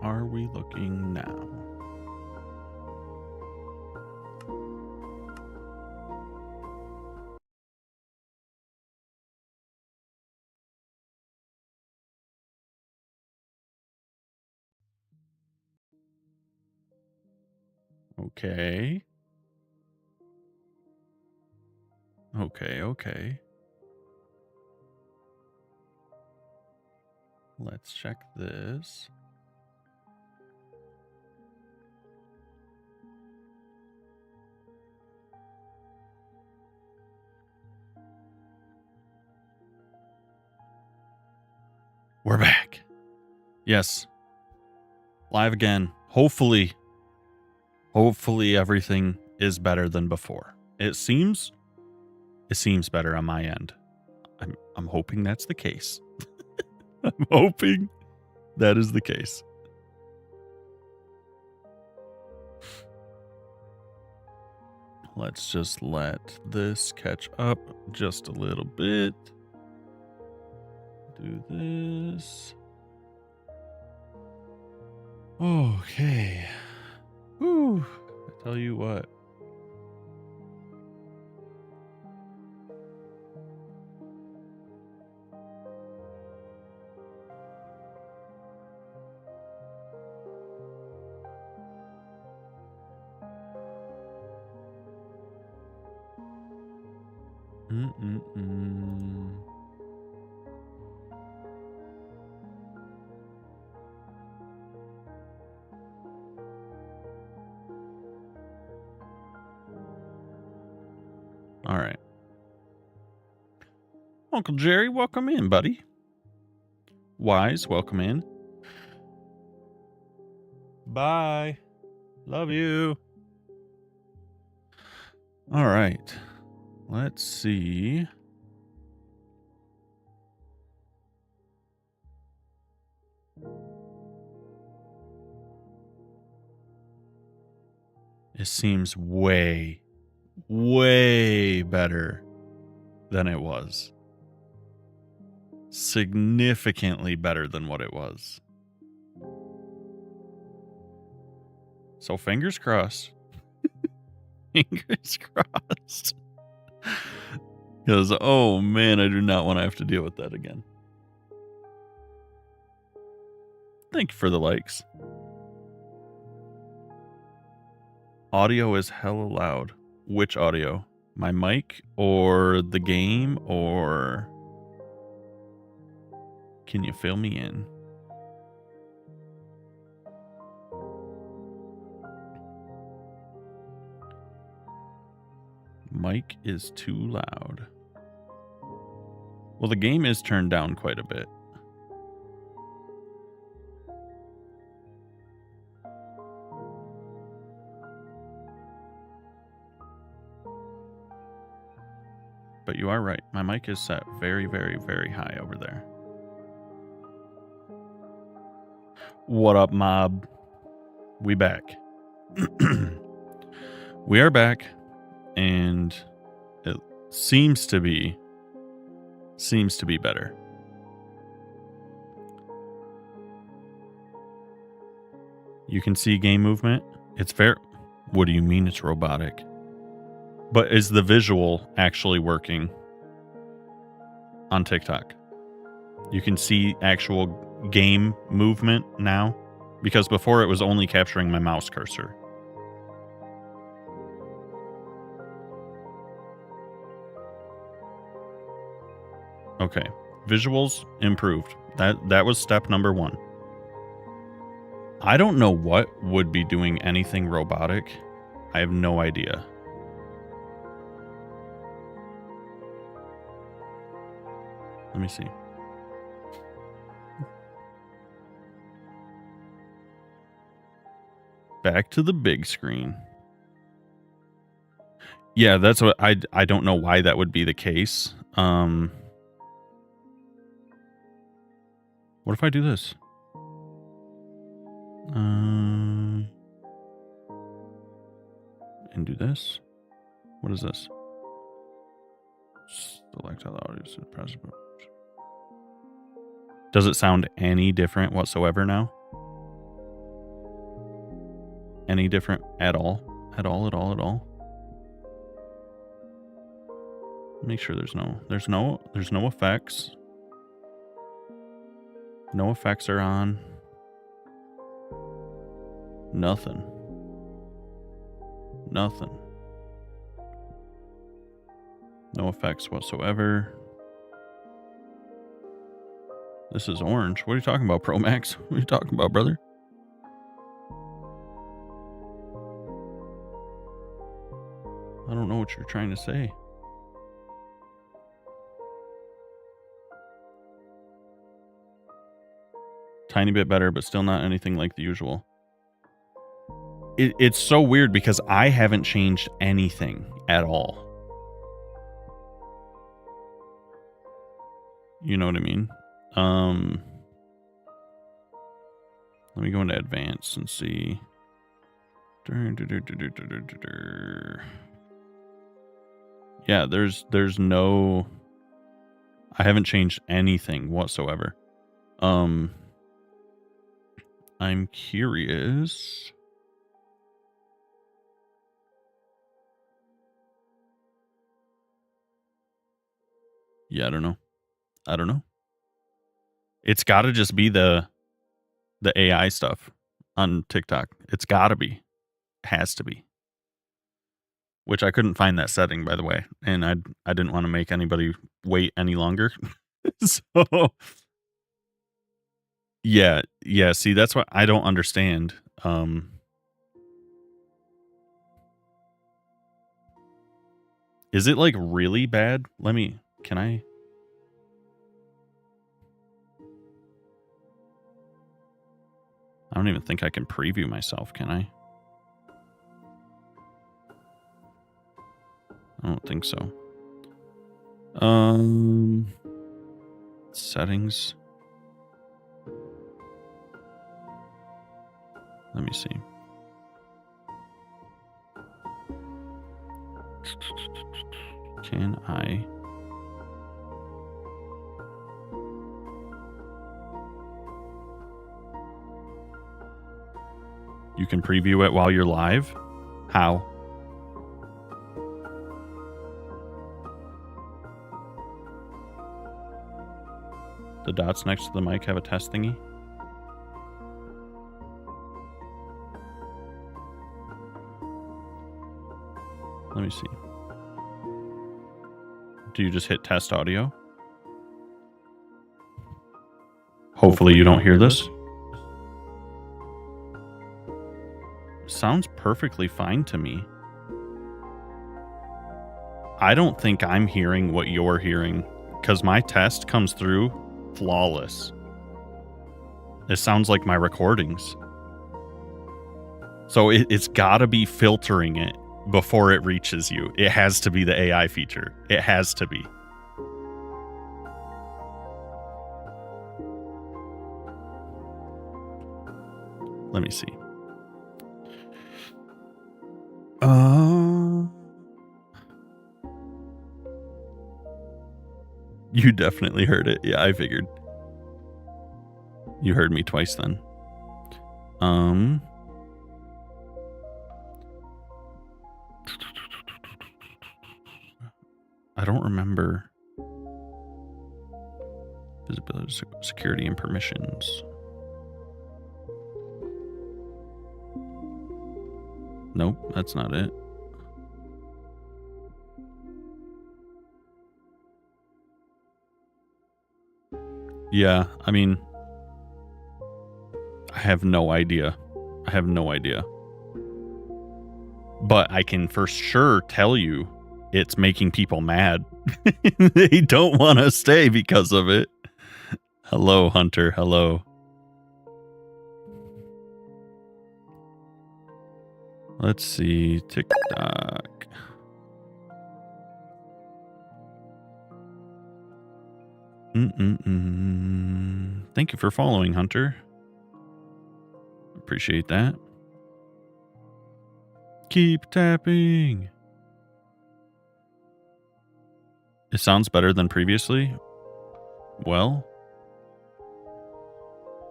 are we looking now? Okay. Okay. Let's check this. We're back. Yes. Live again. Hopefully everything is better than before. It seems better on my end. I'm hoping that's the case. I'm hoping that is the case. Let's just let this catch up just a little bit. Do this. Okay. Whew. I tell you what. All right. Uncle Jerry, welcome in, buddy. Wise, welcome in. Bye. Love you. All right. Let's see. It seems way better than it was. Significantly better than what it was. So fingers crossed. Fingers crossed. Because, oh man, I do not want to have to deal with that again. Thank you for the likes. Audio is hella loud. Which audio? My mic or the game, or can you fill me in? Mic is too loud. Well, the game is turned down quite a bit. But you are right. My mic is set very high over there. What up, mob? We back. We are back, and it seems to be better. You can see game movement. It's fair. What do you mean it's robotic? But is the visual actually working on TikTok? You can see actual game movement now, because before it was only capturing my mouse cursor. Okay, visuals improved. That was step number 1. I don't know what would be doing anything robotic. I have no idea. Let me see. Back to the big screen. Yeah, that's what I don't know why that would be the case. What if I do this? And do this. What is this? Select all the audio to press. Does it sound any different whatsoever now? any different at all? At all? Make sure there's no effects. No effects are on. Nothing. No effects whatsoever. This is orange. What are you talking about, Pro Max? What are you talking about, brother? I don't know what you're trying to say. Tiny bit better, but still not anything like the usual. It's so weird because I haven't changed anything at all. You know what I mean? Let me go into advanced and see. Yeah, there's no... I haven't changed anything whatsoever. I'm curious. Yeah, I don't know. It's got to just be the AI stuff on TikTok. It's got to be. It has to be. Which I couldn't find that setting, by the way, and I didn't want to make anybody wait any longer. So yeah. See, that's what I don't understand. Is it like really bad? Can I? I don't even think I can preview myself, can I? I don't think so. Settings. Let me see. Can I? You can preview it while you're live? How? The dots next to the mic have a test thingy? Let me see. Do you just hit test audio? Hopefully you don't hear this. Sounds perfectly fine to me. I don't think I'm hearing what you're hearing because my test comes through flawless. It sounds like my recordings. So it's got to be filtering it before it reaches you. It has to be the AI feature. It has to be. Let me see. You definitely heard it. Yeah, I figured. You heard me twice then. I don't remember. Visibility, security, and permissions. Nope, that's not it. Yeah, I mean, I have no idea. But I can for sure tell you it's making people mad. They don't want to stay because of it. Hello, Hunter. Hello. Let's see. TikTok. Thank you for following, Hunter. Appreciate that. Keep tapping. It sounds better than previously. Well,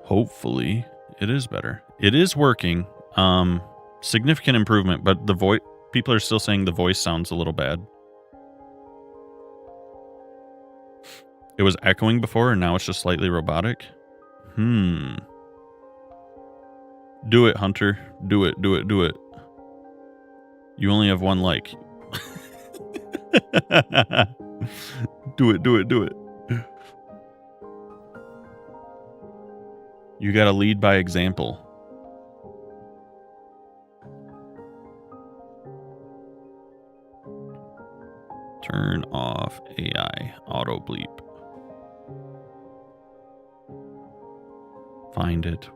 hopefully it is better. It is working. significant improvement, but the voice, people are still saying the voice sounds a little bad. It was echoing before, and now it's just slightly robotic. Do it, Hunter. Do it, do it, do it. You only have one like. Do it, do it, do it. You gotta lead by example. Turn off AI auto bleep. Find it.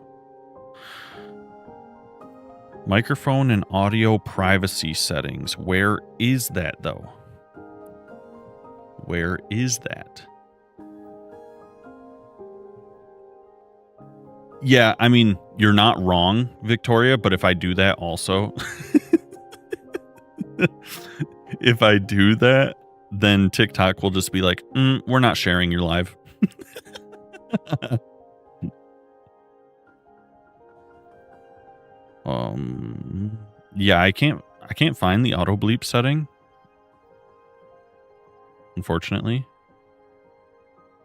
Microphone and audio privacy settings. Where is that though? Where is that? Yeah, I mean, you're not wrong, Victoria, but if I do that also, if I do that, then TikTok will just be like, we're not sharing your live. Yeah, I can't find the auto bleep setting, unfortunately.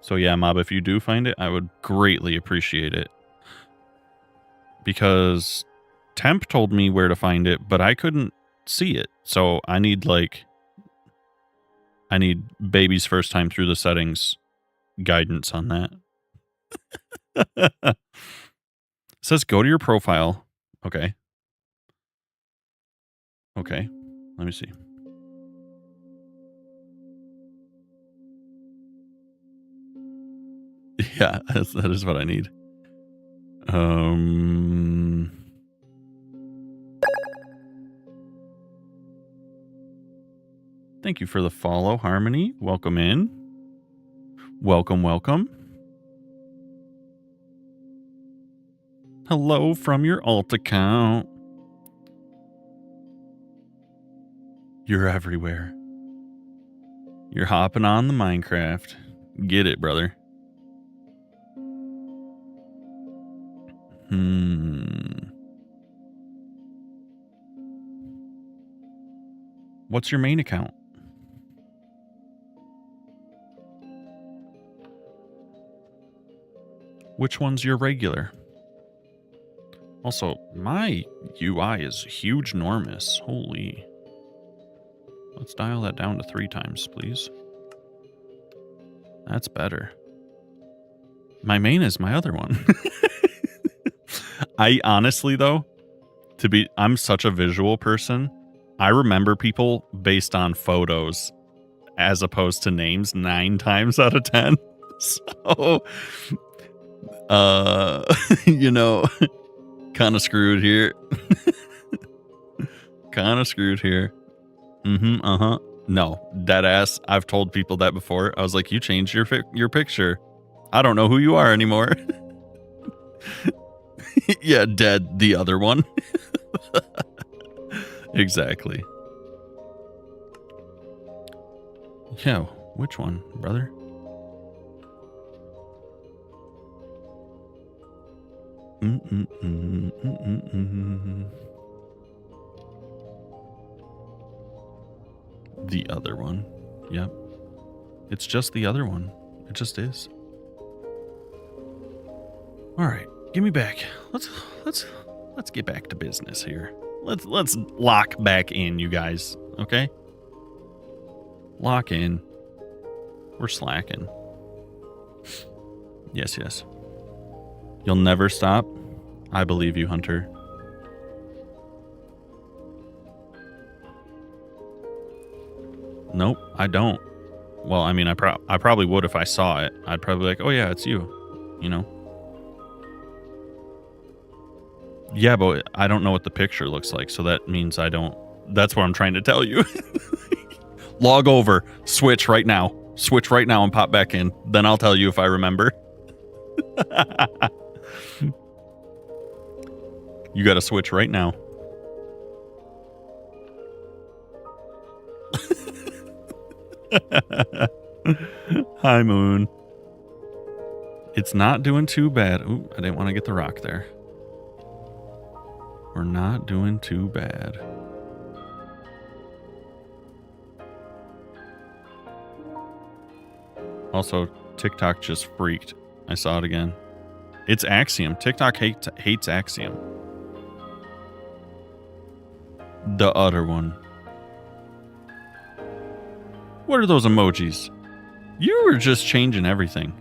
So yeah, Mob, if you do find it, I would greatly appreciate it. Because Temp told me where to find it, but I couldn't see it. So I need baby's first time through the settings guidance on that. It says go to your profile. Okay. Okay. Let me see. Yeah, that is what I need. Thank you for the follow, Harmony. Welcome in. Welcome, welcome. Hello from your alt account. You're everywhere. You're hopping on the Minecraft. Get it, brother. What's your main account? Which one's your regular? Also, my UI is huge enormous. Holy. Let's dial that down to 3 times, please. That's better. My main is my other one. I honestly, though, I'm such a visual person. I remember people based on photos as opposed to names 9 times out of 10. So, kind of screwed here. Kind of screwed here. No, dead ass. I've told people that before. I was like, you changed your picture. I don't know who you are anymore. Yeah, dead. The other one. Exactly. Yeah, which one, brother? The other one. Yep. It's just the other one. It just is. All right, give me back. Let's get back to business here. Let's lock back in, you guys. Okay? Lock in. We're slacking. Yes. You'll never stop? I believe you, Hunter. Nope, I don't. Well, I mean, I probably would if I saw it. I'd probably be like, oh yeah, it's you. You know? Yeah, but I don't know what the picture looks like, so that means I don't. That's what I'm trying to tell you. Log over. Switch right now. Switch right now and pop back in. Then I'll tell you if I remember. You gotta switch right now. Hi, Moon. It's not doing too bad. Ooh, I didn't want to get the rock there. We're not doing too bad. Also, TikTok just freaked. I saw it again. It's Axiom. TikTok hates Axiom. The other one. What are those emojis? You were just changing everything.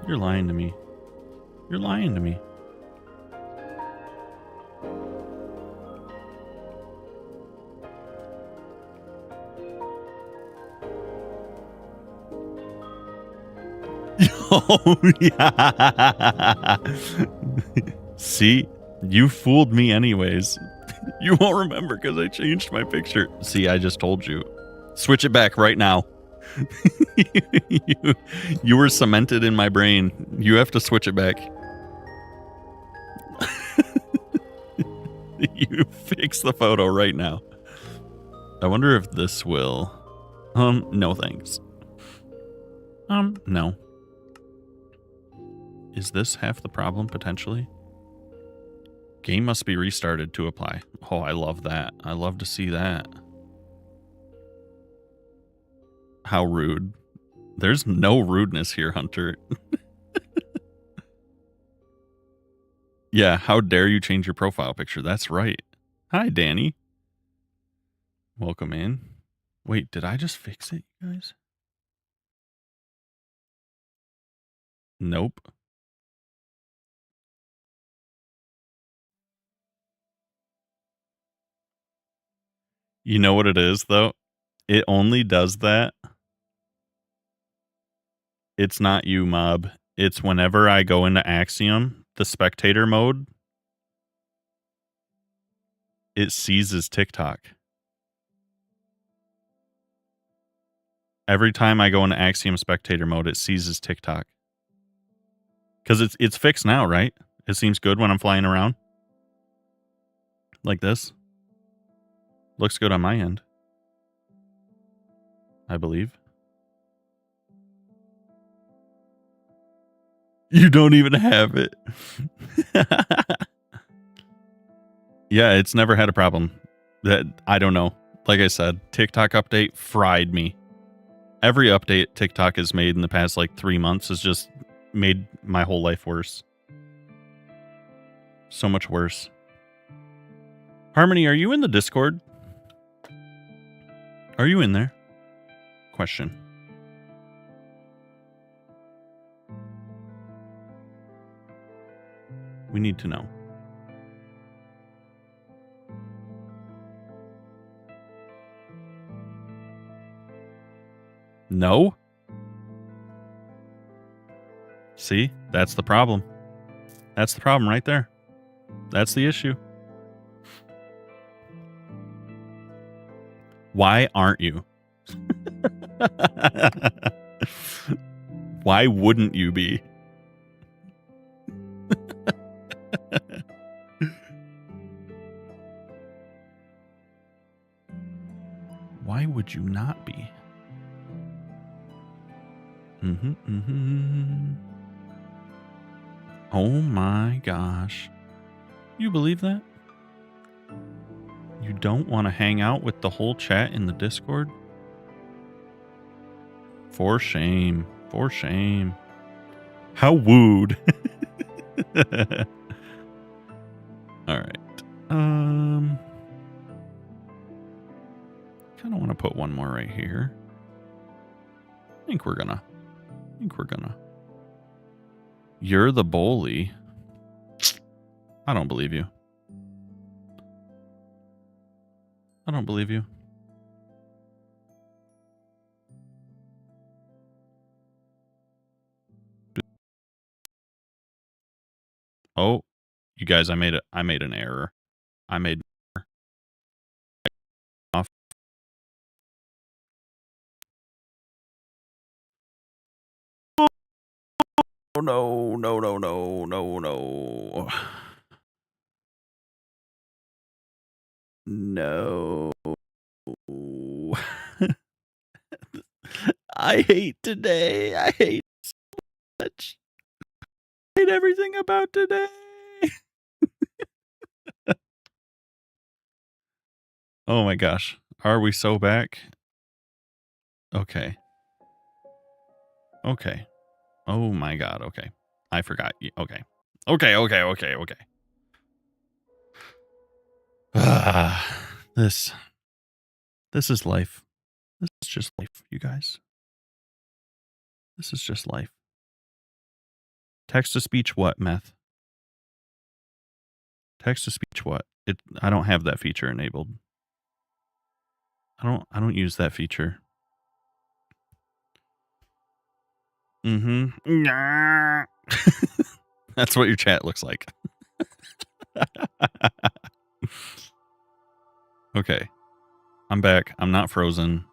You're lying to me. You're lying to me. Oh, yeah. See, you fooled me anyways. You won't remember because I changed my picture. See, I just told you. Switch it back right now. you were cemented in my brain. You have to switch it back. You fix the photo right now. I wonder if this will... no thanks. No. Is this half the problem, potentially? Game must be restarted to apply. Oh, I love that. I love to see that. How rude. There's no rudeness here, Hunter. Yeah, how dare you change your profile picture? That's right. Hi, Danny. Welcome in. Wait, did I just fix it, you guys? Nope. You know what it is, though? It only does that. It's not you, Mob. It's whenever I go into Axiom, the spectator mode, it seizes TikTok. Every time I go into Axiom spectator mode, it seizes TikTok. Because it's fixed now, right? It seems good when I'm flying around. Like this. Looks good on my end. I believe. You don't even have it. Yeah, it's never had a problem. That I don't know. Like I said, TikTok update fried me. Every update TikTok has made in the past like 3 months has just made my whole life worse. So much worse. Harmony, are you in the Discord? Are you in there? Question. We need to know. No? See? That's the problem. That's the problem right there. That's the issue. Why aren't you? Why wouldn't you be? Why would you not be? Oh my gosh. You believe that? You don't want to hang out with the whole chat in the Discord? For shame. For shame. How wooed. All right. Kind of want to put one more right here. I think we're gonna. You're the bully. I don't believe you. I don't believe you. Oh, you guys, I made an error. I made off. Oh no. No. I hate today. I hate so much. I hate everything about today. Oh my gosh. Are we so back? Okay. Okay. Oh my god. Okay. I forgot. Okay. Okay. This is life. This is just life, you guys. This is just life. Text to speech what, Meth? Text to speech what? I don't have that feature enabled. I don't use that feature. Mm-hmm. That's what your chat looks like. Okay. I'm back. I'm not frozen.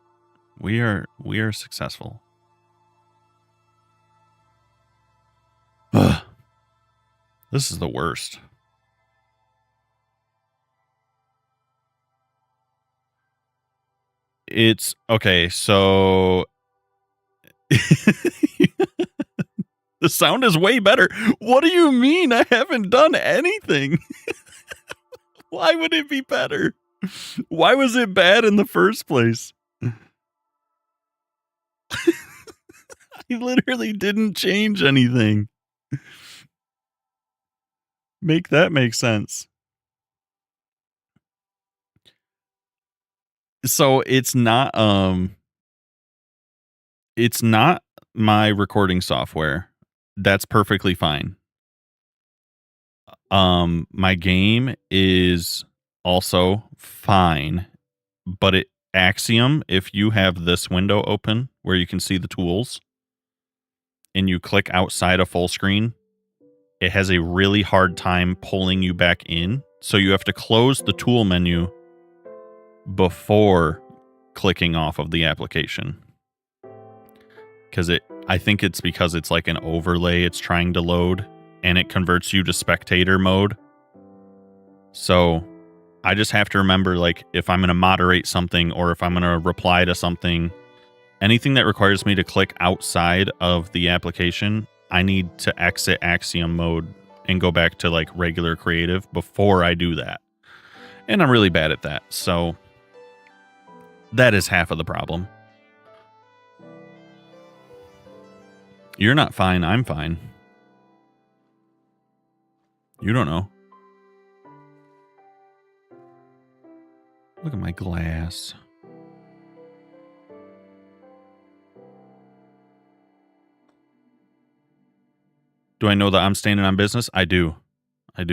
We are successful. This is the worst. It's okay, so the sound is way better. What do you mean? I haven't done anything. Why would it be better? Why was it bad in the first place? I literally didn't change anything. Make that make sense. So it's not my recording software. That's perfectly fine. My game is also fine, but Axiom, if you have this window open where you can see the tools and you click outside of full screen, it has a really hard time pulling you back in. So you have to close the tool menu before clicking off of the application. I think it's because it's like an overlay it's trying to load and it converts you to spectator mode. So I just have to remember, like, if I'm going to moderate something or if I'm going to reply to something, anything that requires me to click outside of the application, I need to exit Axiom mode and go back to like regular creative before I do that. And I'm really bad at that. So that is half of the problem. You're not fine. I'm fine. You don't know. Look at my glass. Do I know that I'm standing on business? I do. I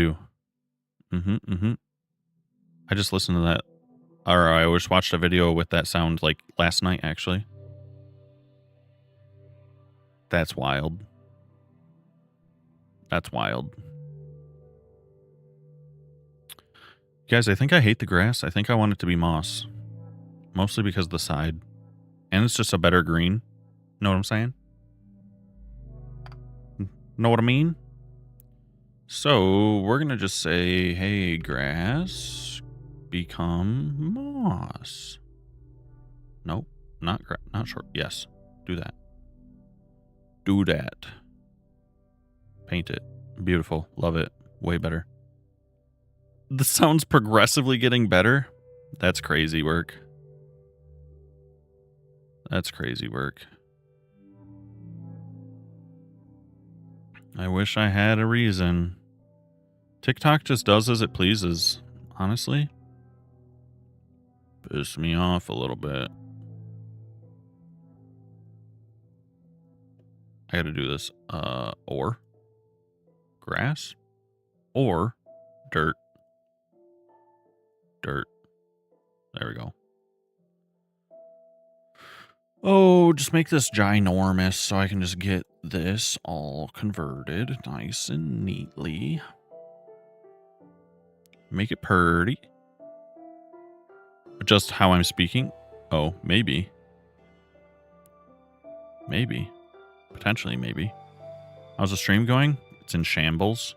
just listened to that. Or I just watched a video with that sound like last night, actually. That's wild. That's wild. Guys, I think I hate the grass. I think I want it to be moss. Mostly because of the side. And it's just a better green. Know what I'm saying? Know what I mean? So, we're going to just say, hey, grass, become moss. Nope. Not short. Yes. Do that. Do that. Paint it. Beautiful. Love it. Way better. The sound's progressively getting better. That's crazy work. That's crazy work. I wish I had a reason. TikTok just does as it pleases, honestly. Piss me off a little bit. I gotta do this. Or grass or dirt. Dirt. There we go. Oh, just make this ginormous so I can just get this all converted nice and neatly. Make it pretty. Just how I'm speaking? Oh, maybe. Maybe. Potentially, maybe. How's the stream going? It's in shambles.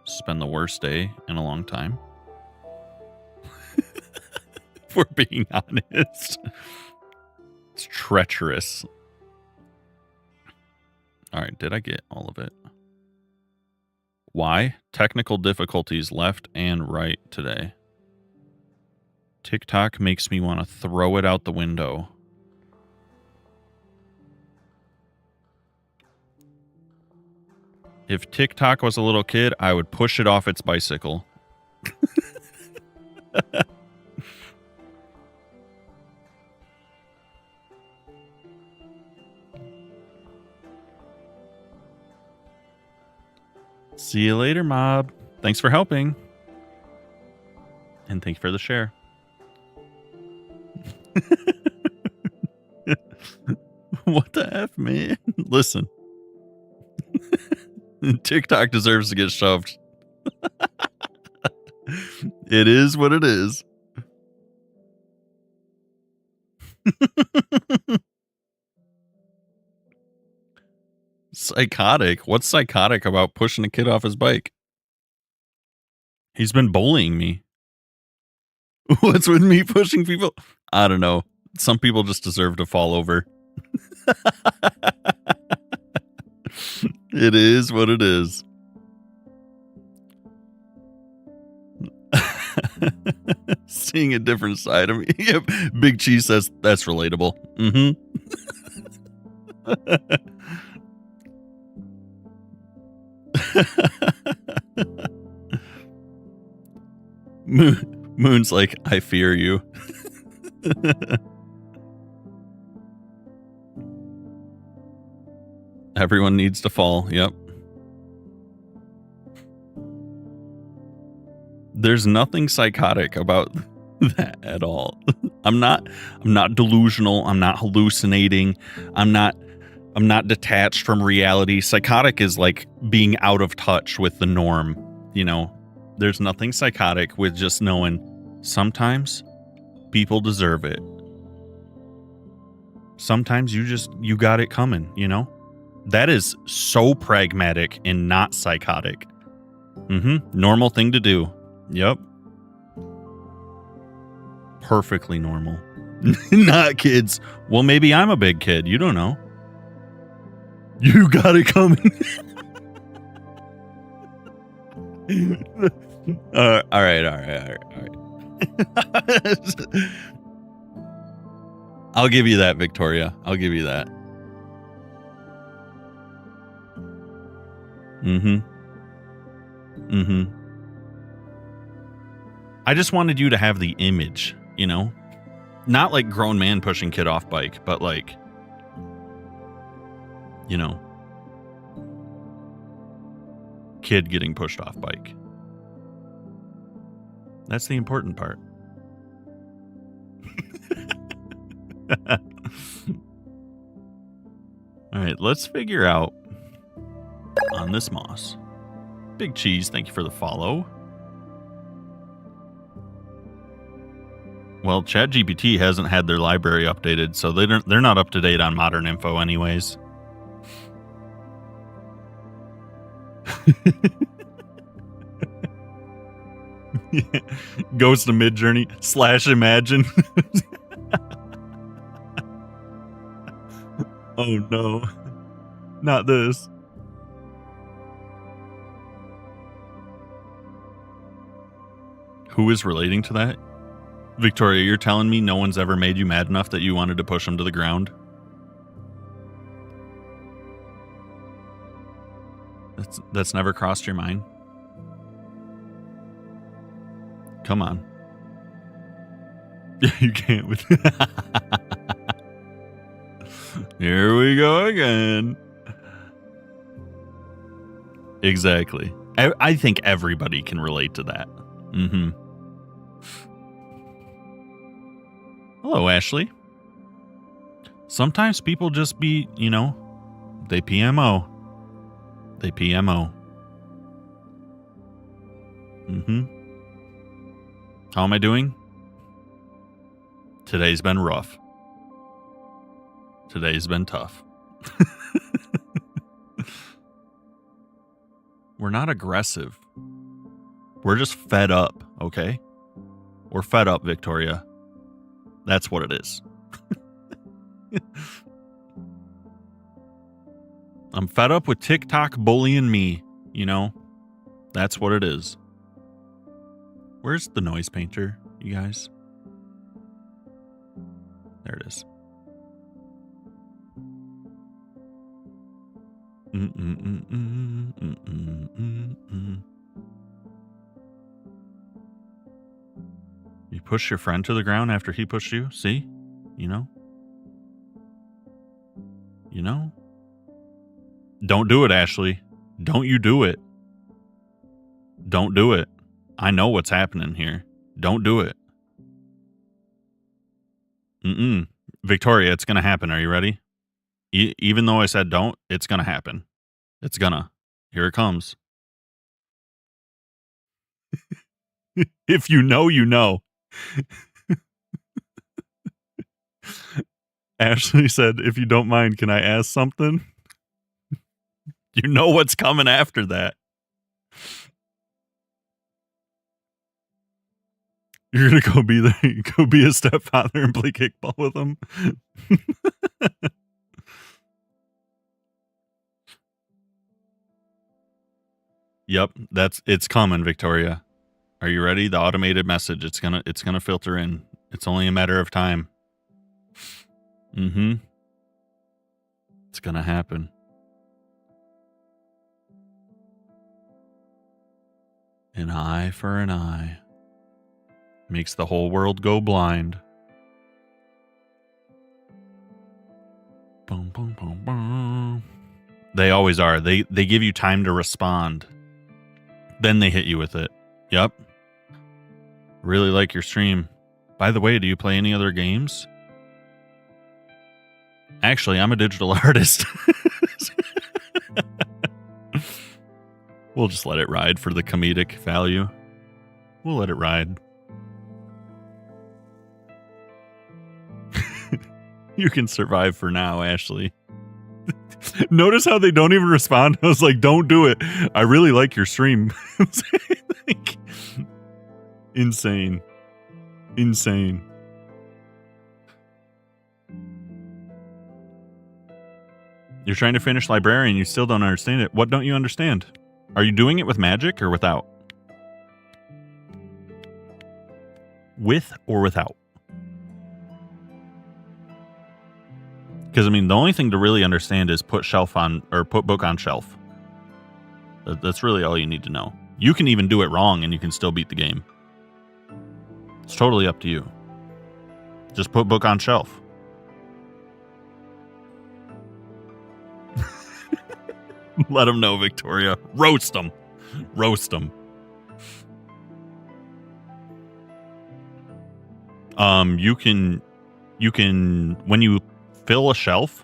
It's been the worst day in a long time. If we're being honest. It's treacherous. All right, did I get all of it? Why? Technical difficulties left and right today. TikTok makes me want to throw it out the window. If TikTok was a little kid, I would push it off its bicycle. See you later, mob. Thanks for helping. And thank you for the share. What the F, man? Listen. TikTok deserves to get shoved. It is what it is. Psychotic? What's psychotic about pushing a kid off his bike? He's been bullying me. What's with me pushing people? I don't know. Some people just deserve to fall over. It is what it is. Seeing a different side of me. Yep. Big Cheese says that's relatable. Mm-hmm. Moon's like, I fear you. Everyone needs to fall. Yep. There's nothing psychotic about that at all. I'm not delusional. I'm not hallucinating. I'm not detached from reality. Psychotic is like being out of touch with the norm. You know, there's nothing psychotic with just knowing sometimes people deserve it. Sometimes you got it coming, you know? That is so pragmatic and not psychotic. Normal thing to do. Yep. Perfectly normal. Not kids. Well, maybe I'm a big kid. You don't know. You got it coming. All right. I'll give you that, Victoria. I'll give you that. I just wanted you to have the image, you know? Not like grown man pushing kid off bike, but like, you know, kid getting pushed off bike. That's the important part. All right, let's figure out on this moss. Big Cheese, thank you for the follow. Well, ChatGPT hasn't had their library updated, so they're not up to date on modern info anyways. Goes to Midjourney / Imagine. Oh no, not this. Who is relating to that? Victoria, you're telling me no one's ever made you mad enough that you wanted to push them to the ground? That's never crossed your mind? Come on. You can't with... Here we go again. Exactly. I think everybody can relate to that. Hello, Ashley. Sometimes people just be, you know, they PMO. They PMO. How am I doing? Today's been rough. Today's been tough. We're not aggressive. We're just fed up, okay? We're fed up, Victoria. That's what it is. I'm fed up with TikTok bullying me, you know? That's what it is. Where's the noise painter, you guys? There it is. You push your friend to the ground after he pushed you? See? You know? You know? Don't do it, Ashley. Don't you do it. Don't do it. I know what's happening here. Don't do it. Victoria, it's going to happen. Are you ready? Even though I said don't, it's going to happen. It's gonna. Here it comes. If you know, you know. Ashley said, if you don't mind, can I ask something? You know what's coming after that. You're gonna go be a stepfather and play kickball with him. Yep, it's coming, Victoria. Are you ready? The automated message. It's gonna filter in. It's only a matter of time. It's gonna happen. An eye for an eye makes the whole world go blind. Boom, boom, boom, boom. They always are. They give you time to respond. Then they hit you with it. Yep. Really like your stream. By the way, do you play any other games? Actually, I'm a digital artist. We'll just let it ride for the comedic value. We'll let it ride. You can survive for now, Ashley. Notice how they don't even respond. I was like, don't do it. I really like your stream. Like, insane. Insane. You're trying to finish Librarian. You still don't understand it. What don't you understand? Are you doing it with magic or without? With or without? Because, I mean, the only thing to really understand is put book on shelf. That's really all you need to know. You can even do it wrong and you can still beat the game. It's totally up to you. Just put book on shelf. Let them know, Victoria. Roast them. Roast them. You can, when you fill a shelf,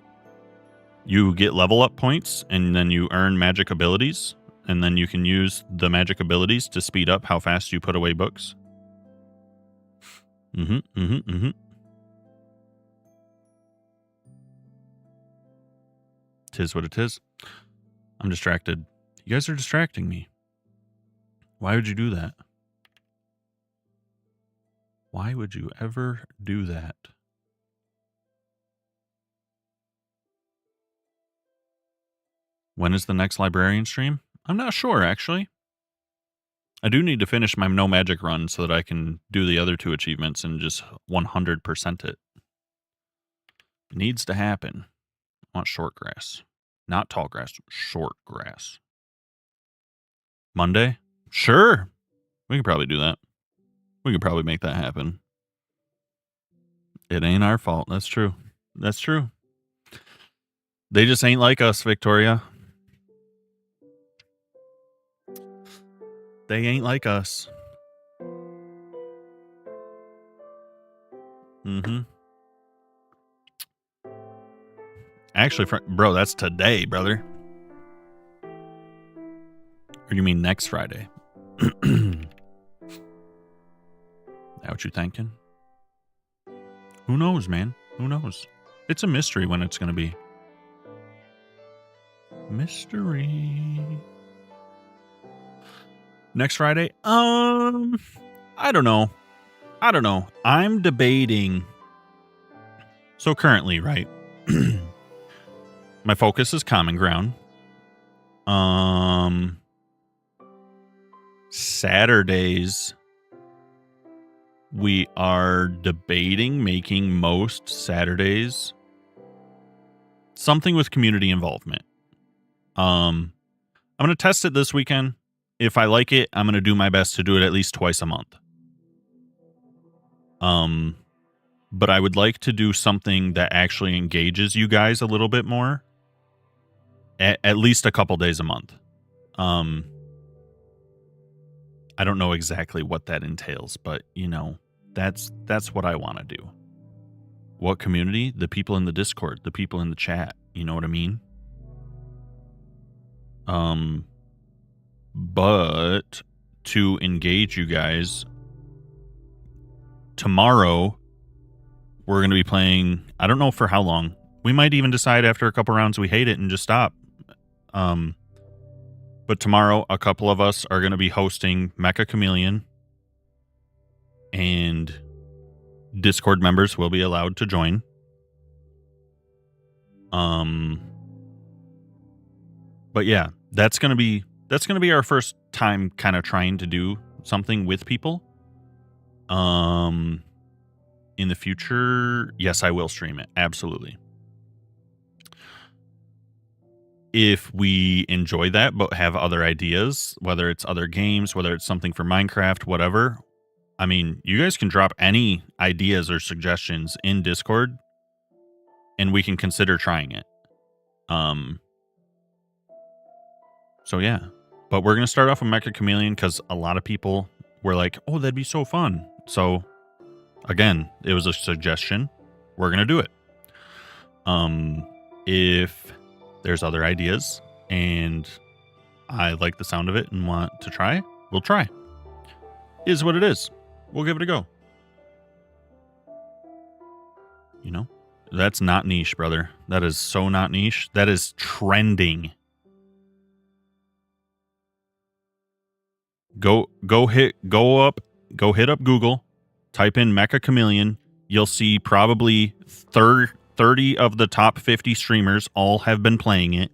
you get level up points and then you earn magic abilities. And then you can use the magic abilities to speed up how fast you put away books. Tis what it is. I'm distracted. You guys are distracting me. Why would you do that? Why would you ever do that? When is the next Librarian stream? I'm not sure, actually. I do need to finish my no magic run so that I can do the other 2 achievements and just 100% it. It needs to happen. I want short grass. Not tall grass, short grass. Monday? Sure. We can probably do that. We can probably make that happen. It ain't our fault. That's true. That's true. They just ain't like us, Victoria. They ain't like us. Actually, bro, that's today, brother. Or you mean next Friday? That what you thinking? Who knows, man? Who knows? It's a mystery when it's going to be. Mystery. Next Friday? I don't know. I'm debating. So currently, right? My focus is Common Ground. Saturdays, we are debating making most Saturdays something with community involvement. I'm going to test it this weekend. If I like it, I'm going to do my best to do it at least twice a month. But I would like to do something that actually engages you guys a little bit more. At least a couple days a month. I don't know exactly what that entails, but that's what I want to do. What community? The people in the Discord, the people in the chat. You know what I mean? But to engage you guys, tomorrow we're going to be playing, I don't know for how long. We might even decide after a couple rounds we hate it and just stop. But tomorrow a couple of us are going to be hosting Mecha Chameleon, and Discord members will be allowed to join. But yeah, that's going to be our first time kind of trying to do something with people. In the future, yes, I will stream it. Absolutely. If we enjoy that, but have other ideas, whether it's other games, whether it's something for Minecraft, whatever, I mean, you guys can drop any ideas or suggestions in Discord, and we can consider trying it. So yeah, but we're going to start off with Mecha Chameleon because a lot of people were like, oh, that'd be so fun. So again, it was a suggestion. We're going to do it. If there's other ideas and I like the sound of it and want to try, we'll try. Is what it is. We'll give it a go. That's not niche, brother. That is so not niche. That is trending. Go hit up Google, type in Mecha Chameleon. You'll see probably 30 of the top 50 streamers all have been playing it.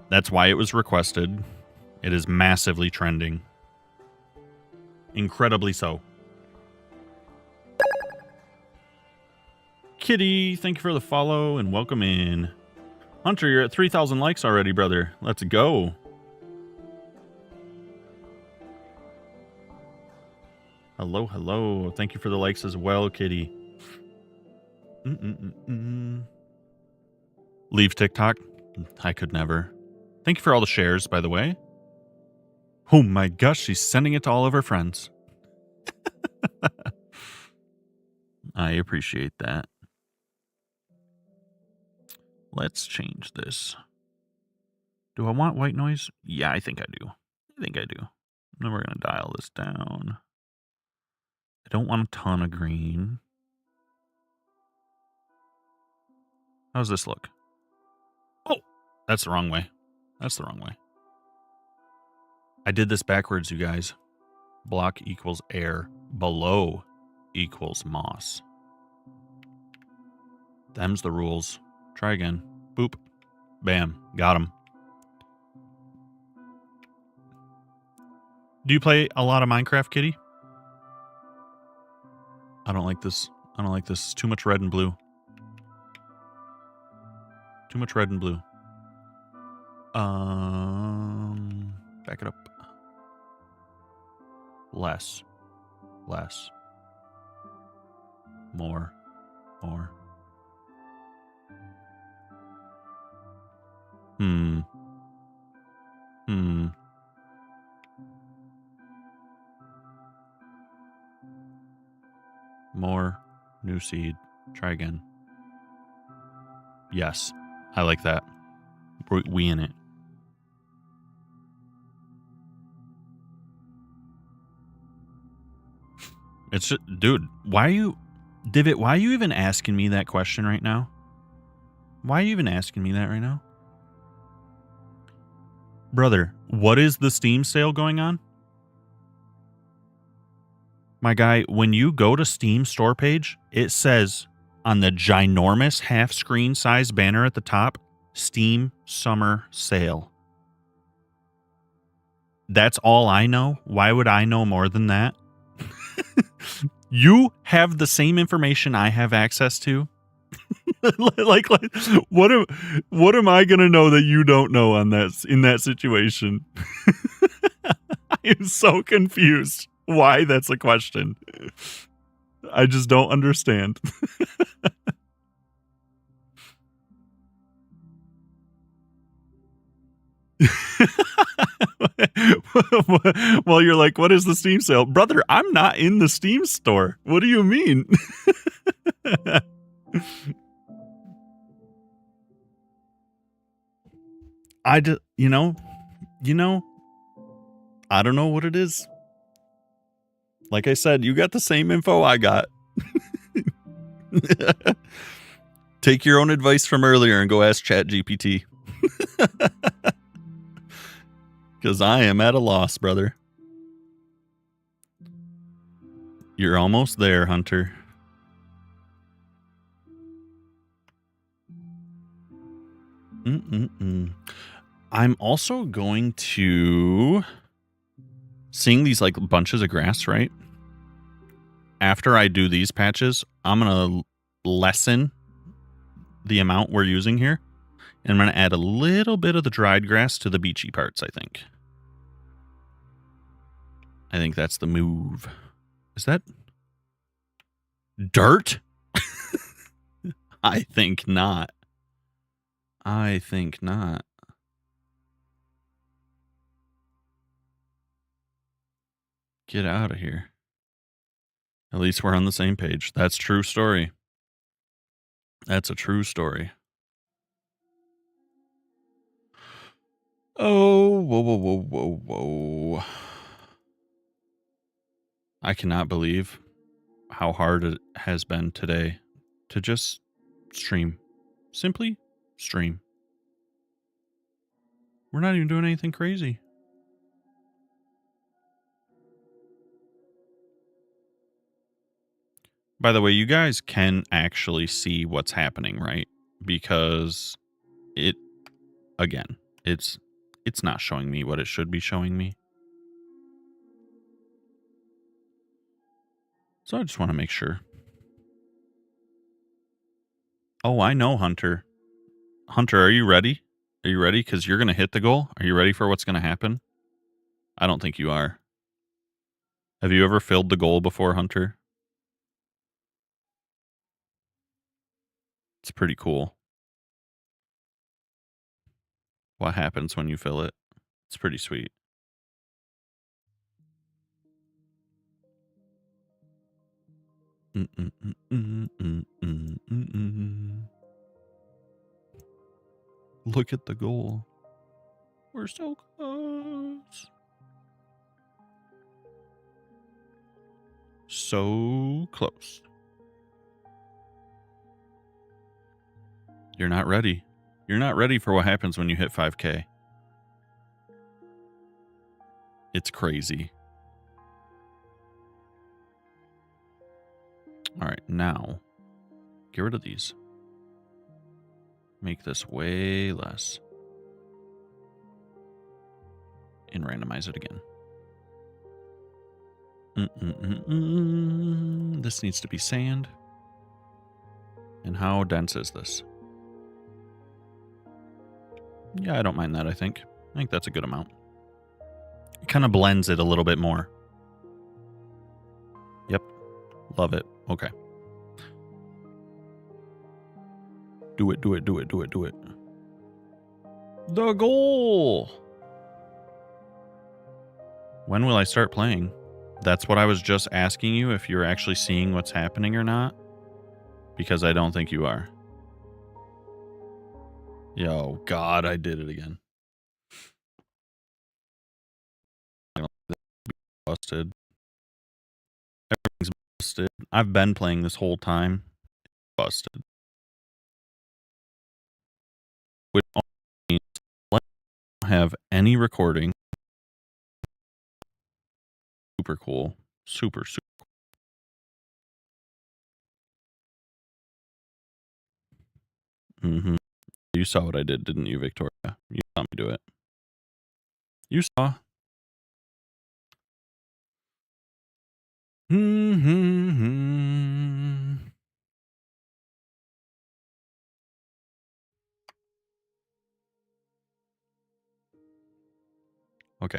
That's why it was requested. It is massively trending. Incredibly so. Kitty, thank you for the follow and welcome in. Hunter, you're at 3,000 likes already, brother. Let's go. Hello, hello. Thank you for the likes as well, Kitty. Leave TikTok? I could never. Thank you for all the shares, by the way. Oh my gosh, she's sending it to all of her friends. I appreciate that. Let's change this. Do I want white noise? Yeah, I think I do. Then we're going to dial this down. I don't want a ton of green. How's this look? Oh, that's the wrong way. I did this backwards, you guys. Block equals air. Below equals moss. Them's the rules. Try again. Boop. Bam. Got him. Do you play a lot of Minecraft, Kitty? I don't like this. It's too much red and blue. Back it up. Less. More. More. New seed. Try again. Yes. I like that. We in it. It's just, dude, why are you even asking me that question right now? Why are you even asking me that right now? Brother, what is the Steam sale going on? My guy, when you go to Steam store page, it says on the ginormous half screen size banner at the top, Steam Summer Sale. That's all I know? Why would I know more than that? You have the same information I have access to? like what am I gonna know that you don't know on that in that situation? I am so confused why that's a question. I just don't understand. Well, you're like, what is the Steam sale? Brother, I'm not in the Steam store. What do you mean? You know, I don't know what it is. Like I said, you got the same info I got. Take your own advice from earlier and go ask ChatGPT. Because I am at a loss, brother. You're almost there, Hunter. I'm also going to... Seeing these like bunches of grass, right? After I do these patches, I'm going to lessen the amount we're using here. And I'm going to add a little bit of the dried grass to the beachy parts, I think. I think that's the move. Is that dirt? I think not. I think not. Get out of here. At least we're on the same page. That's true story. That's a true story. Oh, whoa. I cannot believe how hard it has been today to just stream. Simply stream. We're not even doing anything crazy. By the way, you guys can actually see what's happening, right? Because it's not showing me what it should be showing me. So I just want to make sure. Oh, I know, Hunter. Hunter, are you ready? Are you ready? Because you're going to hit the goal. Are you ready for what's going to happen? I don't think you are. Have you ever filled the goal before, Hunter? It's pretty cool. What happens when you fill it? It's pretty sweet. Look at the goal. We're so close. So close. You're not ready. You're not ready for what happens when you hit 5K. It's crazy. All right, now get rid of these. Make this way less. And randomize it again. This needs to be sand. And how dense is this? Yeah, I don't mind that, I think. I think that's a good amount. It kind of blends it a little bit more. Yep. Love it. Okay. Do it. The goal! When will I start playing? That's what I was just asking you, if you're actually seeing what's happening or not. Because I don't think you are. Yo, God, I did it again. Busted. Everything's busted. I've been playing this whole time. Busted. Which means I don't have any recording. Super cool. Super cool. You saw what I did, didn't you, Victoria? You saw me do it. You saw. Okay,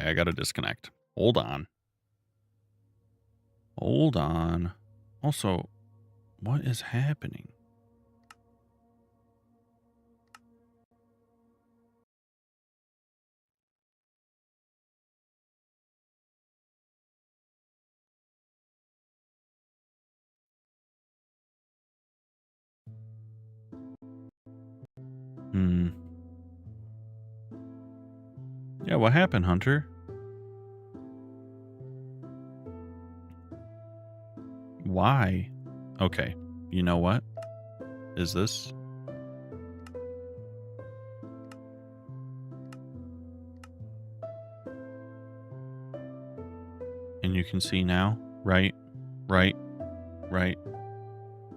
I gotta disconnect. Hold on. Hold on. Also, what is happening? Yeah, what happened, Hunter? Why? Okay, you know what? Is this? And you can see now, right?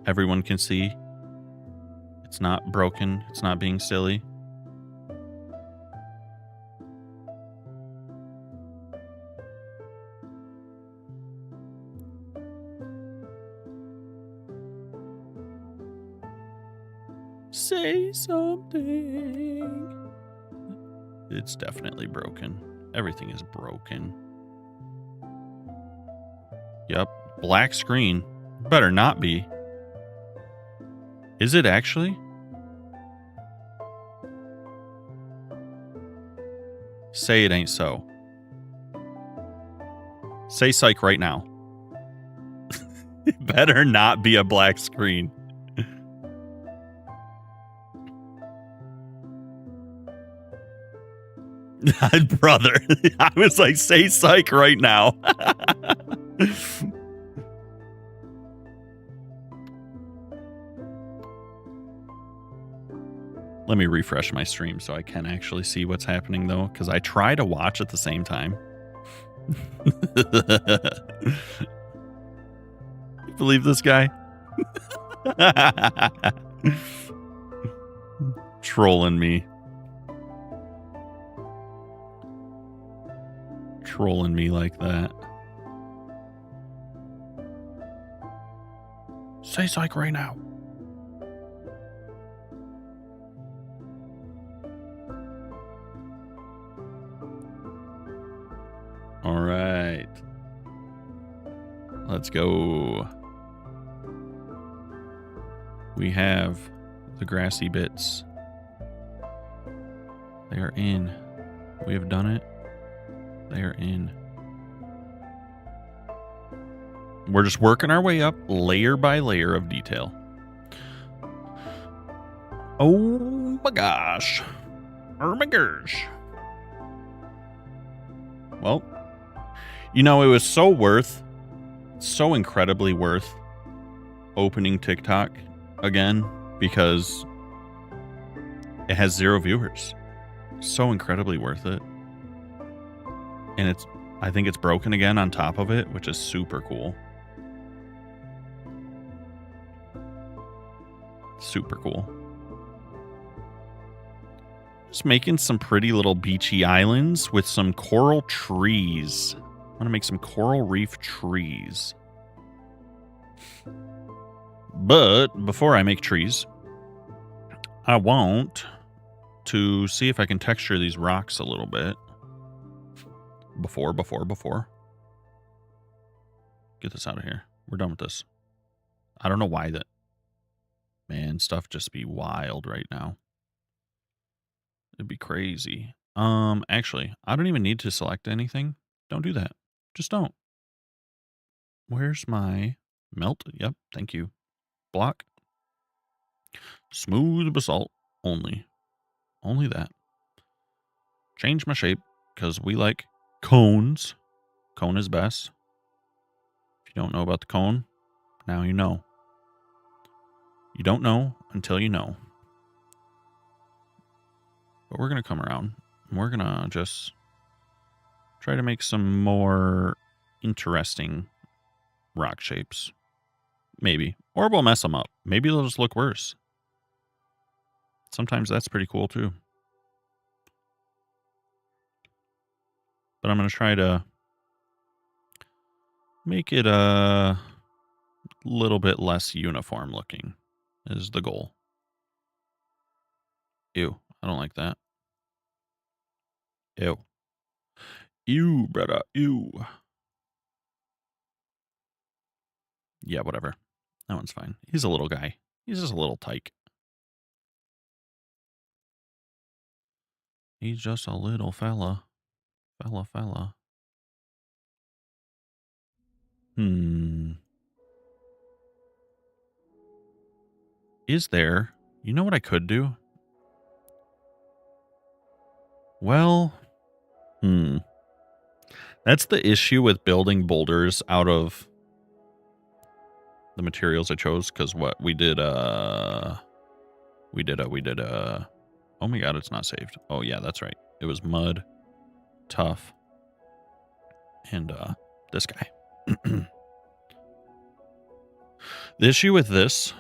Everyone can see. It's not broken. It's not being silly. Say something. It's definitely broken. Everything is broken. Yep. Black screen. Better not be. Is it actually? Say it ain't so. Say psych right now. It better not be a black screen. Brother, I was like, say psych right now. Let me refresh my stream so I can actually see what's happening, though, because I try to watch at the same time. You believe this guy? Trolling me. Trolling me like that. Say psych right now. All right. Let's go. We have the grassy bits. They are in. We have done it. They are in. We're just working our way up layer by layer of detail. Oh my gosh. Oh my gosh. Well, you know, it was so incredibly worth opening TikTok again because it has 0 viewers. So incredibly worth it. And I think it's broken again on top of it, which is super cool. Super cool. Just making some pretty little beachy islands with some coral trees. I want to make some coral reef trees. But before I make trees, I want to see if I can texture these rocks a little bit. Before. Get this out of here. We're done with this. I don't know why that. Man, stuff just be wild right now. It'd be crazy. Actually, I don't even need to select anything. Don't do that. Just don't. Where's my melt? Yep, thank you. Block. Smooth basalt only. Only that. Change my shape because we like cones. Cone is best. If you don't know about the cone, now you know. You don't know until you know. But we're going to come around. We're going to just try to make some more interesting rock shapes. Maybe. Or we'll mess them up. Maybe they'll just look worse. Sometimes that's pretty cool too. But I'm going to try to Make it a little bit less uniform looking is the goal. Ew, I don't like that. Ew. Ew, brother, ew. Yeah, whatever. That one's fine. He's a little guy. He's just a little tyke. He's just a little fella. Fella. Is there? You know what I could do? Well, that's the issue with building boulders out of the materials I chose, because what we did, oh my god, it's not saved. Oh yeah, that's right. It was mud, tough, and this guy. The issue with this,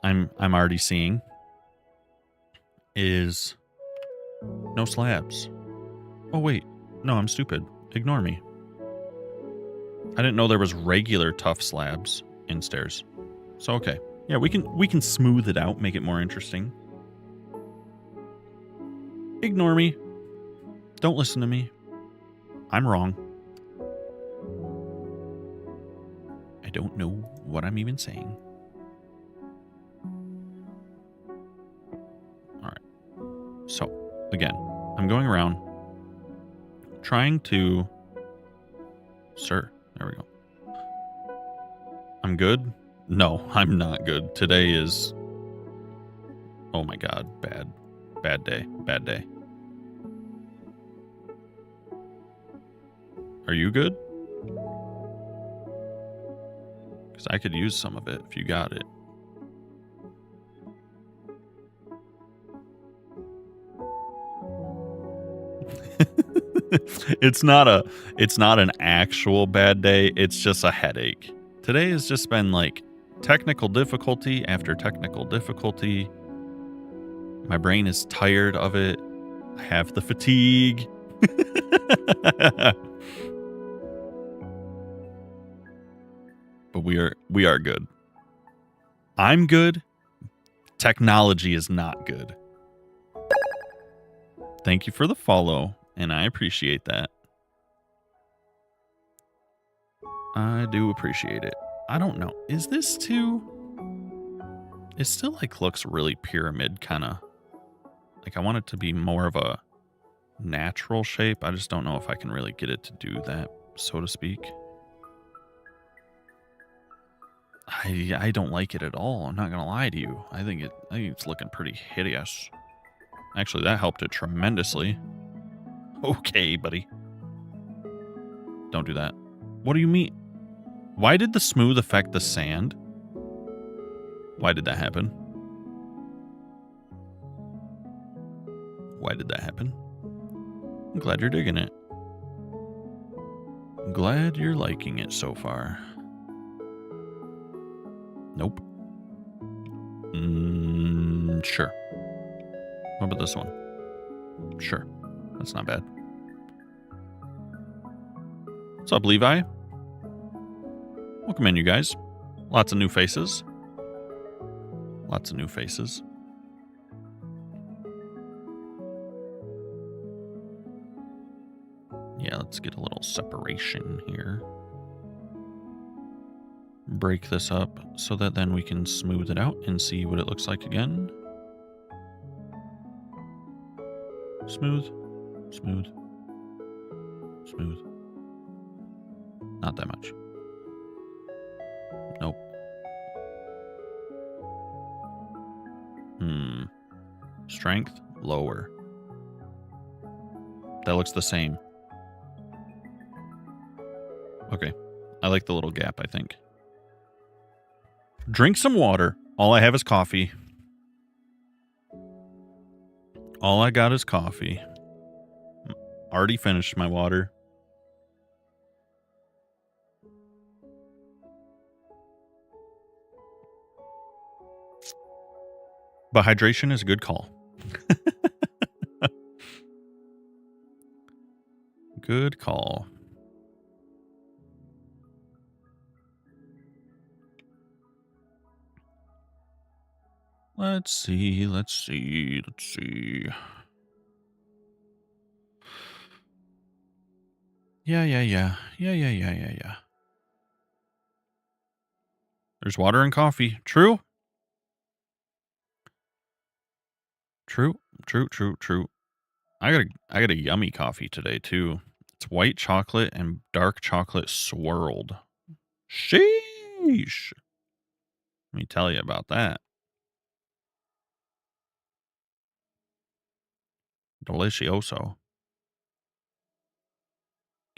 I'm already seeing, is no slabs. Oh wait, no, I'm stupid. Ignore me. I didn't know there was regular tough slabs in stairs. So okay. Yeah, we can smooth it out, make it more interesting. Ignore me. Don't listen to me. I'm wrong. I don't know what I'm even saying. Alright. So, again, I'm going around trying to... Sir, there we go. I'm good? No, I'm not good. Today is... Oh my god, bad. Bad day. Bad day. Are you good? Because I could use some of it if you got it. It's not an actual bad day. It's just a headache. Today has just been like technical difficulty after technical difficulty. My brain is tired of it. I have the fatigue. But we are good. I'm good. Technology is not good. Thank you for the follow, and I appreciate that. I do appreciate it. I don't know. Is this too... It still like looks really pyramid kind of. Like I want it to be more of a natural shape. I just don't know if I can really get it to do that, so to speak. I don't like it at all. I'm not gonna lie to you. I think it's looking pretty hideous. Actually, that helped it tremendously. Okay, buddy. Don't do that. What do you mean? Why did the smooth affect the sand? Why did that happen? Why did that happen? I'm glad you're digging it. I'm glad you're liking it so far. Nope. Sure. What about this one? Sure. That's not bad. What's up, Levi? Welcome in, you guys. Lots of new faces. Lots of new faces. Yeah, let's get a little separation here. Break this up so that then we can smooth it out and see what it looks like again. Smooth, smooth, smooth. Not that much. Nope. Strength, lower. That looks the same. Okay. I like the little gap, I think. Drink some water. All I have is coffee. All I got is coffee. Already finished my water. But hydration is a good call. Good call. Let's see. Let's see. Let's see. Yeah. There's water and coffee. True. True. I got a yummy coffee today too. It's white chocolate and dark chocolate swirled. Sheesh. Let me tell you about that. Delicioso.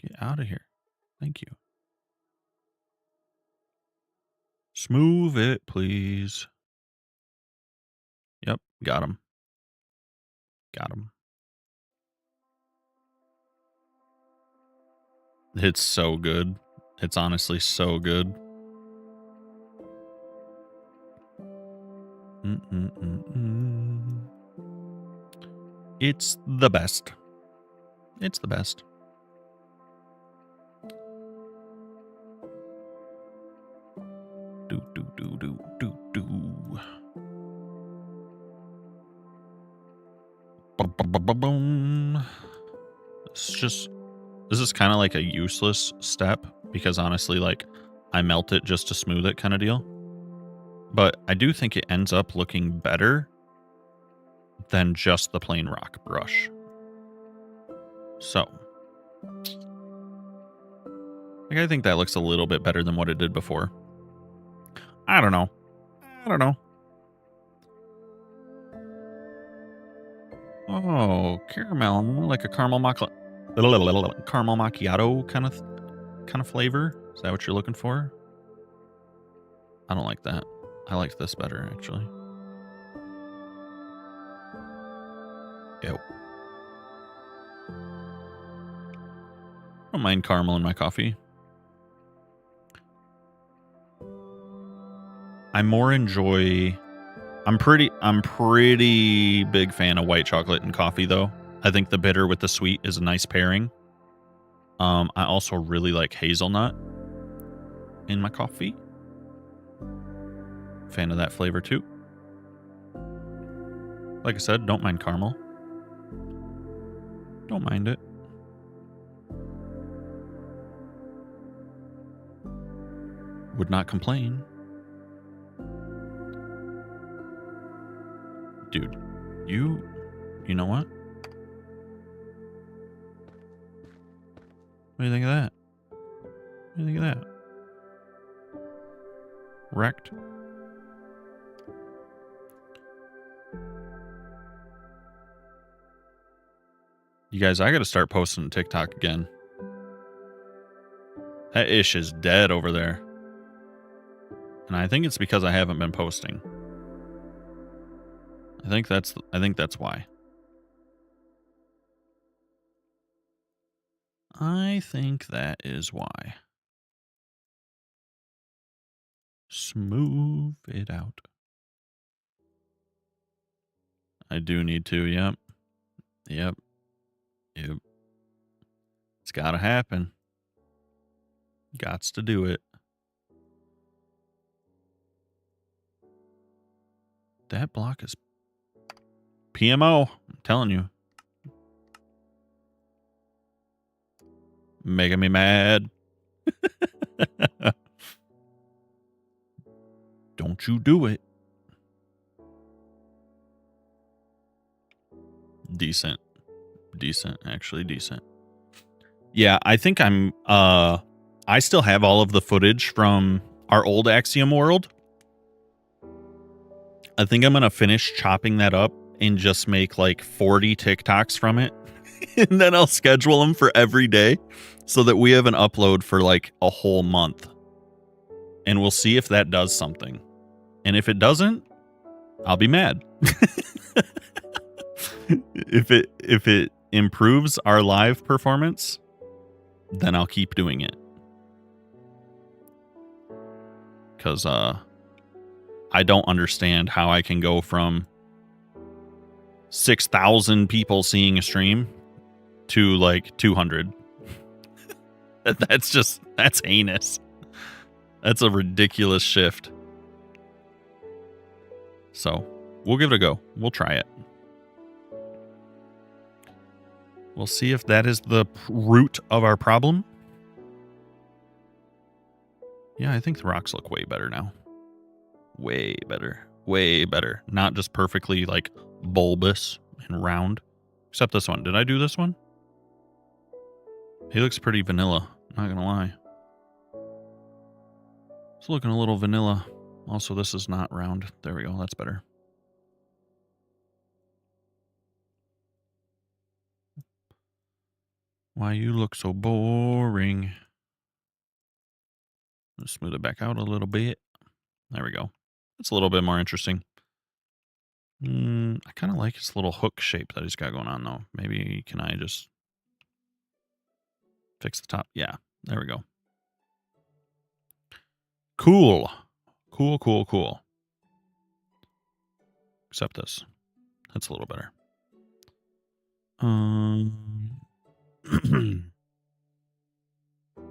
Get out of here. Thank you. Smooth it, please. Yep, got him. It's so good. It's honestly so good. It's the best. It's the best. Do. Boom. This is kind of like a useless step because honestly, like, I melt it just to smooth it kind of deal. But I do think it ends up looking better than just the plain rock brush. So, like, I think that looks a little bit better than what it did before. I don't know. Oh, caramel, like a caramel macchiato kind of flavor. Is that what you're looking for? I don't like that. I like this better, actually. Ew. I don't mind caramel in my coffee. I'm pretty big fan of white chocolate and coffee, though. I think the bitter with the sweet is a nice pairing. I also really like hazelnut in my coffee. Fan of that flavor, too. Like I said, don't mind caramel. Don't mind it. Would not complain. Dude, you know what? What do you think of that? Wrecked. You guys, I gotta start posting TikTok again. That ish is dead over there. And I think it's because I haven't been posting. I think that's why. I think that is why. Smooth it out. I do need to, yep. It's gotta happen. Gots to do it. That block is PMO. I'm telling you. Making me mad. Don't you do it. Decent. Actually decent. Yeah, I think I still have all of the footage from our old Axiom world. I think I'm going to finish chopping that up and just make like 40 TikToks from it. And then I'll schedule them for every day so that we have an upload for like a whole month. And we'll see if that does something. And if it doesn't, I'll be mad. If it improves our live performance, then I'll keep doing it. Because I don't understand how I can go from 6,000 people seeing a stream to like 200. That's heinous. That's a ridiculous shift. So We'll give it a go. We'll try it. We'll see if that is the root of our problem. Yeah, I think the rocks look way better now. Way better. Way better. Not just perfectly, like, bulbous and round. Except this one. Did I do this one? He looks pretty vanilla. Not gonna lie. It's looking a little vanilla. Also, this is not round. There we go. That's better. Why you look so boring? Let's smooth it back out a little bit. There we go. It's a little bit more interesting. I kind of like his little hook shape that he's got going on, though. Maybe can I just fix the top? Yeah, there we go. Cool. Cool, cool, cool. Except this. That's a little better.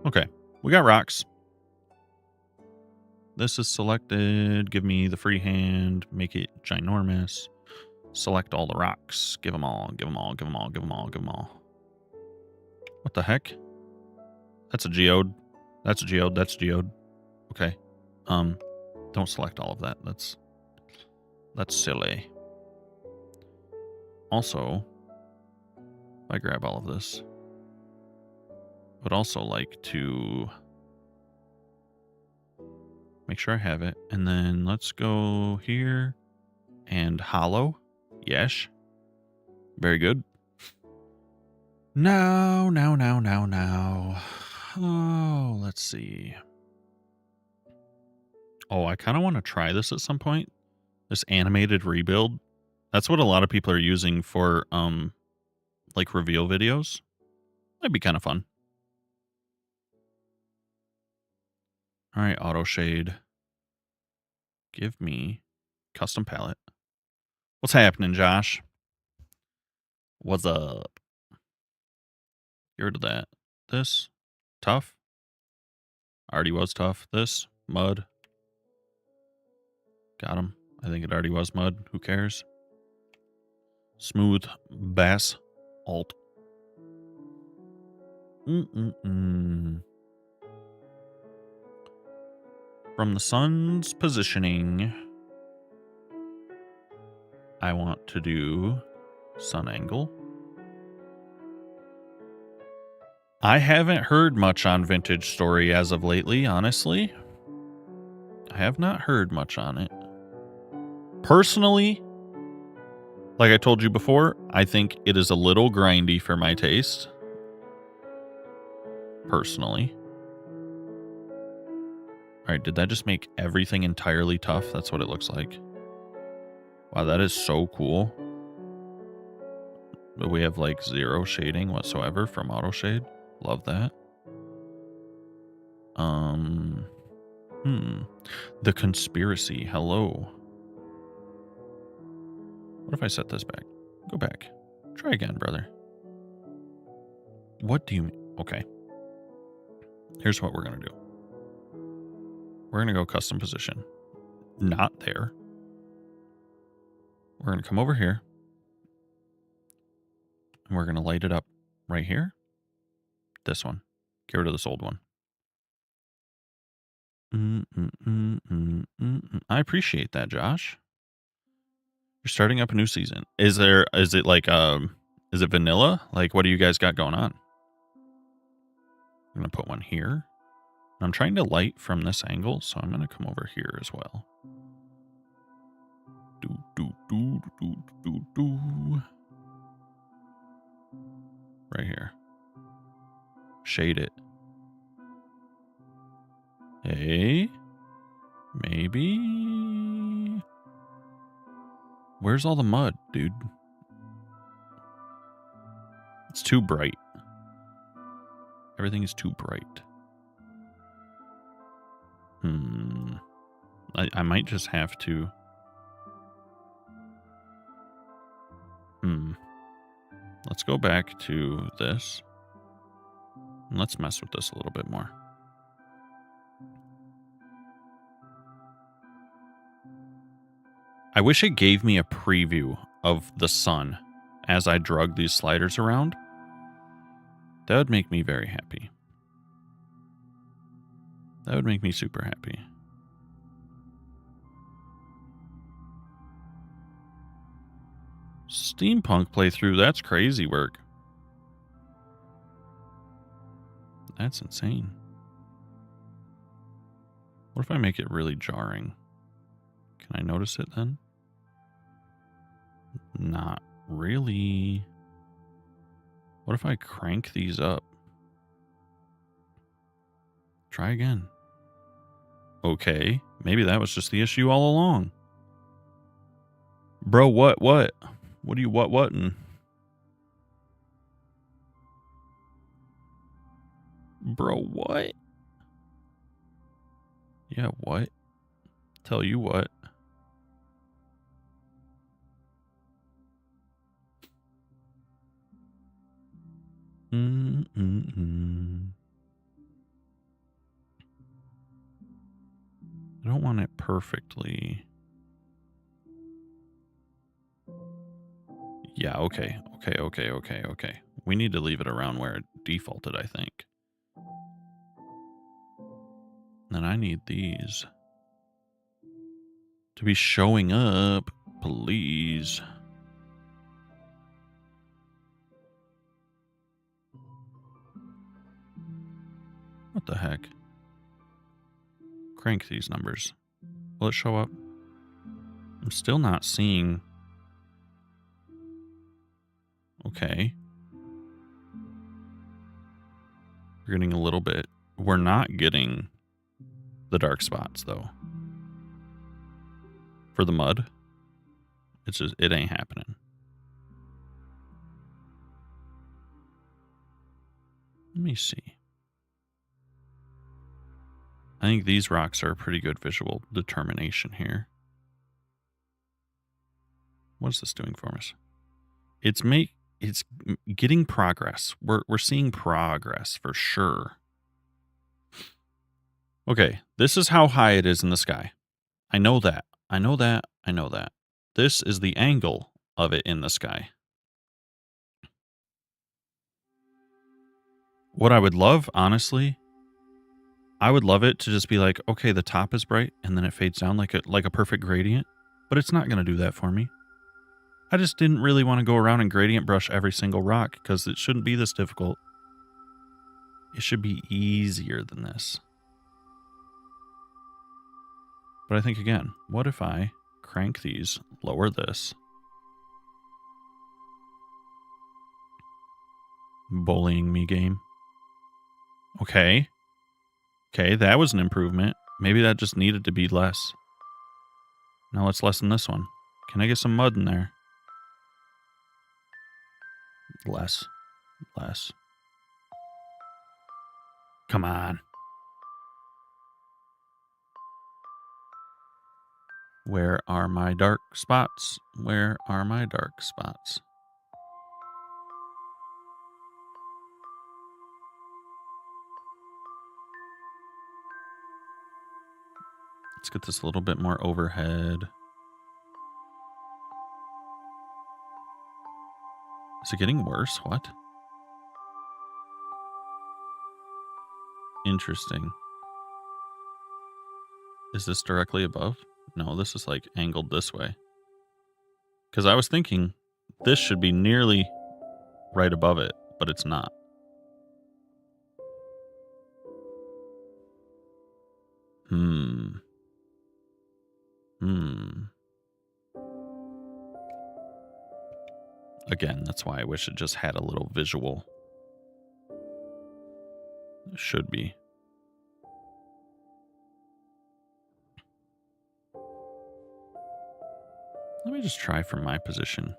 Okay, we got rocks. This is selected. Give me the free hand. Make it ginormous. Select all the rocks. Give them all. Give them all. Give them all. Give them all. Give them all. What the heck? That's a geode. That's a geode. That's a geode. Okay. Don't select all of that. That's silly. Also, if I grab all of this, I would also like to make sure I have it. And then let's go here and hollow. Yes. Very good. Now. Oh, let's see. Oh, I kind of want to try this at some point. This animated rebuild. That's what a lot of people are using for, like reveal videos. That'd be kind of fun. All right, auto shade. Give me custom palette. What's happening, Josh? What's up? Get rid of that. This, tough. Already was tough. This, mud. Got him. I think it already was mud. Who cares? Smooth bass alt. From the sun's positioning, I want to do sun angle. I haven't heard much on Vintage Story as of lately, honestly. I have not heard much on it. Personally, like I told you before, I think it is a little grindy for my taste. Personally. Alright, did that just make everything entirely tough? That's what it looks like. Wow, that is so cool. But we have like zero shading whatsoever from auto shade. Love that. The conspiracy. Hello. What if I set this back? Go back. Try again, brother. What do you mean? Okay. Here's what we're going to do. We're going to go custom position. Not there. We're going to come over here. And we're going to light it up right here. This one. Get rid of this old one. I appreciate that, Josh. You're starting up a new season. Is it vanilla? Like, what do you guys got going on? I'm going to put one here. I'm trying to light from this angle, so I'm going to come over here as well. Right here. Shade it. Hey, maybe. Where's all the mud, dude? It's too bright. Everything is too bright. I might just have to. Let's go back to this. And let's mess with this a little bit more. I wish it gave me a preview of the sun as I drug these sliders around. That would make me very happy. That would make me super happy. Steampunk playthrough, that's crazy work. That's insane. What if I make it really jarring? Can I notice it then? Not really. What if I crank these up? Try again. Okay, maybe that was just the issue all along. Bro, what? What are you whatting? Bro, what? Yeah, what? Tell you what. I don't want it perfectly. Yeah, okay. We need to leave it around where it defaulted, I think. Then I need these to be showing up, please. What the heck? Crank these numbers. Will it show up? I'm still not seeing. Okay. We're getting a little bit. We're not getting the dark spots, though. For the mud. It's just, it ain't happening. Let me see. I think these rocks are a pretty good visual determination here. What is this doing for us? It's getting progress. We're seeing progress for sure. Okay, this is how high it is in the sky. I know that. This is the angle of it in the sky. What I would love, honestly, I would love it to just be like, okay, the top is bright and then it fades down like a perfect gradient, but it's not going to do that for me. I just didn't really want to go around and gradient brush every single rock because it shouldn't be this difficult. It should be easier than this. But I think, again, what if I crank these, lower this? Bullying me game. Okay, that was an improvement. Maybe that just needed to be less. Now let's lessen this one. Can I get some mud in there? Less. Come on. Where are my dark spots? Let's get this a little bit more overhead. Is it getting worse? What? Interesting. Is this directly above? No, this is like angled this way. Because I was thinking this should be nearly right above it, but it's not. Again, that's why I wish it just had a little visual. It should be. Let me just try from my position.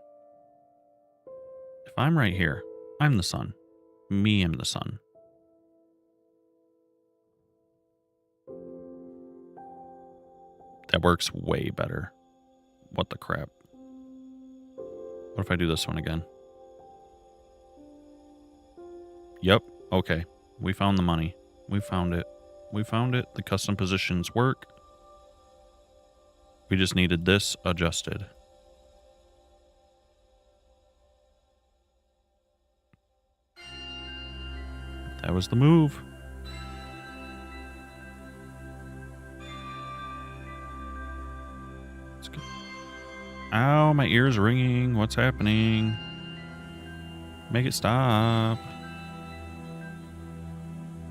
If I'm right here, I'm the sun. Me am the sun. That works way better. What the crap? What if I do this one again? Yep. Okay. We found the money. We found it. The custom positions work. We just needed this adjusted. That was the move. Let's go. Ow, my ear's ringing. What's happening? Make it stop.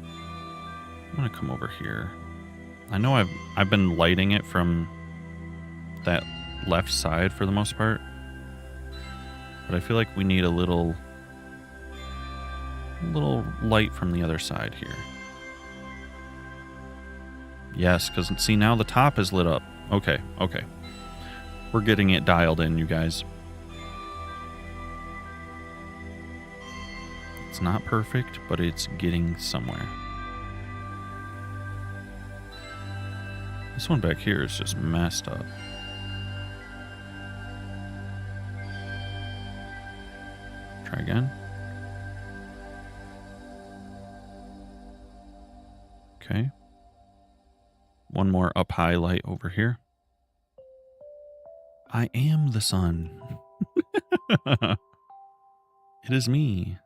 I'm gonna come over here. I know I've been lighting it from that left side for the most part, but I feel like we need a little light from the other side here. Yes, because see, now the top is lit up. Okay. We're getting it dialed in, you guys. It's not perfect, but it's getting somewhere. This one back here is just messed up. Try again. Okay. One more up high light over here. I am the sun. It is me.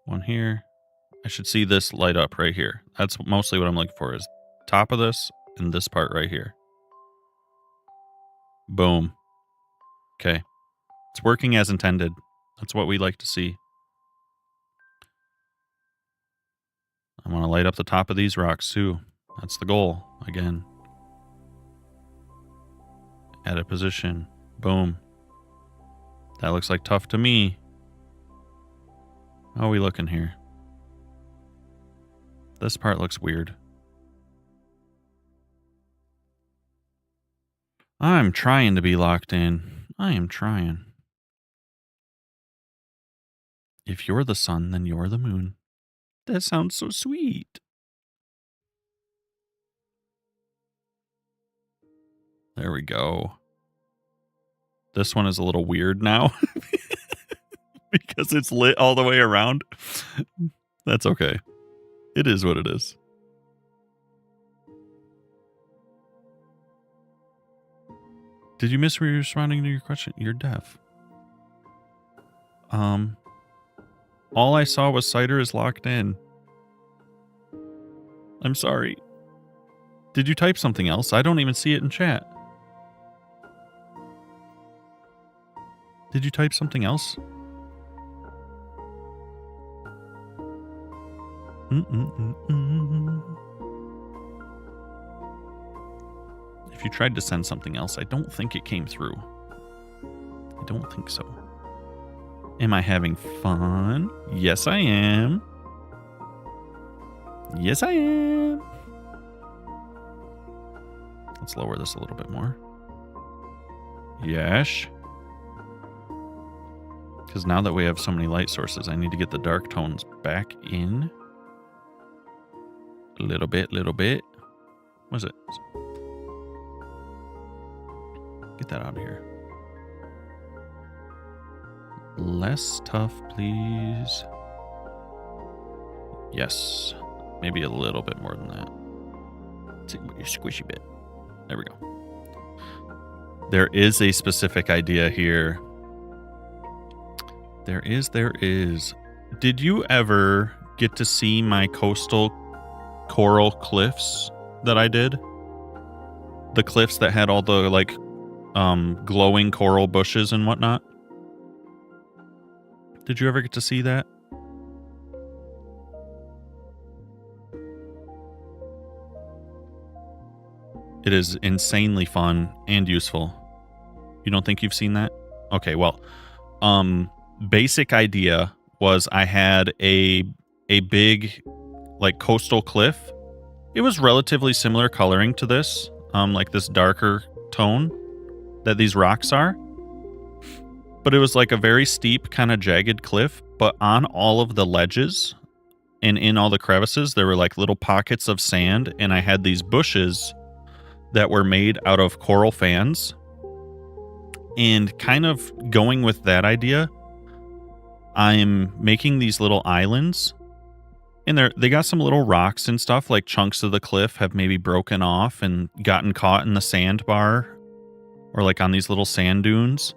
One here. I should see this light up right here. That's mostly what I'm looking for, is top of this and this part right here. Boom. Okay. It's working as intended. That's what we like to see. I want to light up the top of these rocks too. That's the goal. Again. Edit position. Boom. That looks like tough to me. How are we looking here? This part looks weird. I'm trying to be locked in. I am trying. If you're the sun, then you're the moon. That sounds so sweet. There we go. This one is a little weird now because it's lit all the way around. That's okay. It is what it is. Did you miss responding to your question? You're deaf. All I saw was Cider is locked in. I'm sorry. Did you type something else? I don't even see it in chat. Did you type something else? If you tried to send something else, I don't think it came through. I don't think so. Am I having fun? Yes, I am. Yes, I am. Let's lower this a little bit more. Yes. Because now that we have so many light sources, I need to get the dark tones back in. A little bit. What is it? Get that out of here. Less tough, please. Yes. Maybe a little bit more than that. Take your squishy bit. There we go. There is a specific idea here. There is. Did you ever get to see my coastal coral cliffs that I did? The cliffs that had all the like glowing coral bushes and whatnot. Did you ever get to see that? It is insanely fun and useful. You don't think you've seen that? Okay, well, basic idea was I had a big like coastal cliff. It was relatively similar coloring to this, like this darker tone that these rocks are. But it was like a very steep, kind of jagged cliff. But on all of the ledges and in all the crevices, there were like little pockets of sand. And I had these bushes that were made out of coral fans. And kind of going with that idea, I'm making these little islands. And they got some little rocks and stuff, like chunks of the cliff have maybe broken off and gotten caught in the sandbar or like on these little sand dunes.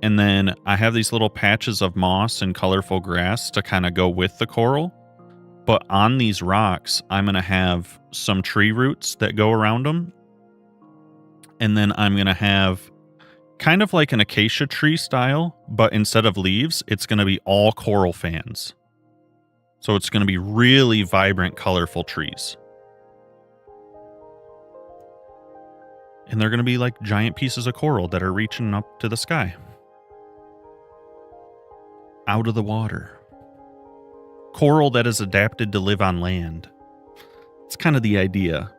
And then I have these little patches of moss and colorful grass to kind of go with the coral. But on these rocks, I'm going to have some tree roots that go around them. And then I'm going to have kind of like an acacia tree style, but instead of leaves, it's going to be all coral fans. So it's going to be really vibrant, colorful trees. And they're going to be like giant pieces of coral that are reaching up to the sky. Out of the water. Coral that is adapted to live on land. It's kind of the idea.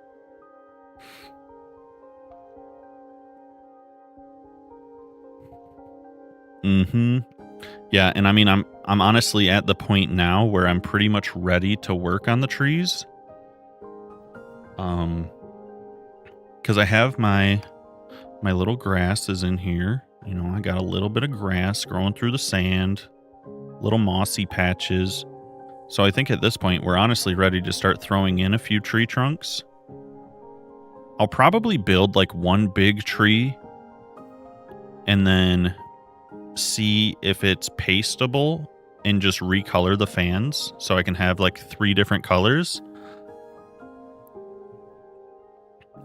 Yeah, and I mean I'm honestly at the point now where I'm pretty much ready to work on the trees. Cuz I have my little grasses in here. You know, I got a little bit of grass growing through the sand, little mossy patches. So I think at this point we're honestly ready to start throwing in a few tree trunks. I'll probably build like one big tree and then see if it's pastable and just recolor the fans so I can have like 3 different colors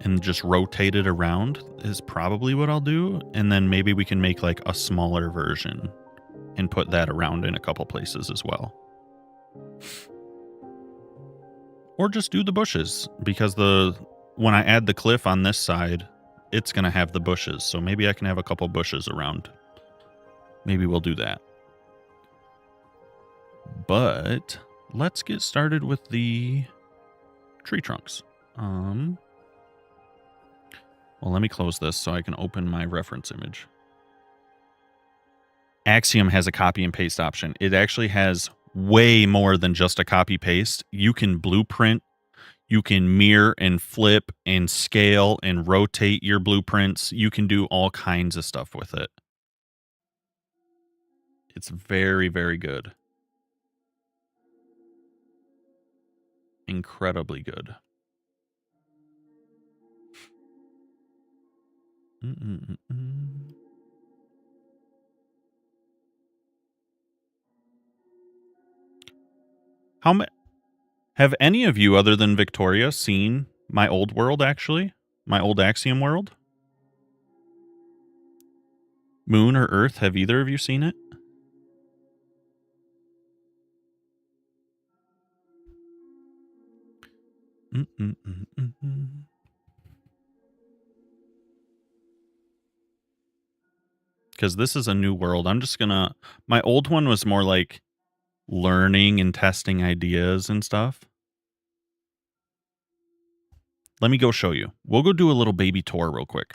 and just rotate it around is probably what I'll do. And then maybe we can make like a smaller version and put that around in a couple places as well. Or just do the bushes because when I add the cliff on this side, it's going to have the bushes. So maybe I can have a couple bushes around. Maybe we'll do that. But let's get started with the tree trunks. Well, let me close this so I can open my reference image. Axiom has a copy and paste option. It actually has way more than just a copy paste. You can blueprint, you can mirror and flip and scale and rotate your blueprints. You can do all kinds of stuff with it. It's very, very good. Incredibly good. Have any of you, other than Victoria, seen my old world, actually? My old Axiom world? Moon or Earth, have either of you seen it? Because this is a new world. I'm just gonna... My old one was more like learning and testing ideas and stuff. Let me go show you. We'll go do a little baby tour real quick.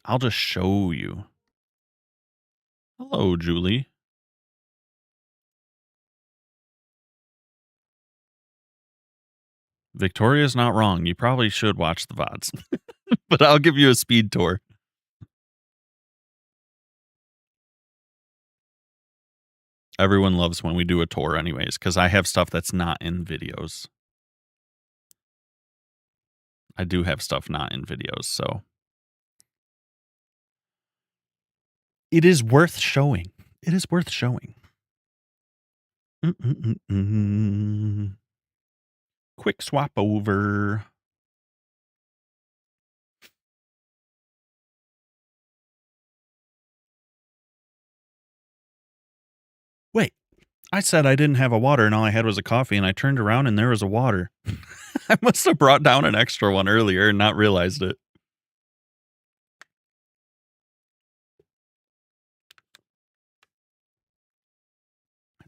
I'll just show you. Hello, Julie. Victoria's not wrong. You probably should watch the VODs. But I'll give you a speed tour. Everyone loves when we do a tour anyways, because I have stuff that's not in videos. I do have stuff not in videos, so. It is worth showing. It is worth showing. Quick swap over. Wait, I said I didn't have a water and all I had was a coffee, and I turned around and there was a water. I must have brought down an extra one earlier and not realized it.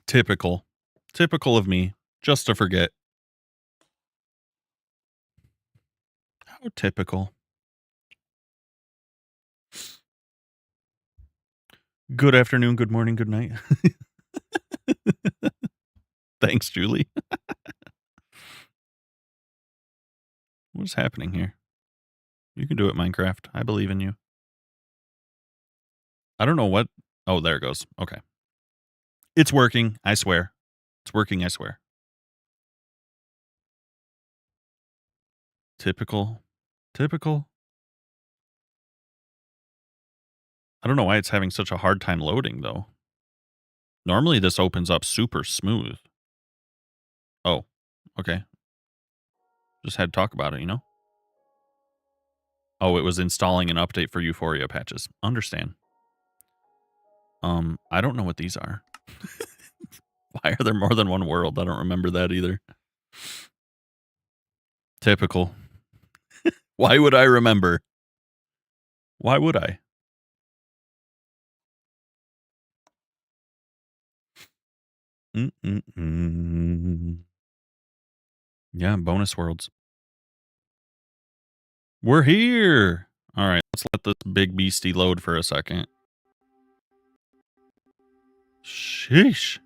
Typical. Typical of me, just to forget. How typical. Good afternoon, good morning, good night. Thanks, Julie. What's happening here? You can do it, Minecraft. I believe in you. I don't know what... Oh, there it goes. Okay. It's working, I swear. It's working, I swear. Typical. Typical. I don't know why it's having such a hard time loading, though. Normally, this opens up super smooth. Oh, okay. Just had to talk about it, you know? Oh, it was installing an update for Euphoria patches. Understand. I don't know what these are. Why are there more than one world? I don't remember that either. Typical. Why would I remember? Why would I? Yeah, bonus worlds. We're here. All right, let's let this big beastie load for a second. Sheesh.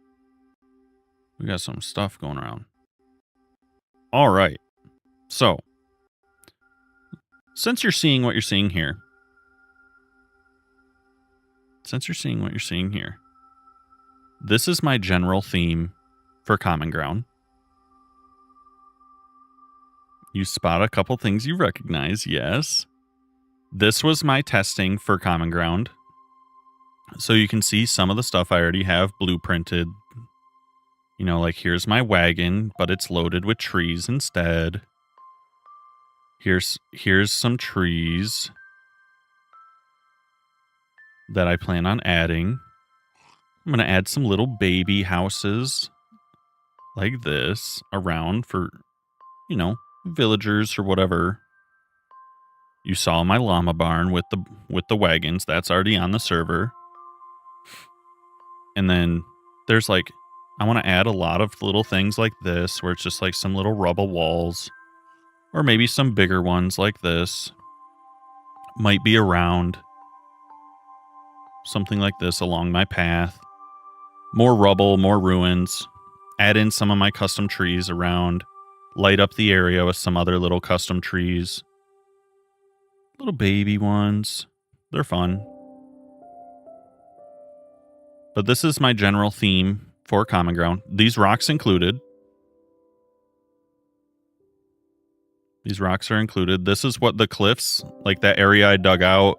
We got some stuff going around. All right. So, since you're seeing what you're seeing here, this is my general theme for Common Ground. You spot a couple things you recognize, yes. This was my testing for Common Ground. So you can see some of the stuff I already have blueprinted. You know, like here's my wagon, but it's loaded with trees instead. Here's some trees that I plan on adding. I'm going to add some little baby houses like this around for, you know, villagers or whatever. You saw my llama barn with the wagons. That's already on the server. And then there's like, I want to add a lot of little things like this where it's just like some little rubble walls or maybe some bigger ones like this might be around something like this along my path. More rubble, more ruins. Add in some of my custom trees around. Light up the area with some other little custom trees. Little baby ones. They're fun. But this is my general theme for Common Ground. These rocks included. These rocks are included. This is what the cliffs, like that area I dug out,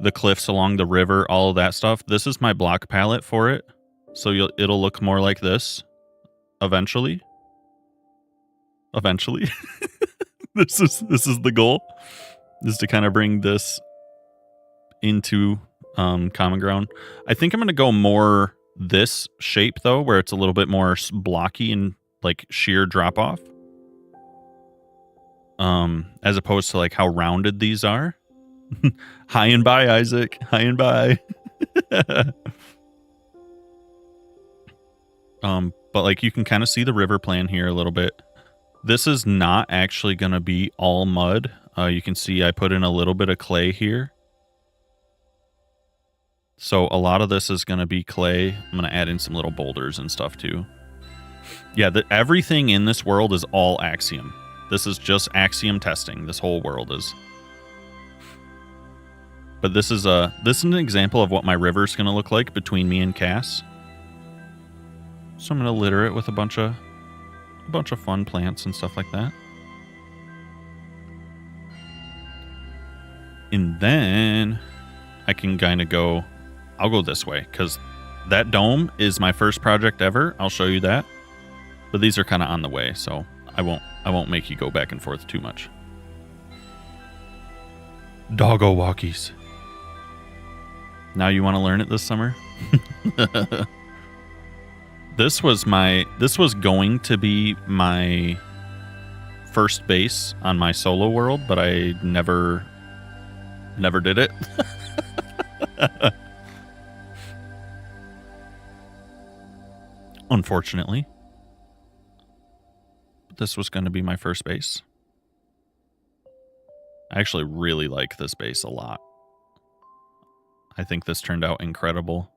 the cliffs along the river, all of that stuff. This is my block palette for it. So it'll look more like this eventually. Eventually. This is the goal. Is to kind of bring this into Common Ground. I think I'm going to go more this shape though, where it's a little bit more blocky and like sheer drop off. As opposed to like how rounded these are. Hi and bye, Isaac. Hi and bye. But like you can kind of see the river plan here a little bit. This is not actually going to be all mud. You can see I put in a little bit of clay here. So a lot of this is going to be clay. I'm going to add in some little boulders and stuff too. Yeah, everything in this world is all Axiom. This is just Axiom testing. This whole world is. But this is an example of what my river is going to look like between me and Cass. So I'm going to litter it with a bunch of fun plants and stuff like that. And then I can kind of go, I'll go this way because that dome is my first project ever. I'll show you that. But these are kind of on the way, so I won't make you go back and forth too much. Doggo walkies. Now you want to learn it this summer? This was going to be my first base on my solo world, but I never did it. Unfortunately. But this was going to be my first base. I actually really like this base a lot. I think this turned out incredible.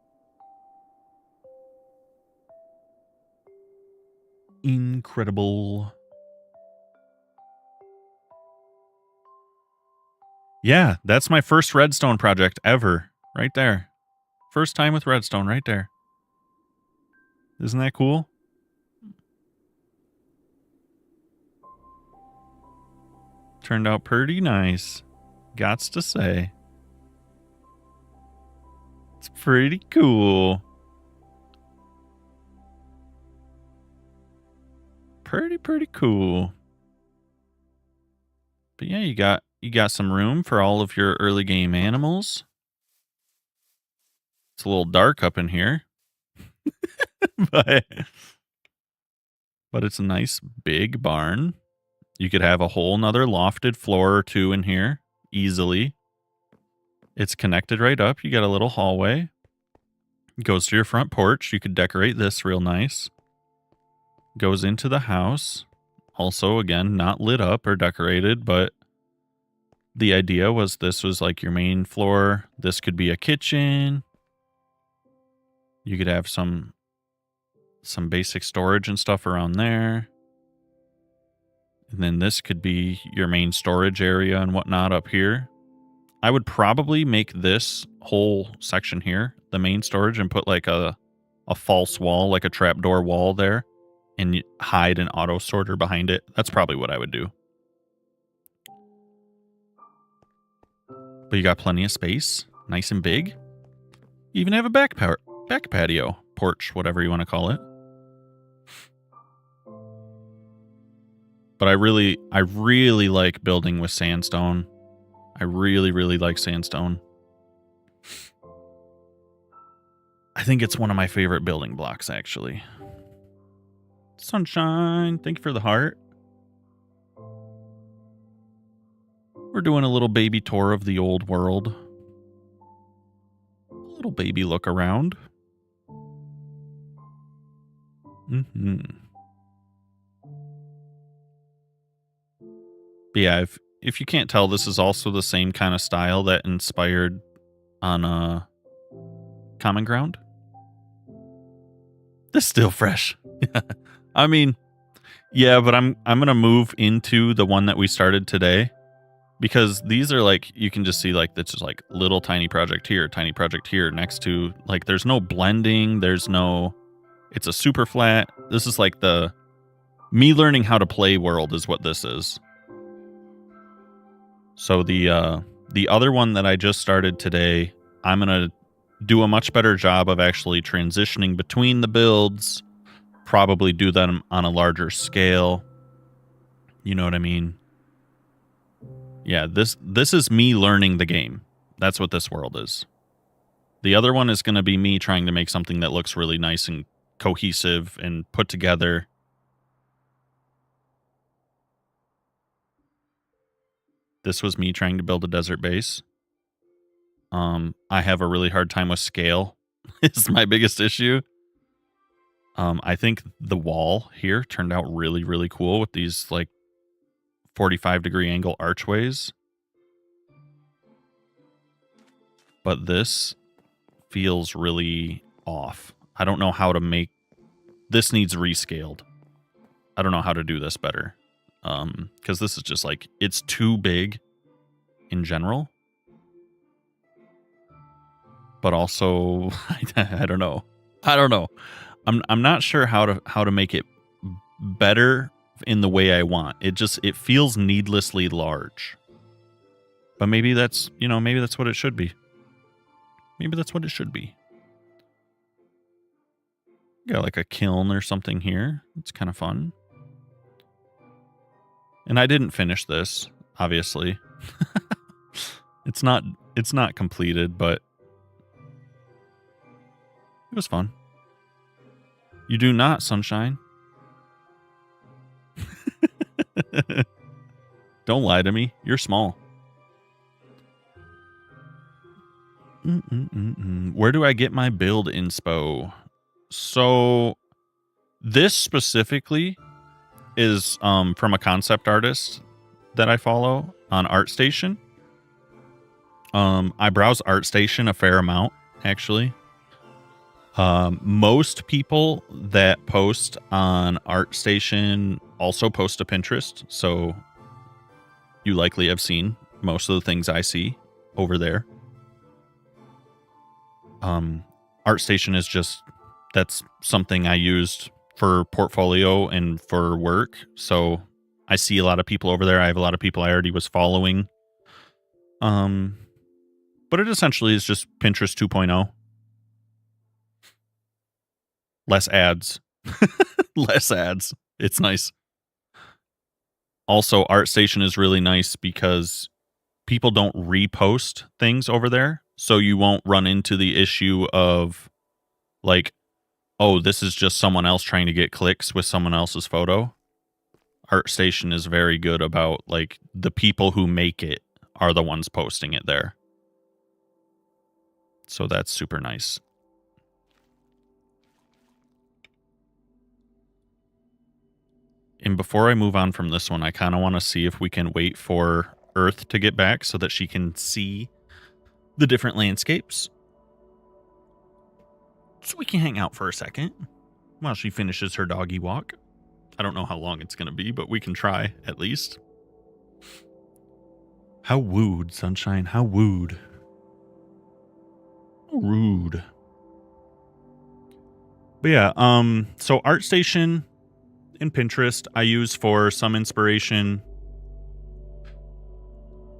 Incredible. Yeah, that's my first redstone project ever. Right there. First time with redstone right there. Isn't that cool? turned out pretty nice. Gots to say. It's pretty cool. Pretty cool. But yeah, you got some room for all of your early game animals. It's a little dark up in here. but it's a nice big barn. You could have a whole nother lofted floor or two in here easily. It's connected right up. You got a little hallway. It goes to your front porch. You could decorate this real nice. Goes into the house. Also, again, not lit up or decorated, but the idea was this was like your main floor. This could be a kitchen. You could have some basic storage and stuff around there. And then this could be your main storage area and whatnot up here. I would probably make this whole section here the main storage and put like a false wall, like a trapdoor wall there, and hide an auto sorter behind it. That's probably what I would do. But you got plenty of space, nice and big. You even have a back patio, porch, whatever you want to call it. But I really like building with sandstone. I really like sandstone. I think it's one of my favorite building blocks, actually. Sunshine, thank you for the heart. We're doing a little baby tour of the old world. A little baby look around. But yeah, if you can't tell, this is also the same kind of style that inspired on Common Ground. This is still fresh. I mean, yeah, but I'm gonna move into the one that we started today, because these are like, you can just see like that's just like little tiny project here next to, like, there's no blending, it's a super flat. This is like the me learning how to play world is what this is. So the other one that I just started today, I'm going to do a much better job of actually transitioning between the builds, probably do them on a larger scale. You know what I mean? Yeah, this is me learning the game. That's what this world is. The other one is going to be me trying to make something that looks really nice and cohesive and put together. This was me trying to build a desert base. I have a really hard time with scale. It's my biggest issue. I think the wall here turned out really cool with these like 45-degree angle archways. But this feels really off. I don't know how to make this. Needs rescaled. I don't know how to do this better. Because this is just like, it's too big in general. But also, I don't know. I'm not sure how to make it better in the way I want. It feels needlessly large. But maybe that's what it should be. Got like a kiln or something here. It's kind of fun. And I didn't finish this, obviously. It's not completed, but it was fun. You do not, Sunshine. Don't lie to me. You're small. Where do I get my build inspo? So this specifically is from a concept artist that I follow on ArtStation. I browse ArtStation a fair amount, actually. Most people that post on ArtStation also post to Pinterest, so you likely have seen most of the things I see over there. ArtStation is just, that's something I used for portfolio and for work, so I see a lot of people over there. I have a lot of people I already was following. But it essentially is just Pinterest 2.0. Less ads. Less ads. It's nice. Also, ArtStation is really nice because people don't repost things over there. So you won't run into the issue of like, oh, this is just someone else trying to get clicks with someone else's photo. ArtStation is very good about like the people who make it are the ones posting it there. So that's super nice. And before I move on from this one, I kind of want to see if we can wait for Earth to get back so that she can see the different landscapes. So we can hang out for a second while she finishes her doggy walk. I don't know how long it's going to be, but we can try at least. How wooed, Sunshine. How wooed. Rude. But yeah, so ArtStation and Pinterest I use for some inspiration.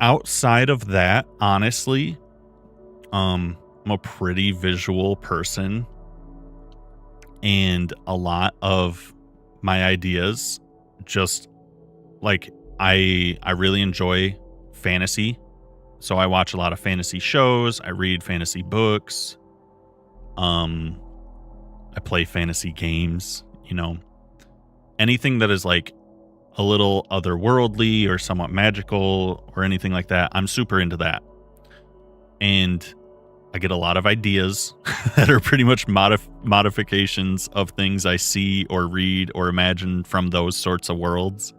Outside of that, honestly, I'm a pretty visual person, and a lot of my ideas just like I really enjoy fantasy. So I watch a lot of fantasy shows, I read fantasy books, I play fantasy games, you know. Anything that is like a little otherworldly or somewhat magical or anything like that, I'm super into that. And I get a lot of ideas that are pretty much modifications of things I see or read or imagine from those sorts of worlds.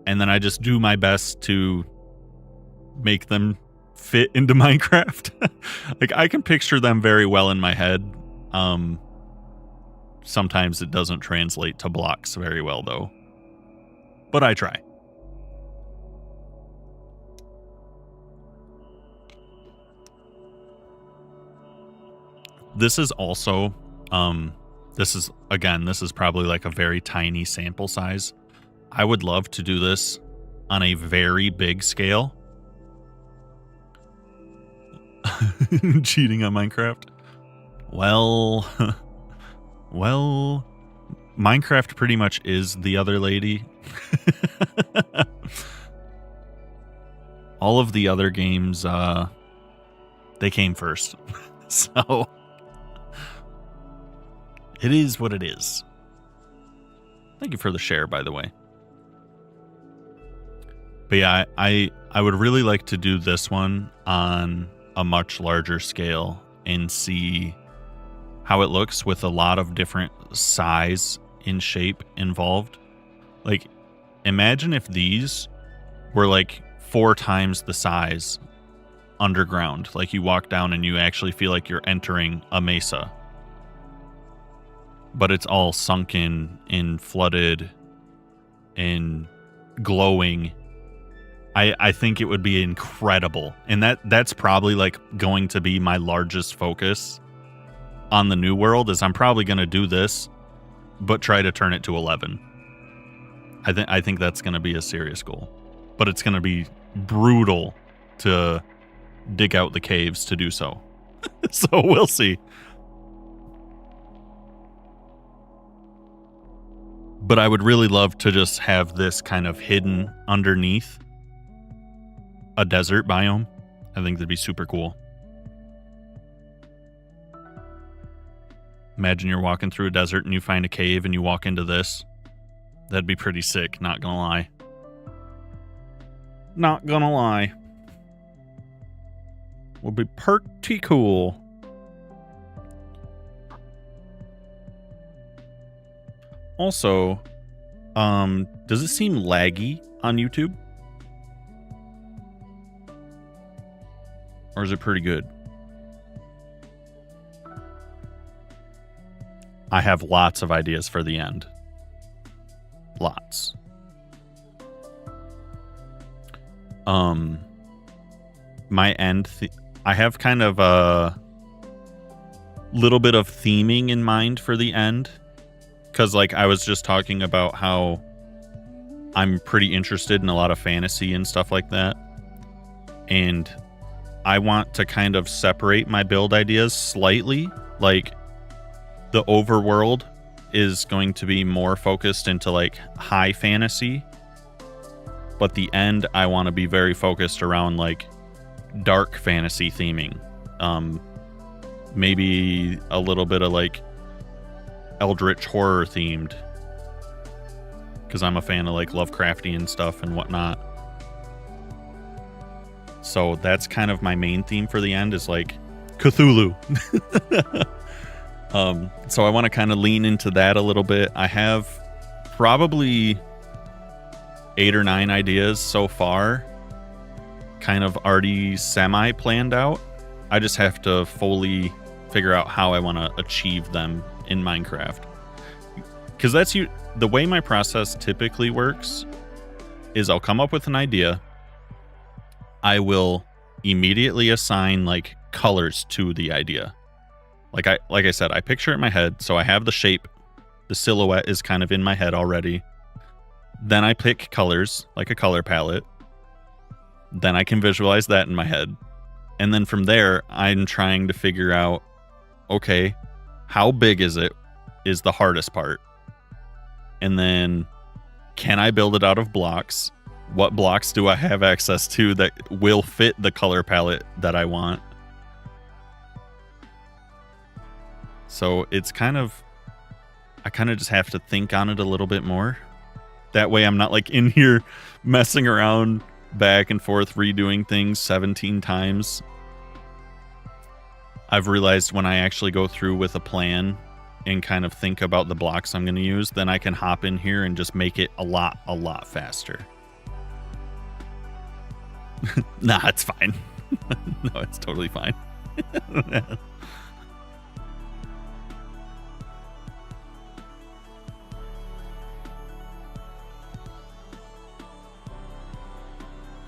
And then I just do my best to make them fit into Minecraft. Like I can picture them very well in my head. Sometimes it doesn't translate to blocks very well though. But I try. This is also, this is probably like a very tiny sample size. I would love to do this on a very big scale. Cheating on Minecraft. Well, Minecraft pretty much is the other lady. All of the other games, they came first. So it is what it is. Thank you for the share, by the way. But yeah, I would really like to do this one on a much larger scale and see how it looks with a lot of different size and shape involved. Like, imagine if these were like 4 times the size underground. Like you walk down and you actually feel like you're entering a mesa. But it's all sunken and flooded and glowing. I think it would be incredible. And that's probably like going to be my largest focus on the new world is I'm probably going to do this, but try to turn it to 11. I think that's going to be a serious goal. But it's going to be brutal to dig out the caves to do so. So we'll see. But I would really love to just have this kind of hidden underneath a desert biome. I think that'd be super cool. Imagine you're walking through a desert and you find a cave and you walk into this. That'd be pretty sick, not gonna lie. Not gonna lie. Would be pretty cool. Also, does it seem laggy on YouTube? Or is it pretty good? I have lots of ideas for the end. Lots. My end, I have kind of a little bit of theming in mind for the end. Because, like, I was just talking about how I'm pretty interested in a lot of fantasy and stuff like that. And I want to kind of separate my build ideas slightly. Like, the overworld is going to be more focused into like high fantasy, but the end I want to be very focused around like dark fantasy theming. Maybe a little bit of like eldritch horror themed, because I'm a fan of like Lovecraftian stuff and whatnot. So that's kind of my main theme for the end, is like Cthulhu. So I want to kind of lean into that a little bit. I have probably 8 or 9 ideas so far, kind of already semi planned out. I just have to fully figure out how I want to achieve them in Minecraft. Because that's the way my process typically works is I'll come up with an idea. I will immediately assign like colors to the idea. Like I said, I picture it in my head, so I have the shape, the silhouette is kind of in my head already. Then I pick colors, like a color palette. Then I can visualize that in my head. And then from there, I'm trying to figure out, okay, how big is it is the hardest part. And then, can I build it out of blocks? What blocks do I have access to that will fit the color palette that I want? So it's kind of, I kind of just have to think on it a little bit more. That way I'm not like in here messing around back and forth, redoing things 17 times. I've realized when I actually go through with a plan and kind of think about the blocks I'm going to use, then I can hop in here and just make it a lot faster. Nah, it's fine. No, it's totally fine.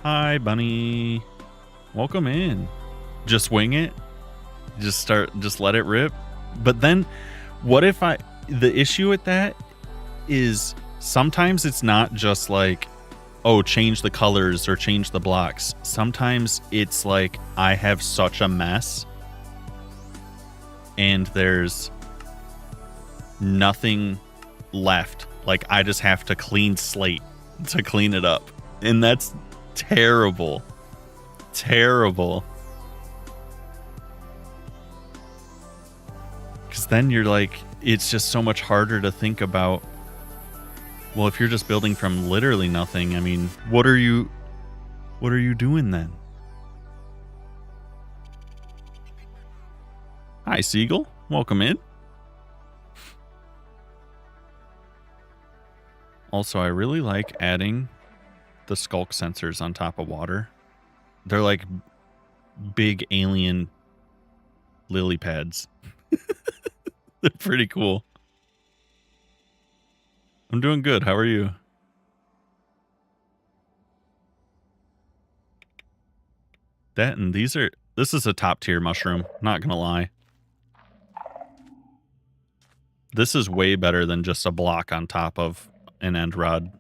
Hi, bunny. Welcome in. Just wing it. Just let it rip. But then what if the issue with that is sometimes it's not just like, oh, change the colors or change the blocks. Sometimes it's like I have such a mess and there's nothing left. Like I just have to clean slate to clean it up. And that's terrible. Terrible. Because then you're like, it's just so much harder to think about. Well, if you're just building from literally nothing, I mean, what are you doing then? Hi, Seagull. Welcome in. Also, I really like adding the skulk sensors on top of water. They're like big alien lily pads. They're pretty cool. I'm doing good. How are you? That and this is a top tier mushroom. Not gonna lie. This is way better than just a block on top of an end rod.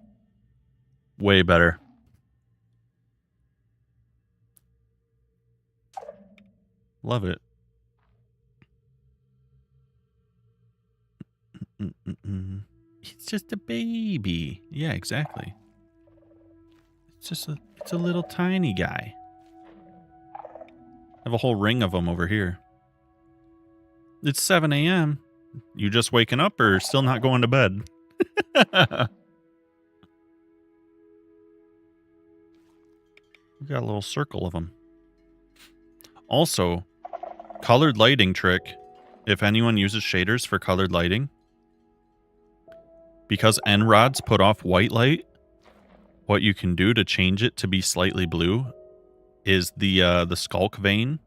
Way better. Love it. It's just a baby. Yeah, exactly. It's a little tiny guy. I have a whole ring of them over here. It's 7 a.m. You just waking up or still not going to bed? We got a little circle of them. Also, colored lighting trick. If anyone uses shaders for colored lighting, because end rods put off white light, what you can do to change it to be slightly blue is the skulk vein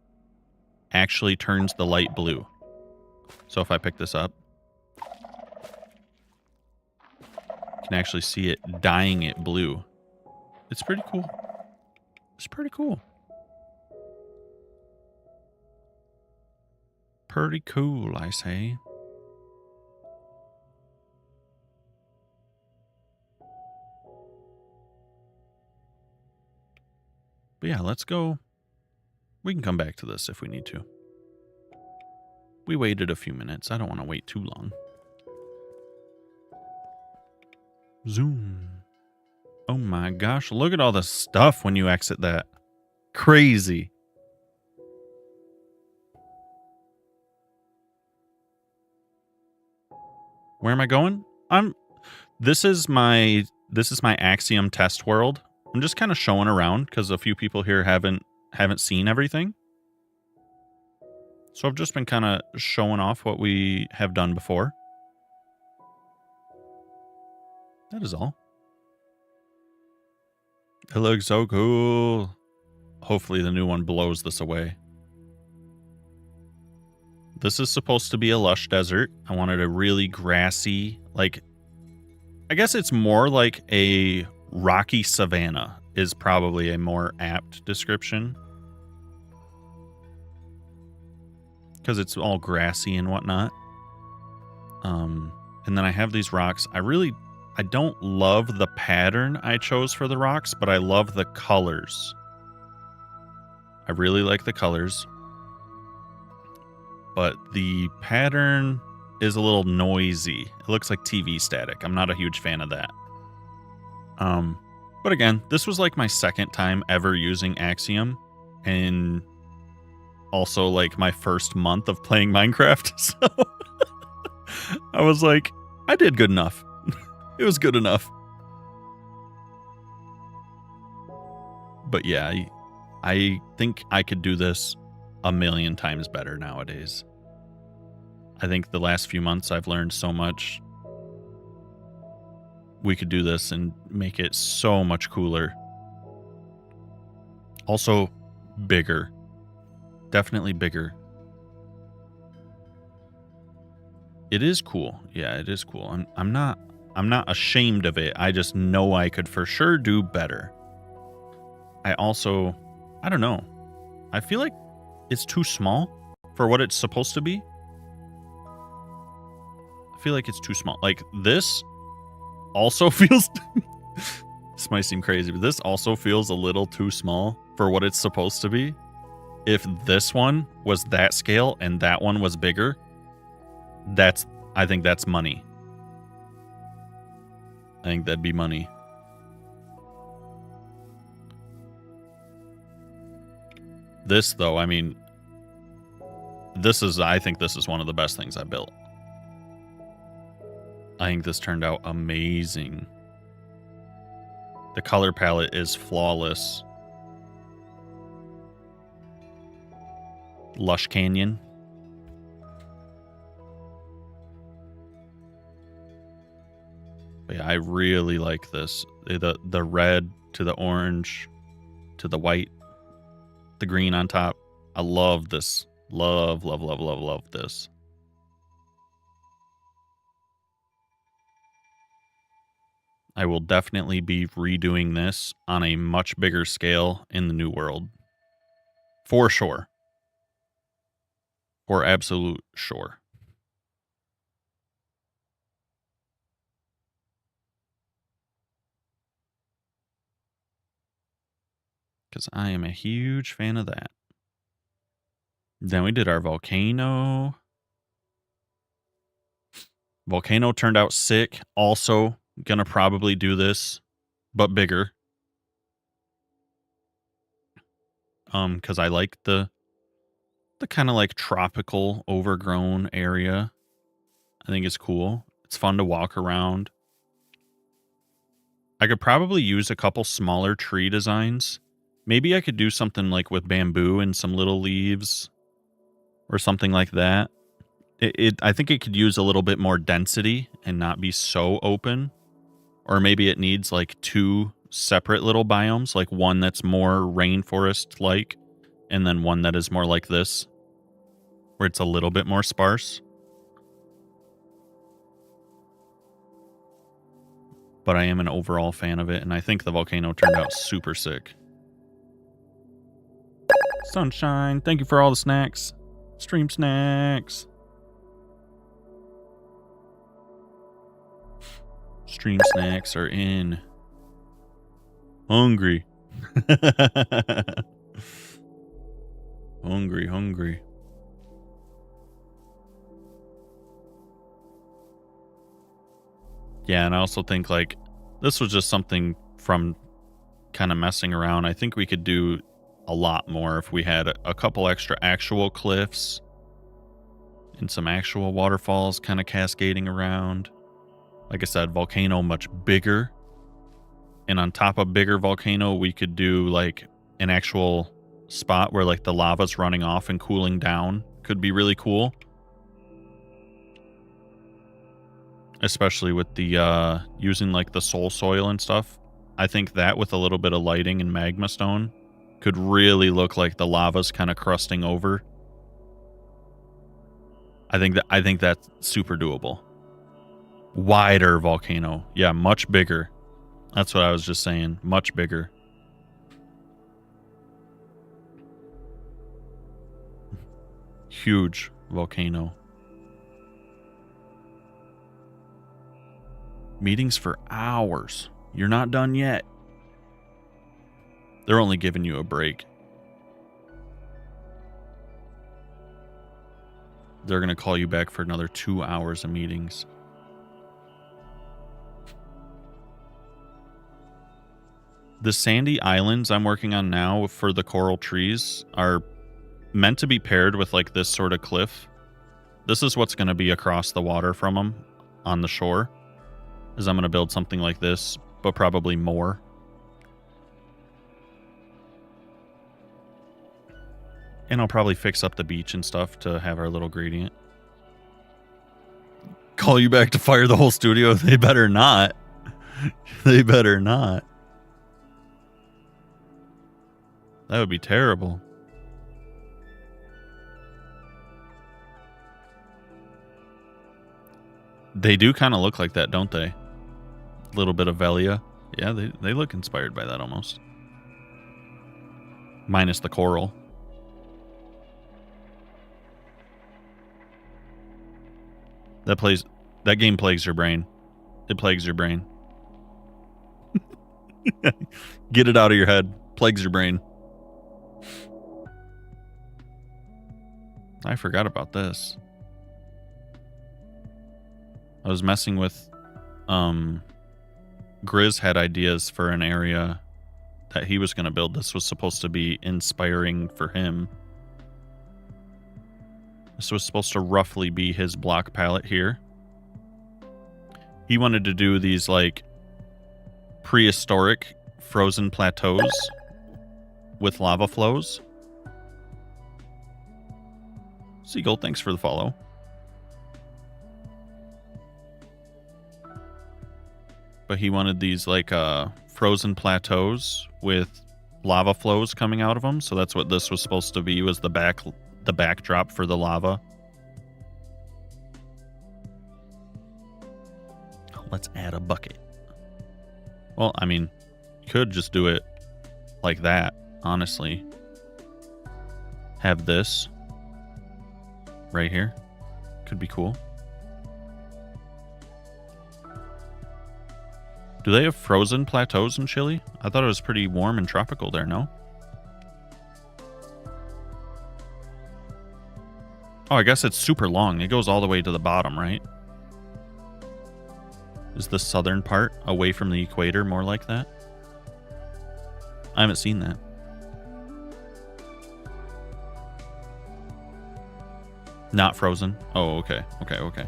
actually turns the light blue. So if I pick this up, you can actually see it dyeing it blue. It's pretty cool. It's pretty cool. Pretty cool, I say. But yeah, let's go. We can come back to this if we need to. We waited a few minutes. I don't want to wait too long. Zoom. Oh my gosh, look at all the stuff when you exit that. Crazy. Where am I going? This is my Axiom test world. I'm just kind of showing around because a few people here haven't seen everything. So I've just been kind of showing off what we have done before. That is all. It looks so cool. Hopefully the new one blows this away. This is supposed to be a lush desert. I wanted a really grassy, like, I guess it's more like a rocky savanna is probably a more apt description. Because it's all grassy and whatnot. And then I have these rocks. I don't love the pattern I chose for the rocks, but I love the colors. I really like the colors. But the pattern is a little noisy. It looks like TV static. I'm not a huge fan of that. But again, this was like my second time ever using Axiom. And also like my first month of playing Minecraft. So I was like, I did good enough. It was good enough. But yeah, I think I could do this a million times better nowadays. I think the last few months I've learned so much. We could do this and make it so much cooler. Also, bigger. Definitely bigger. It is cool. Yeah, it is cool. I'm not ashamed of it. I just know I could for sure do better. I don't know. I feel like it's too small for what it's supposed to be. I feel like it's too small. Like this also feels this might seem crazy, but this also feels a little too small for what it's supposed to be. If this one was that scale and that one was bigger, I think that's money. I think that'd be money. This though, I mean, I think this is one of the best things I built. I think this turned out amazing. The color palette is flawless. Lush Canyon. But yeah, I really like this. The red to the orange to the white, the green on top. I love this. Love, love, love, love, love this. I will definitely be redoing this on a much bigger scale in the new world. For sure. For absolute sure. Because I am a huge fan of that. Then we did our volcano. Volcano turned out sick. Also gonna probably do this, but bigger. Because I like the kind of like tropical overgrown area. I think it's cool. It's fun to walk around. I could probably use a couple smaller tree designs. Maybe I could do something like with bamboo and some little leaves or something like that. I think it could use a little bit more density and not be so open. Or maybe it needs like two separate little biomes, like one that's more rainforest-like and then one that is more like this, where it's a little bit more sparse. But I am an overall fan of it, and I think the volcano turned out super sick. Sunshine, thank you for all the snacks. Stream snacks. Stream snacks are in. Hungry. Hungry. Yeah, and I also think like this was just something from kind of messing around. I think we could do a lot more if we had a couple extra actual cliffs and some actual waterfalls kind of cascading around. Like I said, volcano much bigger. And on top of bigger volcano, we could do like an actual spot where like the lava's running off and cooling down. Could be really cool. Especially with the using like the soul soil and stuff. I think that with a little bit of lighting and magma stone could really look like the lava's kind of crusting over. I think that's super doable. Wider volcano. Yeah, much bigger. That's what I was just saying. Much bigger. Huge volcano. Meetings for hours. You're not done yet. They're only giving you a break. They're going to call you back for another 2 hours of meetings. The sandy islands I'm working on now for the coral trees are meant to be paired with like this sort of cliff. This is what's going to be across the water from them on the shore. Is I'm going to build something like this, but probably more. And I'll probably fix up the beach and stuff to have our little gradient. Call you back to fire the whole studio? They better not. They better not. That would be terrible. They do kind of look like that, don't they? A little bit of Velia. Yeah, they look inspired by that almost. Minus the coral. That game plagues your brain. It plagues your brain. Get it out of your head. Plagues your brain. I forgot about this. I was messing with Grizz had ideas for an area that he was going to build. This was supposed to be inspiring for him. This was supposed to roughly be his block palette here. He wanted to do these like prehistoric frozen plateaus with lava flows. Seagull, thanks for the follow. But he wanted these like frozen plateaus with lava flows coming out of them. So that's what this was supposed to be, was the backdrop for the lava. Let's add a bucket. Well, I mean, you could just do it like that, honestly. Have this right here. Could be cool. Do they have frozen plateaus in Chile? I thought it was pretty warm and tropical there, no? Oh, I guess it's super long. It goes all the way to the bottom, right? Is the southern part away from the equator more like that? I haven't seen that. Not frozen? Oh, okay. Okay.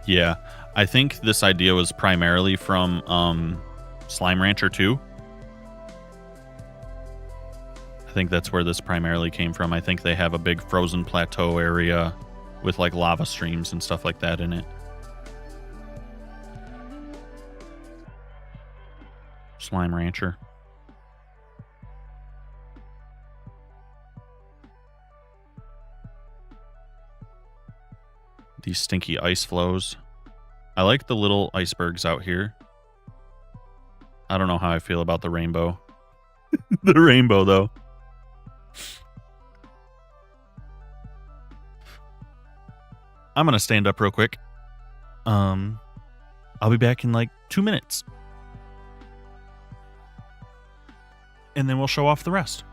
Yeah, I think this idea was primarily from Slime Rancher 2. I think that's where this primarily came from. I think they have a big frozen plateau area with like lava streams and stuff like that in it. Slime Rancher. These stinky ice flows. I like the little icebergs out here. I don't know how I feel about the rainbow. The rainbow, though. I'm going to stand up real quick. I'll be back in like 2 minutes. And then we'll show off the rest.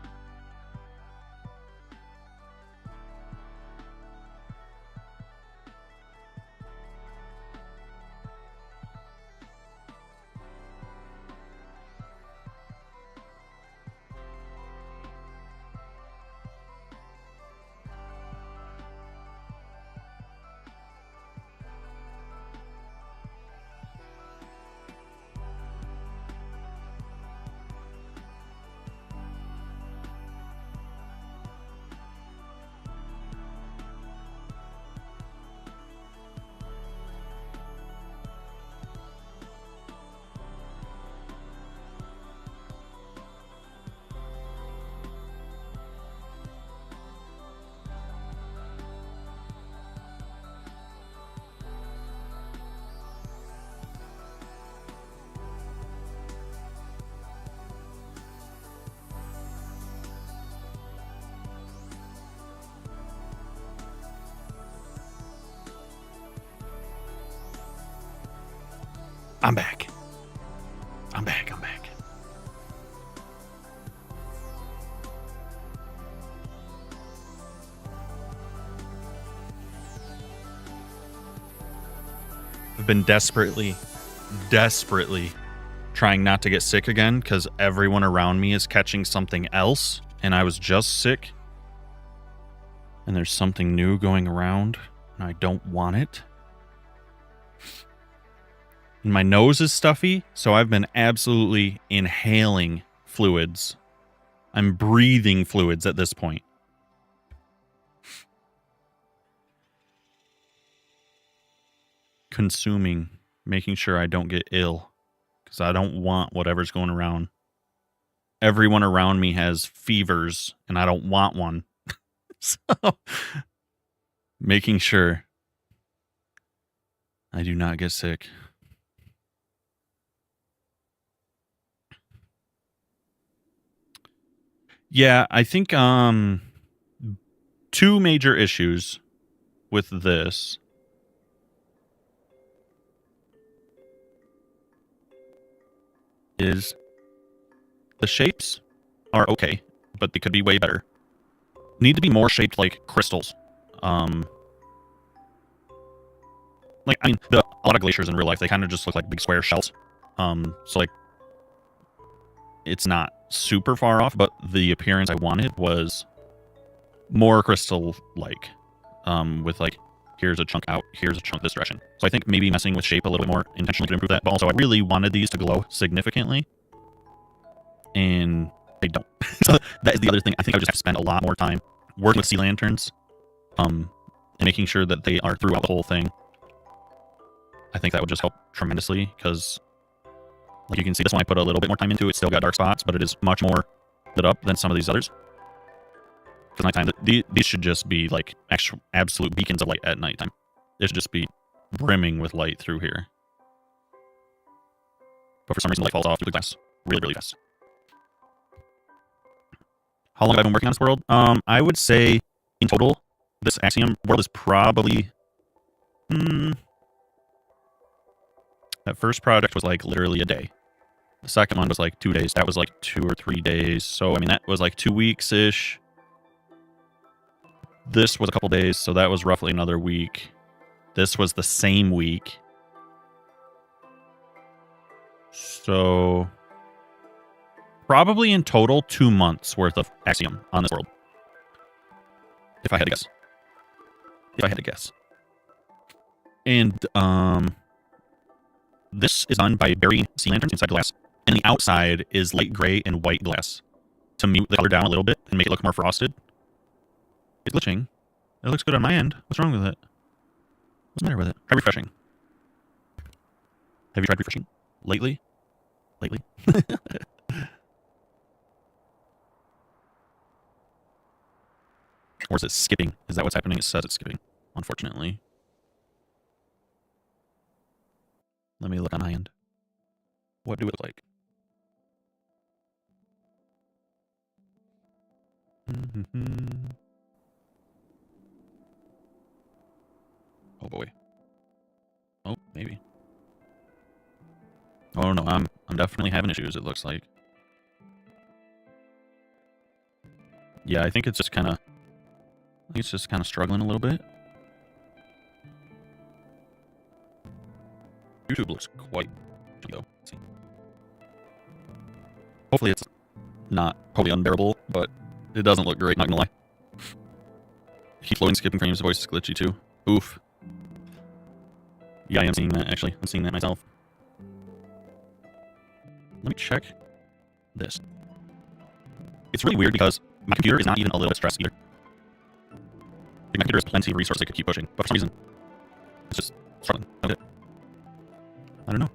I'm back. I'm back. I've been desperately trying not to get sick again because everyone around me is catching something else and I was just sick. And there's something new going around and I don't want it. And my nose is stuffy, so I've been absolutely inhaling fluids. I'm breathing fluids at this point. Consuming, making sure I don't get ill, because I don't want whatever's going around. Everyone around me has fevers, and I don't want one. So, making sure I do not get sick. Yeah, I think 2 major issues with this. Is the shapes are okay, but they could be way better. Need to be more shaped like crystals. Like, I mean, a lot of glaciers in real life, they kind of just look like big square shells. So like, it's not super far off, but the appearance I wanted was more crystal-like. With like, here's a chunk out, here's a chunk this direction. So I think maybe messing with shape a little bit more intentionally could improve that. But also, I really wanted these to glow significantly, and they don't. So that is the other thing. I think I would just have to spend a lot more time working with sea lanterns, and making sure that they are throughout the whole thing. I think that would just help tremendously, because like you can see, this one I put a little bit more time into. It's still got dark spots, but it is much more lit up than some of these others. Because nighttime, these should just be like absolute beacons of light at nighttime. It should just be brimming with light through here. But for some reason, the light falls off through the glass really, really fast. How long have I been working on this world? I would say in total, this Axiom world is probably... that first project was like literally a day. The second one was like 2 days. That was like 2 or 3 days. So, I mean, that was like 2 weeks-ish. This was a couple days, so that was roughly another week. This was the same week. So, probably in total 2 months worth of Axiom on this world. If I had to guess. And, this is done by burying sea lanterns inside glass. And the outside is light gray and white glass to mute the color down a little bit and make it look more frosted. It's glitching. It looks good on my end. What's wrong with it? What's the matter with it? Try refreshing. Have you tried refreshing? Lately? Or is it skipping? Is that what's happening? It says it's skipping, unfortunately. Let me look on my end. What do it look like? Oh boy. Oh, Maybe. Oh no, I'm definitely having issues, it looks like. Yeah, I think it's just kinda struggling a little bit. YouTube looks quite though. Let's see. Hopefully it's not totally unbearable, but it doesn't look great, not gonna lie. Keep loading, skipping frames, the voice is glitchy too. Oof. Yeah, I am seeing that actually. I'm seeing that myself. Let me check this. It's really weird because my computer is not even a little bit stressed either. Like, my computer has plenty of resources it could keep pushing, but for some reason, it's just struggling. Okay. I don't know.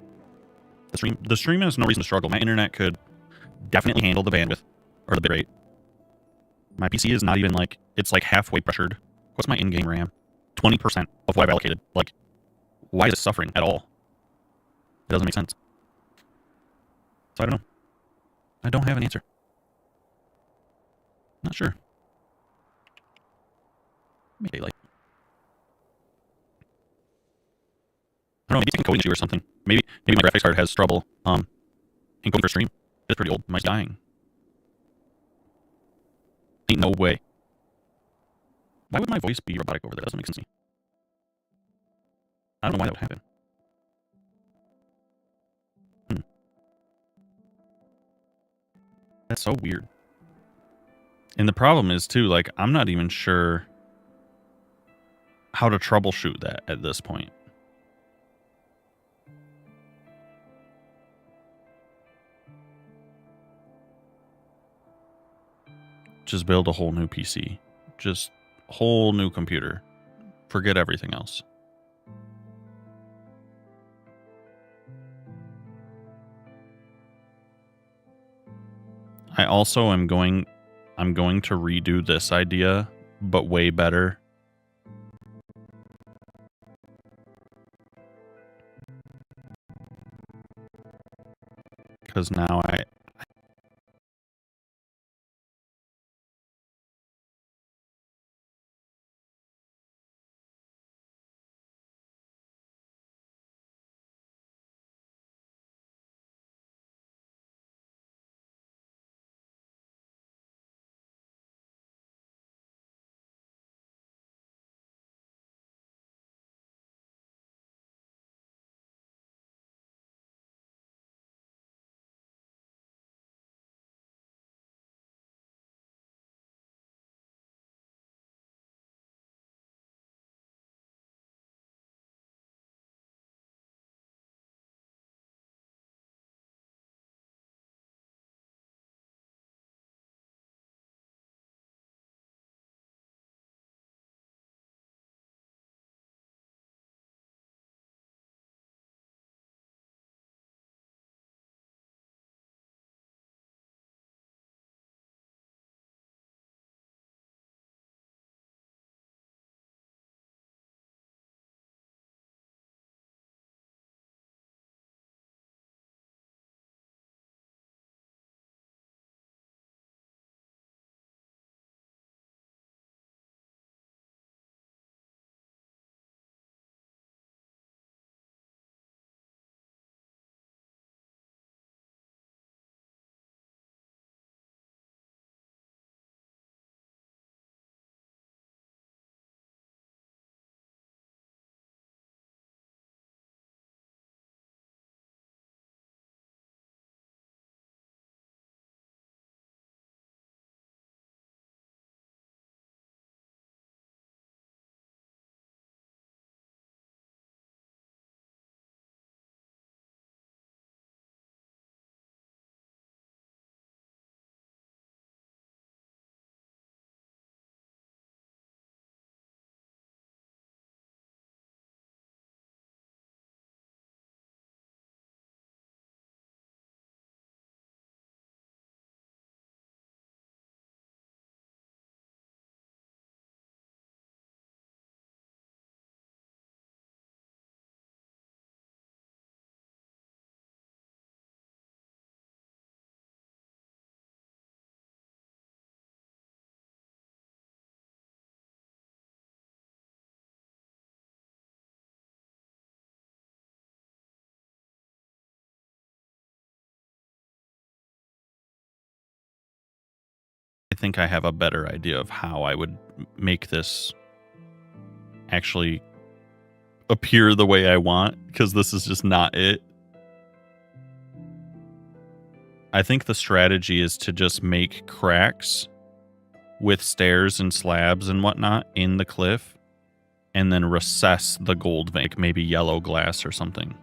The stream has no reason to struggle. My internet could definitely handle the bandwidth or the bitrate. My PC is not even like, it's like halfway pressured. What's my in-game RAM? 20% of what I've allocated. Like, why is it suffering at all? It doesn't make sense. So I don't know. I don't have an answer. Not sure. Maybe daylight. I don't know, maybe it's a coding issue or something. Maybe my graphics card has trouble encoding for stream. It's pretty old. Mine's dying. Ain't no way. Why would my voice be robotic over there? That doesn't make sense to me. I don't know why that would happen. That's so weird. And the problem is too, like, I'm not even sure how to troubleshoot that at this point. Just build a whole new PC. Just whole new computer. Forget everything else. I also am going to redo this idea, but way better. Because now I think I have a better idea of how I would make this actually appear the way I want, because this is just not it. I think the strategy is to just make cracks with stairs and slabs and whatnot in the cliff, and then recess the gold vein, maybe yellow glass or something.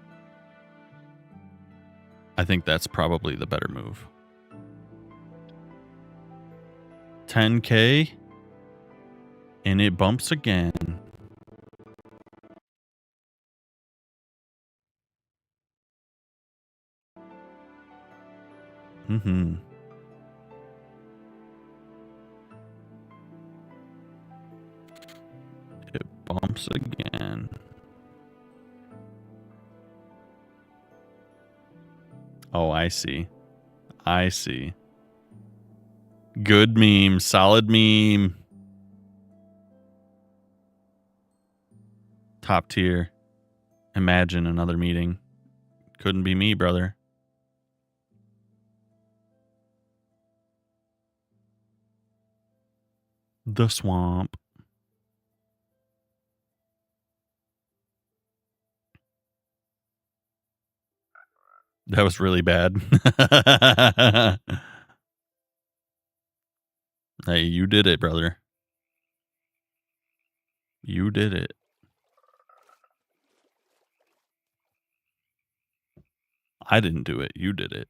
I think that's probably the better move. 10K, and it bumps again. Mm-hmm. It bumps again. Oh, I see. I see. Good meme. Solid meme. Top tier. Imagine another meeting. Couldn't be me, brother. The swamp. That was really bad. Hey, you did it, brother. You did it. I didn't do it. You did it.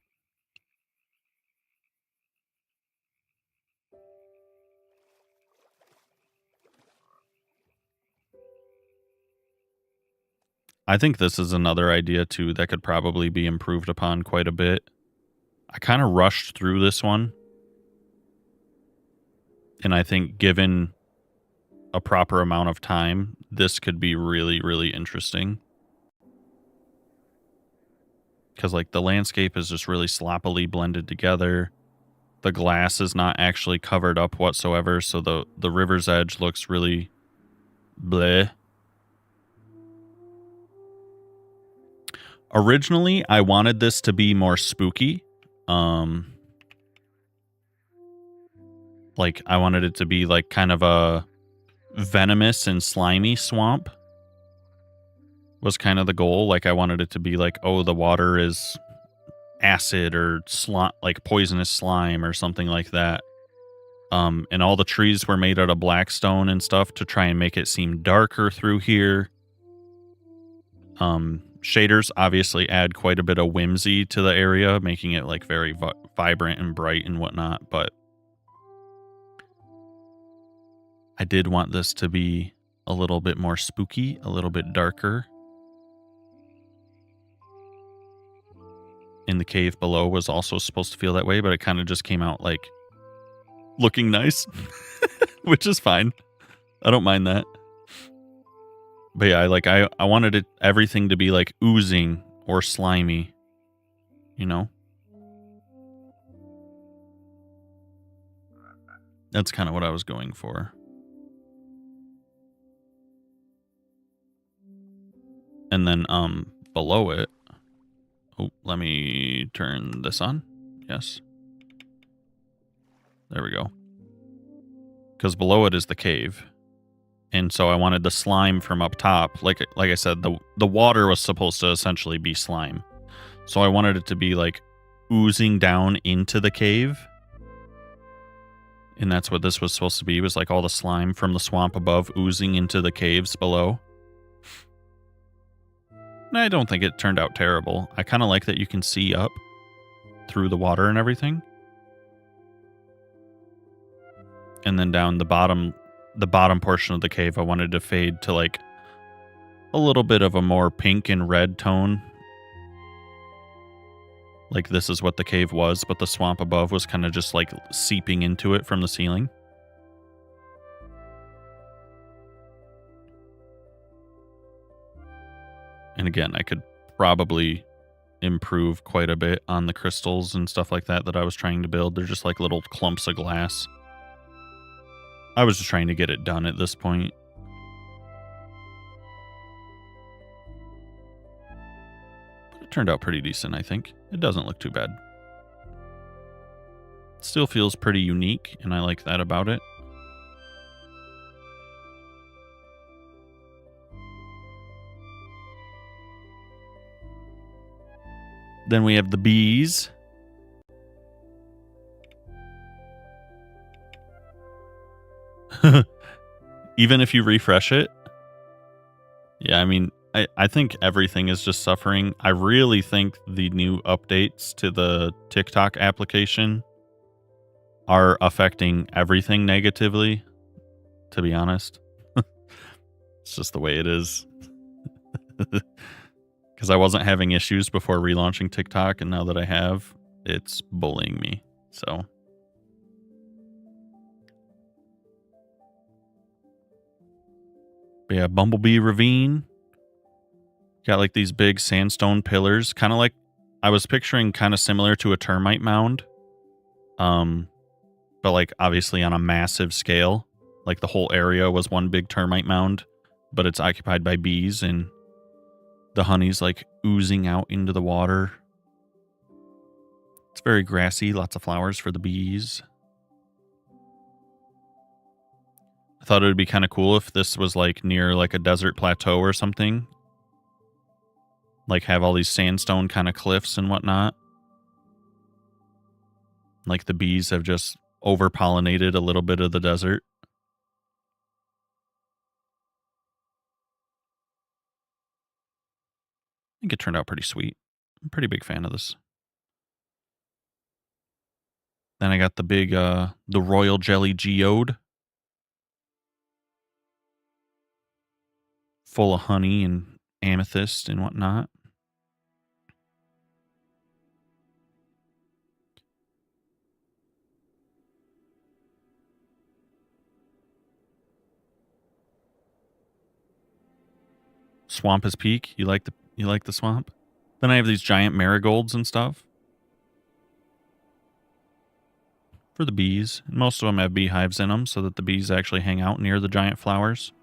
I think this is another idea, too, that could probably be improved upon quite a bit. I kind of rushed through this one. And I think given a proper amount of time, this could be really, really interesting. Because, like, the landscape is just really sloppily blended together. The glass is not actually covered up whatsoever, so the river's edge looks really bleh. Originally, I wanted this to be more spooky. Like, I wanted it to be, like, kind of a venomous and slimy swamp was kind of the goal. Like, I wanted it to be like, oh, the water is acid or like poisonous slime or something like that. And all the trees were made out of black stone and stuff to try and make it seem darker through here. Shaders obviously add quite a bit of whimsy to the area, making it like very vibrant and bright and whatnot. But I did want this to be a little bit more spooky, a little bit darker. In the cave below was also supposed to feel that way, but it kind of just came out like looking nice, which is fine. I don't mind that. But yeah, I wanted everything to be like oozing or slimy, you know? That's kind of what I was going for. And then below it, oh, let me turn this on. Yes. There we go. Because below it is the cave. And so I wanted the slime from up top. Like I said, the water was supposed to essentially be slime. So I wanted it to be like oozing down into the cave. And that's what this was supposed to be, was like all the slime from the swamp above oozing into the caves below. And I don't think it turned out terrible. I kind of like that you can see up through the water and everything. And then down the bottom portion of the cave, I wanted to fade to like a little bit of a more pink and red tone. Like this is what the cave was, but the swamp above was kind of just like seeping into it from the ceiling. And again, I could probably improve quite a bit on the crystals and stuff like that I was trying to build. They're just like little clumps of glass. I was just trying to get it done at this point. But it turned out pretty decent, I think. It doesn't look too bad. Still feels pretty unique, and I like that about it. Then we have the bees. Even if you refresh it. Yeah, I mean, I think everything is just suffering. I really think the new updates to the TikTok application are affecting everything negatively, to be honest. It's just the way it is. Because I wasn't having issues before relaunching TikTok, and now that I have, it's bullying me. So, but yeah, Bumblebee Ravine. Got like these big sandstone pillars, kind of like I was picturing, kind of similar to a termite mound. But like obviously on a massive scale. Like the whole area was one big termite mound, but it's occupied by bees, and the honey's like oozing out into the water. It's very grassy, lots of flowers for the bees. I thought it would be kind of cool if this was like near like a desert plateau or something. Like have all these sandstone kind of cliffs and whatnot. Like the bees have just over-pollinated a little bit of the desert. I think it turned out pretty sweet. I'm a pretty big fan of this. Then I got the big, the Royal Jelly Geode. Full of honey and amethyst and whatnot. Swampus Peak. You like the swamp? Then I have these giant marigolds and stuff. For the bees. And most of them have beehives in them so that the bees actually hang out near the giant flowers.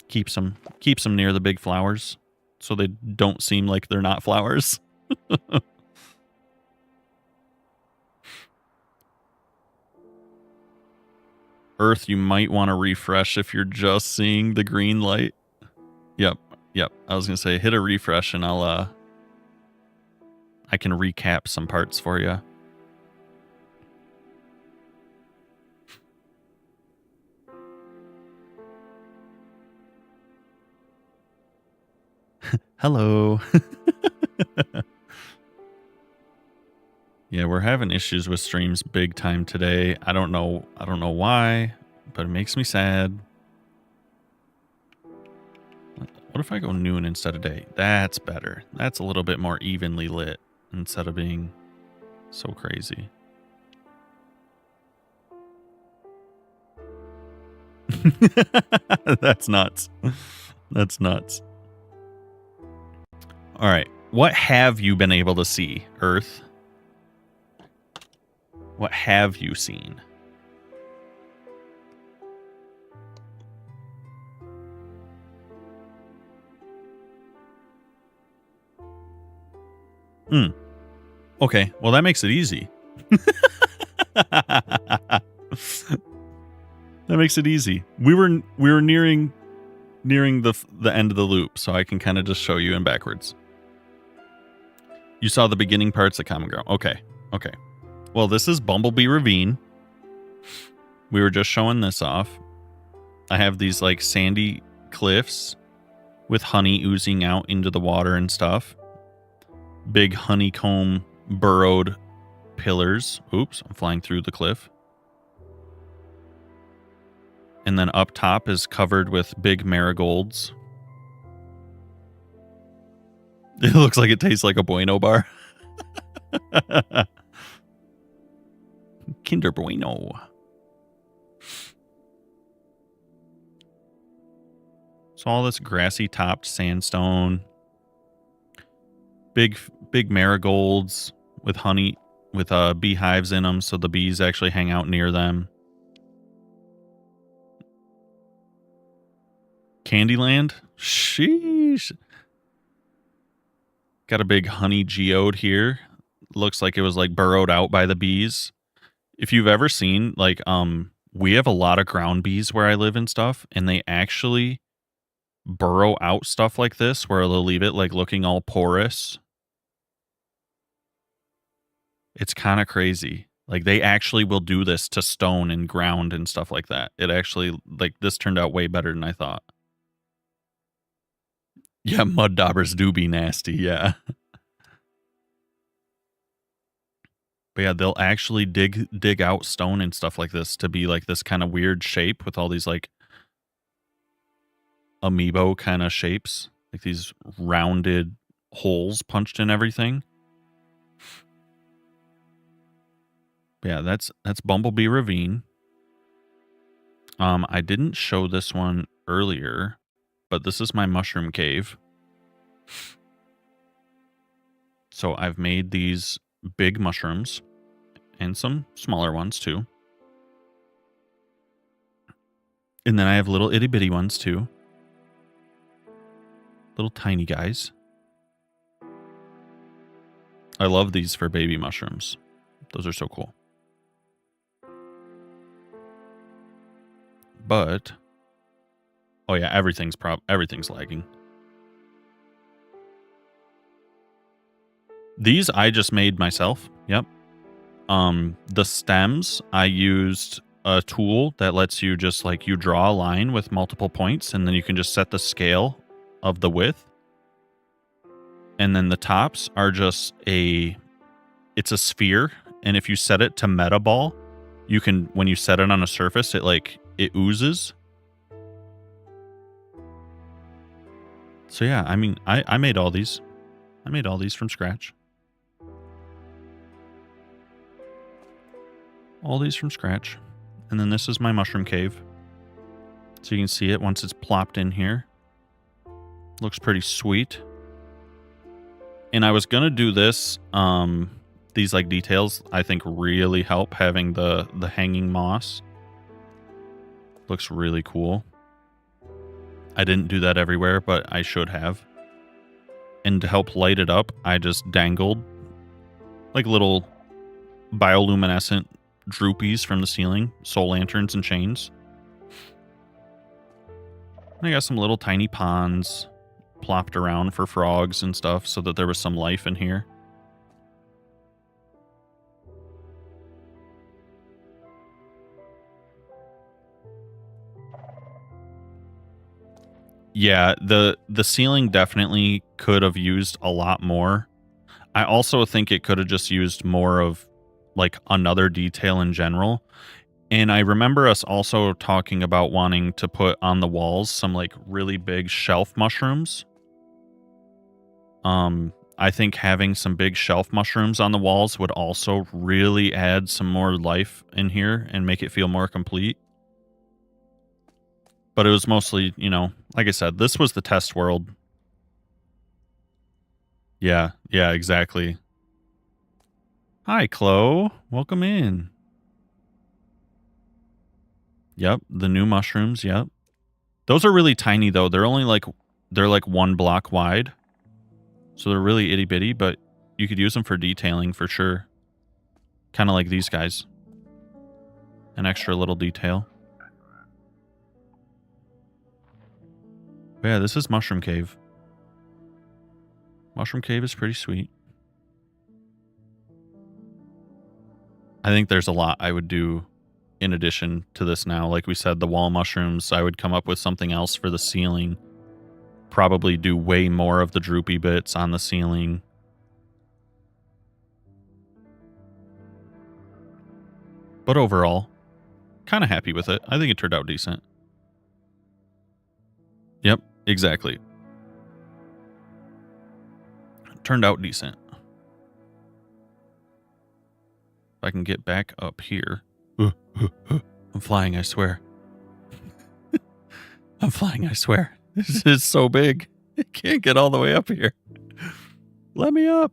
Keeps them near the big flowers so they don't seem like they're not flowers. Earth, you might want to refresh if you're just seeing the green light. Yep. I was going to say hit a refresh and I can recap some parts for you. Hello. Yeah, we're having issues with streams big time today. I don't know why, but it makes me sad. What if I go noon instead of day? That's better. That's a little bit more evenly lit instead of being so crazy. That's nuts. That's nuts. All right. What have you been able to see, Earth? What have you seen? Okay, well that makes it easy. That makes it easy. We were nearing the end of the loop, so I can kind of just show you in backwards. You saw the beginning parts of Common Ground. Okay. Well, this is Bumblebee Ravine. We were just showing this off. I have these like sandy cliffs with honey oozing out into the water and stuff. Big honeycomb burrowed pillars. Oops, I'm flying through the cliff. And then up top is covered with big marigolds. It looks like it tastes like a Bueno bar. Kinder Bueno. So all this grassy topped sandstone. Big marigolds with honey, with beehives in them so the bees actually hang out near them. Candyland? Sheesh. Got a big honey geode here. Looks like it was like burrowed out by the bees. If you've ever seen like we have a lot of ground bees where I live and stuff, and they actually burrow out stuff like this where they'll leave it like looking all porous. It's kind of crazy. Like they actually will do this to stone and ground and stuff like that. It actually, like, this turned out way better than I thought. Yeah, mud daubers do be nasty, yeah. But yeah, they'll actually dig out stone and stuff like this to be like this kind of weird shape with all these like amiibo kind of shapes, like these rounded holes punched in everything. But yeah, that's Bumblebee Ravine. I didn't show this one earlier, but this is my mushroom cave. So I've made these big mushrooms and some smaller ones too. And then I have little itty bitty ones too. Little tiny guys. I love these for baby mushrooms. Those are so cool. But oh yeah, everything's lagging. These I just made myself. Yep. The stems, I used a tool that lets you just like you draw a line with multiple points, and then you can just set the scale of the width. And then the tops are just it's a sphere, and if you set it to meta ball, you can, when you set it on a surface, it oozes. So yeah, I mean, I made all these. I made all these from scratch. All these from scratch. And then this is my mushroom cave. So you can see it once it's plopped in here. Looks pretty sweet. And I was going to do this. These like details I think really help, having the hanging moss. Looks really cool. I didn't do that everywhere, but I should have. And to help light it up, I just dangled like little bioluminescent droopies from the ceiling, soul lanterns and chains. And I got some little tiny ponds plopped around for frogs and stuff so that there was some life in here. Yeah, the ceiling definitely could have used a lot more. I also think it could have just used more of like another detail in general. And I remember us also talking about wanting to put on the walls some like really big shelf mushrooms. I think having some big shelf mushrooms on the walls would also really add some more life in here and make it feel more complete. But it was mostly, you know, like I said, this was the test world. Yeah, exactly. Hi, Chloe. Welcome in. Yep, the new mushrooms, yep. Those are really tiny though. They're like 1 block wide. So they're really itty bitty, but you could use them for detailing for sure. Kind of like these guys. An extra little detail. But yeah, this is Mushroom Cave. Mushroom Cave is pretty sweet. I think there's a lot I would do in addition to this now. Like we said, the wall mushrooms, I would come up with something else for the ceiling. Probably do way more of the droopy bits on the ceiling. But overall, kind of happy with it. I think it turned out decent. Yep, exactly. Turned out decent. If I can get back up here. I'm flying, I swear. I'm flying, I swear. This is so big. I can't get all the way up here. Let me up.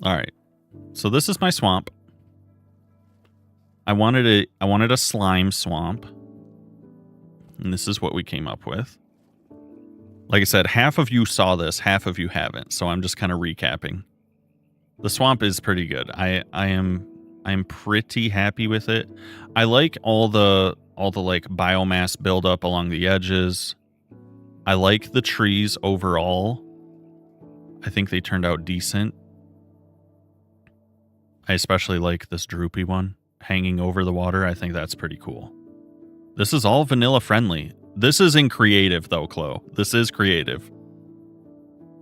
All right. So this is my swamp. I wanted a slime swamp. And this is what we came up with. Like I said, half of you saw this, half of you haven't. So I'm just kind of recapping. The swamp is pretty good. I'm pretty happy with it. I like all the like biomass buildup along the edges. I like the trees overall. I think they turned out decent. I especially like this droopy one hanging over the water. I think that's pretty cool. This is all vanilla friendly. This is in creative though, Chloe. This is creative.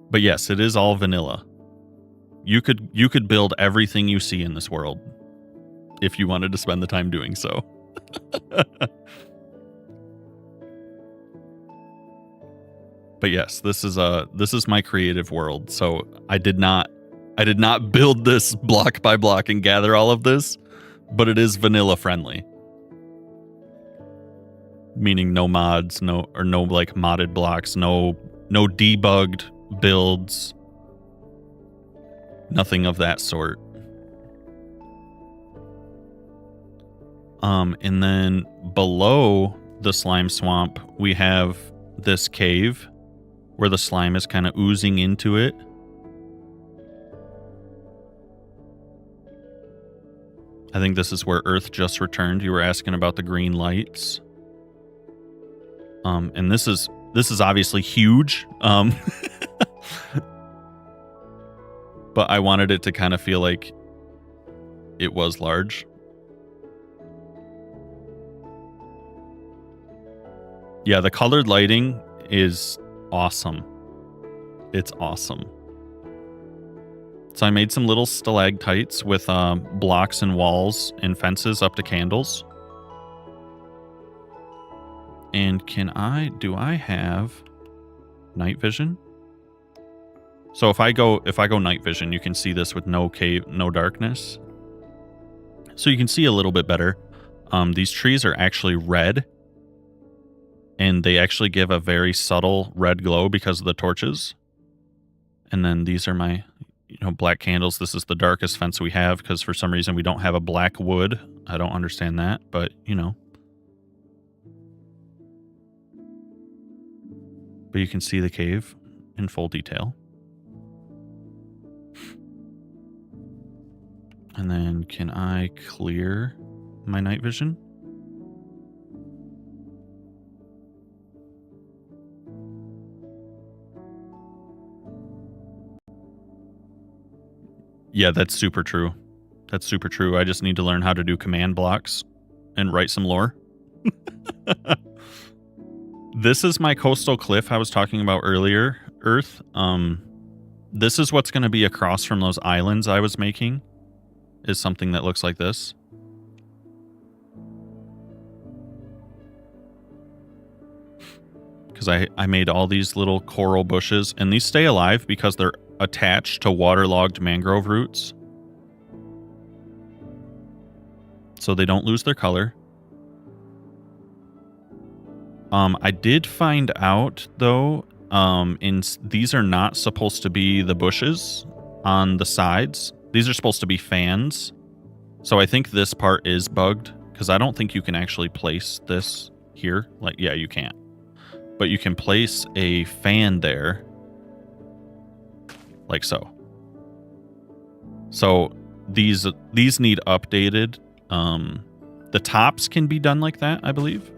But yes, it is all vanilla. You could build everything you see in this world if you wanted to spend the time doing so. But yes, this is my creative world. So I did not build this block by block and gather all of this, but it is vanilla friendly. Meaning no mods, no like modded blocks, no debugged builds. Nothing of that sort. And then below the slime swamp, we have this cave where the slime is kind of oozing into it. I think this is where Earth just returned. You were asking about the green lights. And this is obviously huge. But I wanted it to kind of feel like it was large. Yeah, the colored lighting is awesome. It's awesome. So I made some little stalactites with blocks and walls and fences up to candles. And do I have night vision? So if I go night vision, you can see this with no darkness. So you can see a little bit better. These trees are actually red. And they actually give a very subtle red glow because of the torches. And then these are my, black candles. This is the darkest fence we have because for some reason we don't have a black wood. I don't understand that, but But you can see the cave in full detail. And then can I clear my night vision? Yeah, that's super true. That's super true. I just need to learn how to do command blocks and write some lore. This is my coastal cliff I was talking about earlier, Earth. This is what's going to be across from those islands I was making, is something that looks like this. Because I made all these little coral bushes, and these stay alive because they're attached to waterlogged mangrove roots. So they don't lose their color. I did find out, though, these are not supposed to be the bushes on the sides. These are supposed to be fans. So I think this part is bugged, because I don't think you can actually place this here. Like, yeah, you can't. But you can place a fan there, like so. So these need updated. The tops can be done like that, I believe.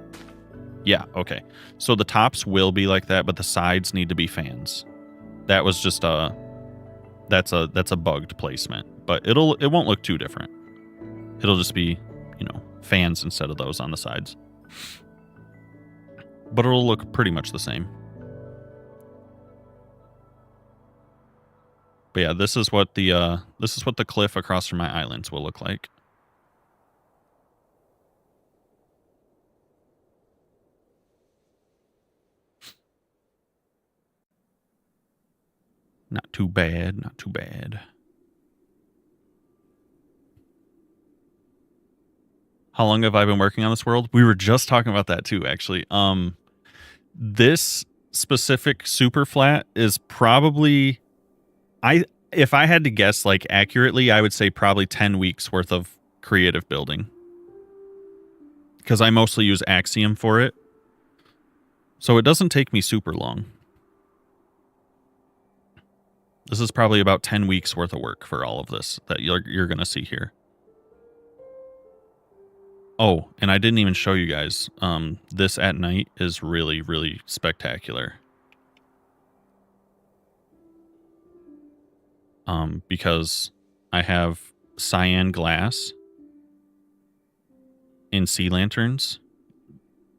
Yeah, okay. So the tops will be like that, but the sides need to be fans. That was just that's a bugged placement, but it won't look too different. It'll just be, fans instead of those on the sides. But it'll look pretty much the same. But yeah, this is what the cliff across from my islands will look like. Not too bad, not too bad. How long have I been working on this world? We were just talking about that too, actually. This specific super flat is probably, if I had to guess like accurately, I would say probably 10 weeks worth of creative building. Because I mostly use Axiom for it. So it doesn't take me super long. This is probably about 10 weeks worth of work for all of this that you're going to see here. Oh, and I didn't even show you guys. This at night is really, really spectacular. Because I have cyan glass in sea lanterns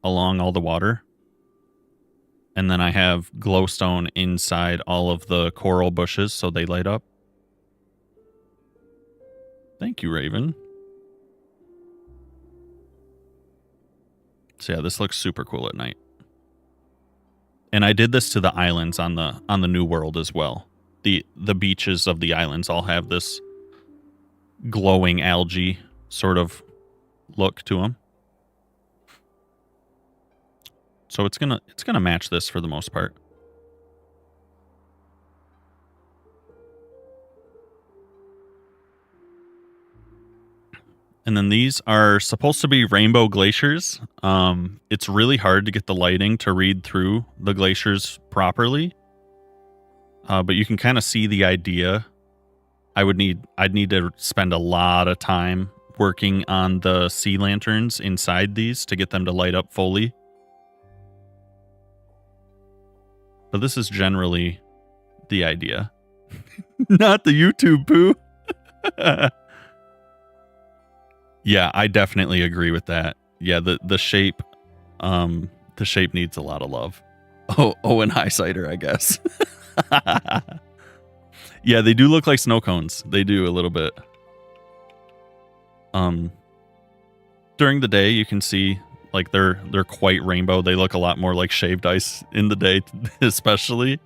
along all the water. And then I have glowstone inside all of the coral bushes so they light up. Thank you, Raven. So yeah, this looks super cool at night. And I did this to the islands on the New World as well. The beaches of the islands all have this glowing algae sort of look to them. So it's gonna match this for the most part. And then these are supposed to be rainbow glaciers. It's really hard to get the lighting to read through the glaciers properly. But you can kind of see the idea. I'd need to spend a lot of time working on the sea lanterns inside these to get them to light up fully. But this is generally the idea. Not the YouTube poo. Yeah, I definitely agree with that. Yeah, the shape needs a lot of love. Oh, and high cider, I guess. Yeah, they do look like snow cones. They do a little bit. During the day, you can see like they're quite rainbow. They look a lot more like shaved ice in the day, especially.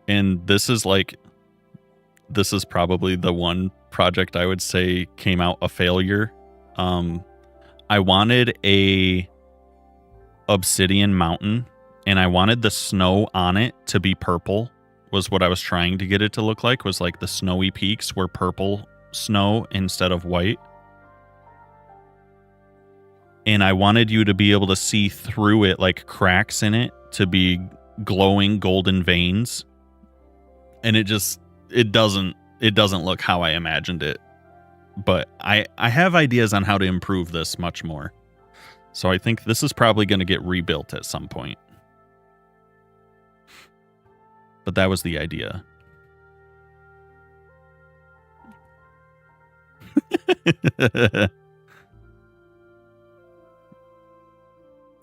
And this is probably the one project I would say came out a failure. I wanted a obsidian mountain, and I wanted the snow on it to be purple, was what I was trying to get it to look like, was like the snowy peaks were purple snow instead of white. And I wanted you to be able to see through it, like cracks in it, to be glowing golden veins. And it doesn't look how I imagined it. But I have ideas on how to improve this much more. So I think this is probably going to get rebuilt at some point. But that was the idea.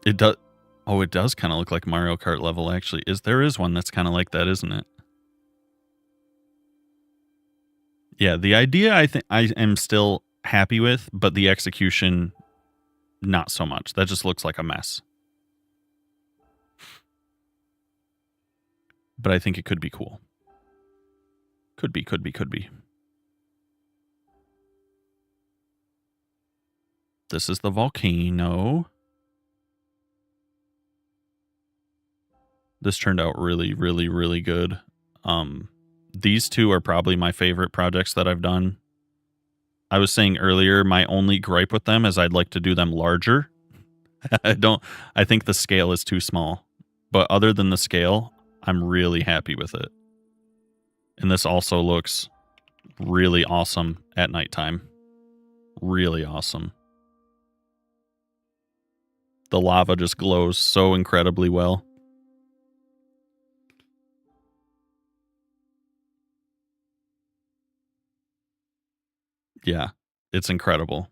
It does. Oh, it does kind of look like Mario Kart level, actually. There is one that's kind of like that, isn't it? Yeah, the idea I think I am still happy with, but the execution, not so much. That just looks like a mess. But I think it could be cool. Could be. This is the volcano. This turned out really, really, really good. These two are probably my favorite projects that I've done. I was saying earlier, my only gripe with them is I'd like to do them larger. I think the scale is too small. But other than the scale, I'm really happy with it. And this also looks really awesome at nighttime. Really awesome. The lava just glows so incredibly well. Yeah, it's incredible.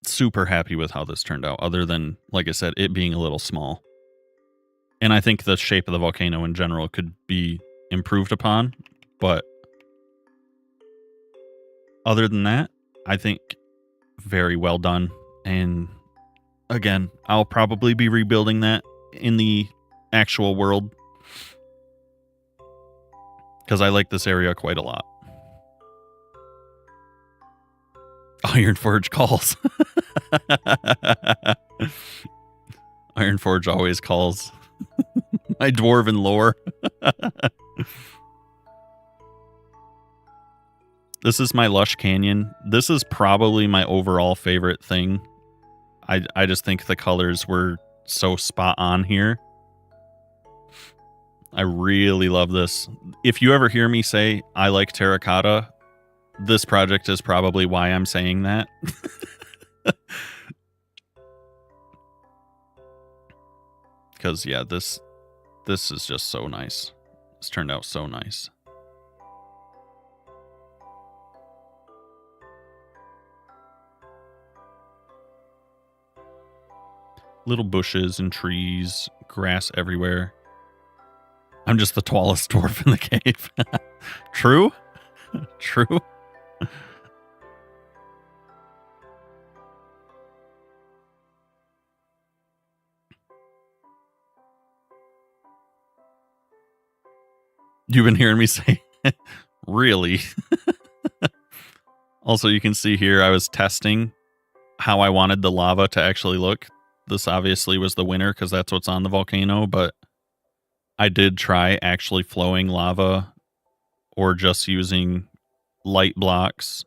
Super happy with how this turned out, other than, like I said, it being a little small. And I think the shape of the volcano in general could be improved upon, but other than that, I think very well done. And again, I'll probably be rebuilding that in the actual world, because I like this area quite a lot. Ironforge calls. Ironforge always calls. My dwarven lore. This is my Lush Canyon. This is probably my overall favorite thing. I just think the colors were so spot on here. I really love this. If you ever hear me say I like terracotta, this project is probably why I'm saying that. Because, yeah, this is just so nice. This turned out so nice. Little bushes and trees, grass everywhere. I'm just the tallest dwarf in the cave. True? True? You've been hearing me say, really? Also, you can see here I was testing how I wanted the lava to actually look. This obviously was the winner because that's what's on the volcano, but I did try actually flowing lava or just using light blocks.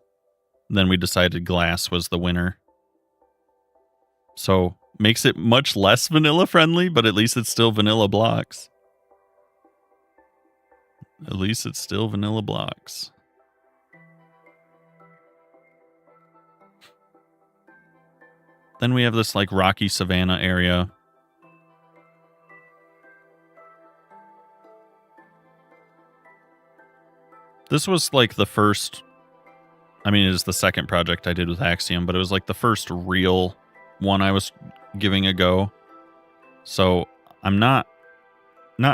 Then we decided glass was the winner. So makes it much less vanilla friendly, but at least it's still vanilla blocks. At least it's still vanilla blocks. Then we have this like rocky savanna area. This was like the first, I mean, it is the second project I did with Axiom, but it was like the first real one I was giving a go. So I'm not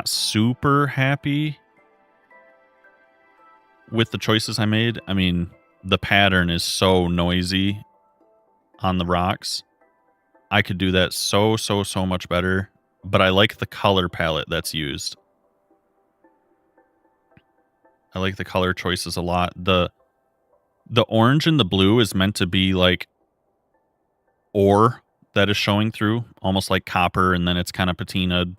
super happy with the choices I made. I mean, the pattern is so noisy on the rocks. I could do that so much better, but I like the color palette that's used. I like the color choices a lot. The orange and the blue is meant to be like ore that is showing through, almost like copper, and then it's kind of patinaed.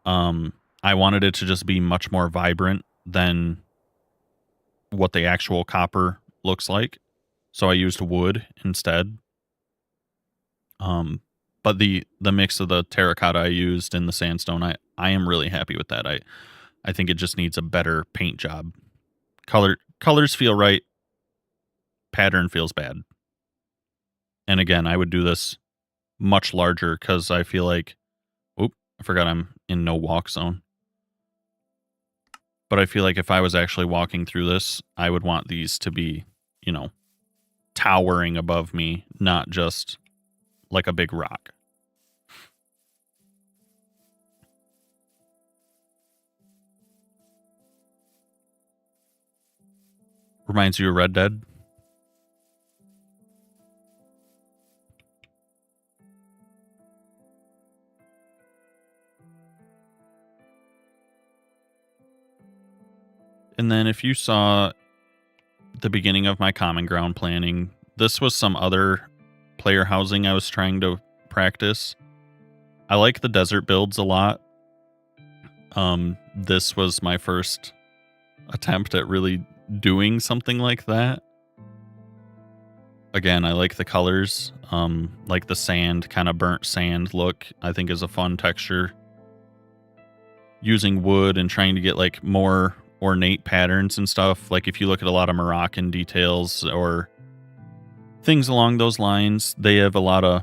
I wanted it to just be much more vibrant than what the actual copper looks like. So I used wood instead. But the mix of the terracotta I used and the sandstone, I am really happy with that. I think it just needs a better paint job. Colors feel right. Pattern feels bad. And again, I would do this much larger because I feel like, I forgot I'm in no walk zone. But I feel like if I was actually walking through this, I would want these to be, you know, towering above me, not just like a big rock. Reminds you of Red Dead? And then if you saw the beginning of my common ground planning, this was some other player housing I was trying to practice. I like the desert builds a lot. This was my first attempt at really doing something like that. Again, I like the colors. Like the sand, kind of burnt sand look, I think is a fun texture. Using wood and trying to get like more ornate patterns and stuff. Like if you look at a lot of Moroccan details or things along those lines, they have a lot of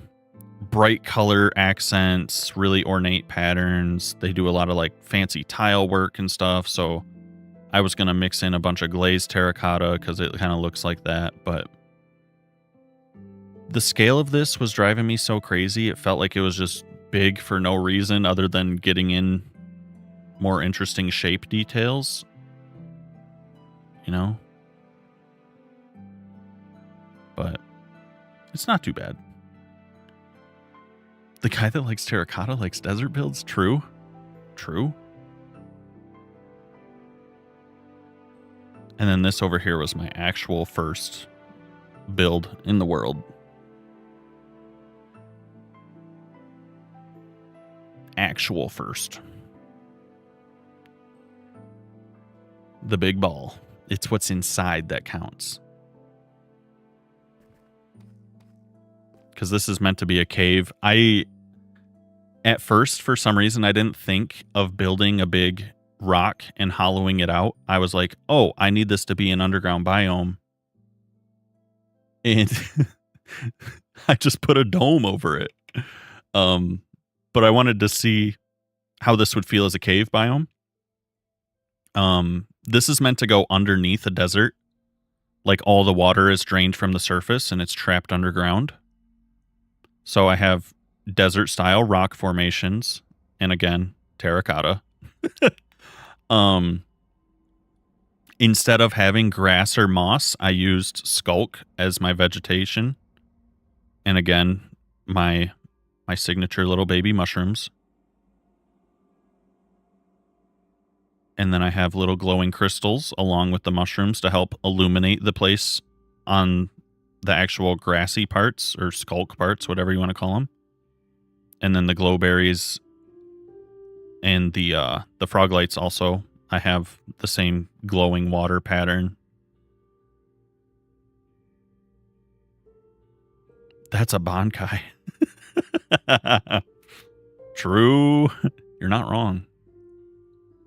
bright color accents, really ornate patterns. They do a lot of like fancy tile work and stuff. So I was going to mix in a bunch of glazed terracotta because it kind of looks like that. But the scale of this was driving me so crazy. It felt like it was just big for no reason other than getting in more interesting shape details. You know? But it's not too bad. The guy that likes terracotta likes desert builds? True. True. And then this over here was my actual first build in the world. Actual first. The big ball. It's what's inside that counts. Because this is meant to be a cave. At first, for some reason, I didn't think of building a big rock and hollowing it out. I was like, oh, I need this to be an underground biome. And I just put a dome over it. But I wanted to see how this would feel as a cave biome. This is meant to go underneath a desert. Like all the water is drained from the surface and it's trapped underground. So I have desert style rock formations, and again, terracotta. Instead of having grass or moss, I used skulk as my vegetation. And again, my signature little baby mushrooms. And then I have little glowing crystals along with the mushrooms to help illuminate the place on the actual grassy parts or skulk parts, whatever you want to call them. And then the glowberries and the frog lights also, I have the same glowing water pattern. That's a Bankai. True. You're not wrong.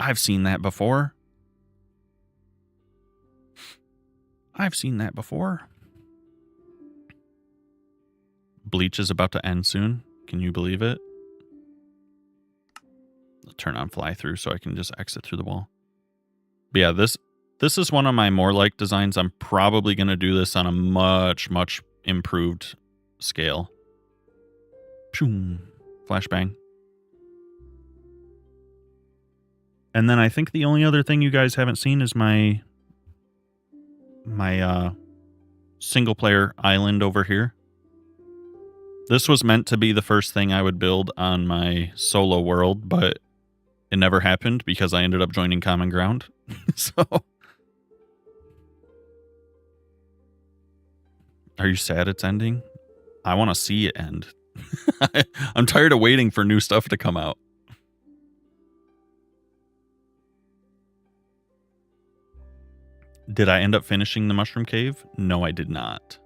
I've seen that before. Bleach is about to end soon. Can you believe it? I'll turn on fly through so I can just exit through the wall. But yeah, this is one of my more like designs. I'm probably going to do this on a much, much improved scale. Flashbang. And then I think the only other thing you guys haven't seen is my single player island over here. This was meant to be the first thing I would build on my solo world, but it never happened because I ended up joining Common Ground. So, are you sad it's ending? I want to see it end. I'm tired of waiting for new stuff to come out. Did I end up finishing the mushroom cave? No, I did not.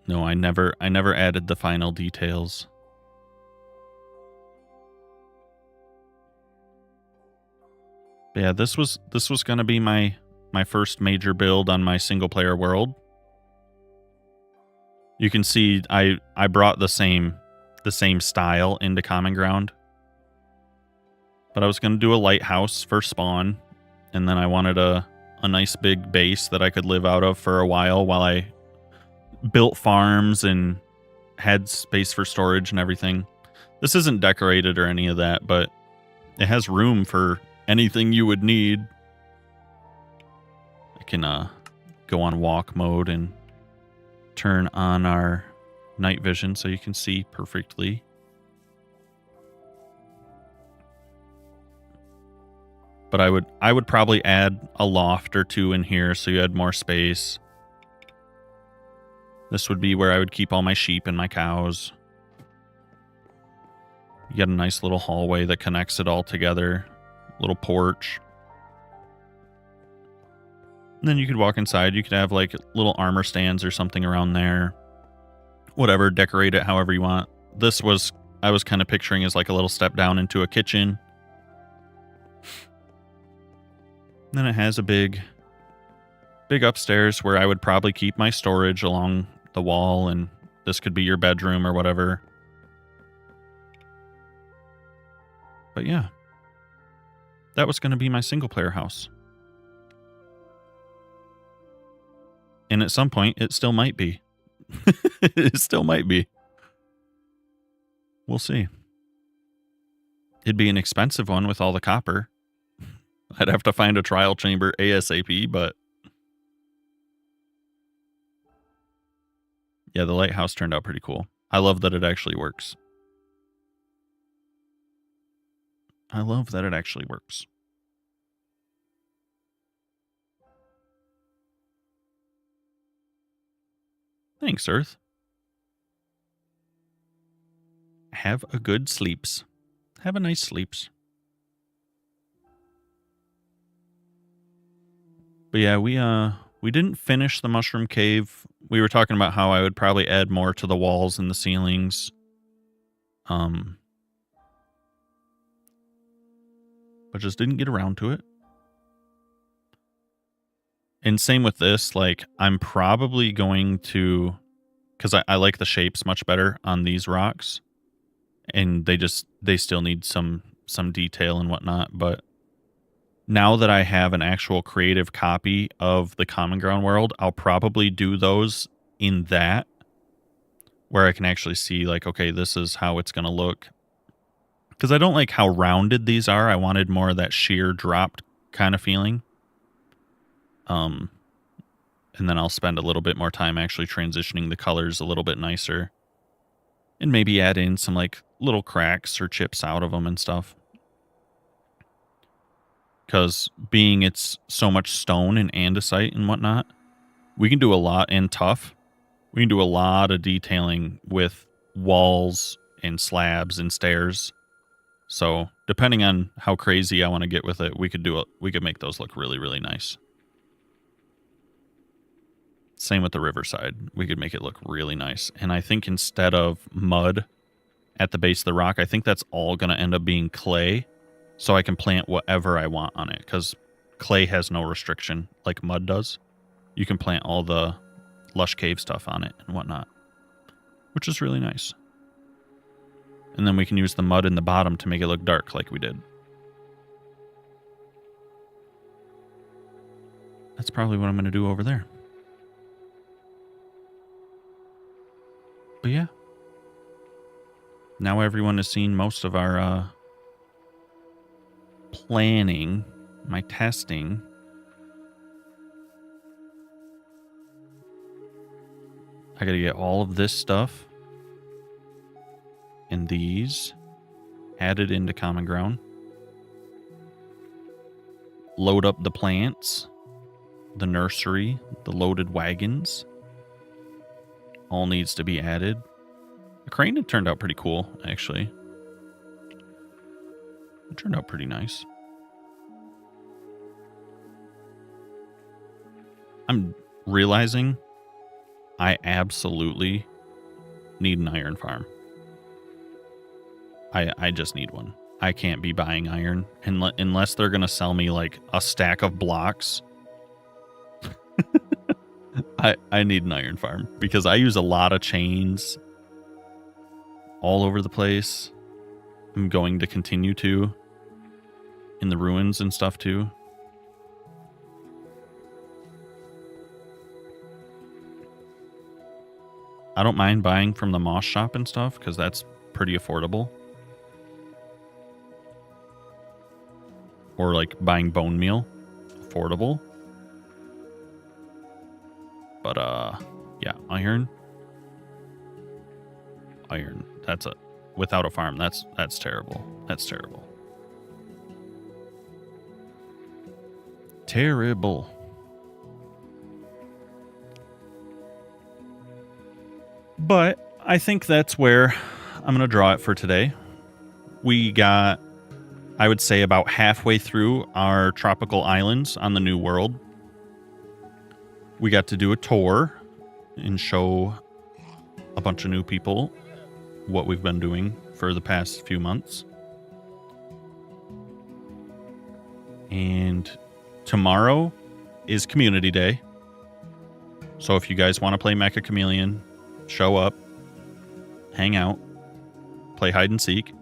No, I never added the final details. But yeah, this was going to be my first major build on my single player world. You can see I brought the same style into Common Ground. But I was going to do a lighthouse for spawn, and then I wanted a nice big base that I could live out of for a while I built farms and had space for storage and everything. This isn't decorated or any of that, but it has room for anything you would need. I can go on walk mode and turn on our night vision so you can see perfectly. But I would probably add a loft or two in here so you had more space. This would be where I would keep all my sheep and my cows. You get a nice little hallway that connects it all together. Little porch. And then you could walk inside. You could have like little armor stands or something around there. Whatever, decorate it however you want. I was kind of picturing as like a little step down into a kitchen. Then it has a big upstairs where I would probably keep my storage along the wall, and this could be your bedroom or whatever. But yeah, that was going to be my single player house. And at some point, it still might be. It still might be. We'll see. It'd be an expensive one with all the copper. I'd have to find a trial chamber ASAP, but yeah, the lighthouse turned out pretty cool. I love that it actually works. Thanks, Earth. Have a good sleeps. Have a nice sleeps. But yeah, we didn't finish the mushroom cave. We were talking about how I would probably add more to the walls and the ceilings. But just didn't get around to it. And same with this, like I'm probably going to, because I like the shapes much better on these rocks, and they still need some detail and whatnot. But now that I have an actual creative copy of the Common Ground world, I'll probably do those in that, where I can actually see like, okay, this is how it's going to look. Because I don't like how rounded these are. I wanted more of that sheer dropped kind of feeling. And then I'll spend a little bit more time actually transitioning the colors a little bit nicer. And maybe add in some like little cracks or chips out of them and stuff. Because being it's so much stone and andesite and whatnot, we can do a lot in tough. We can do a lot of detailing with walls and slabs and stairs. So depending on how crazy I want to get with it, we could make those look really, really nice. Same with the riverside. We could make it look really nice. And I think instead of mud at the base of the rock, I think that's all going to end up being clay. So I can plant whatever I want on it. Because clay has no restriction like mud does. You can plant all the lush cave stuff on it and whatnot. Which is really nice. And then we can use the mud in the bottom to make it look dark like we did. That's probably what I'm going to do over there. But yeah. Now everyone has seen most of our planning, my testing. I got to get all of this stuff and these added into Common Ground. Load up the plants, the nursery, the loaded wagons. All needs to be added. The crane had turned out pretty cool, actually. It turned out pretty nice. I'm realizing I absolutely need an iron farm. I just need one. I can't be buying iron unless they're going to sell me like a stack of blocks. I need an iron farm because I use a lot of chains all over the place. I'm going to continue to in the ruins and stuff too. I don't mind buying from the moss shop and stuff because that's pretty affordable. Or like buying bone meal, affordable. But yeah, iron. That's without a farm. That's terrible. That's terrible. Terrible. But I think that's where I'm going to draw it for today. We got, I would say, about halfway through our tropical islands on the New World. We got to do a tour and show a bunch of new people what we've been doing for the past few months. And tomorrow is Community Day. So if you guys want to play Mecha Chameleon, show up, hang out, play hide and seek.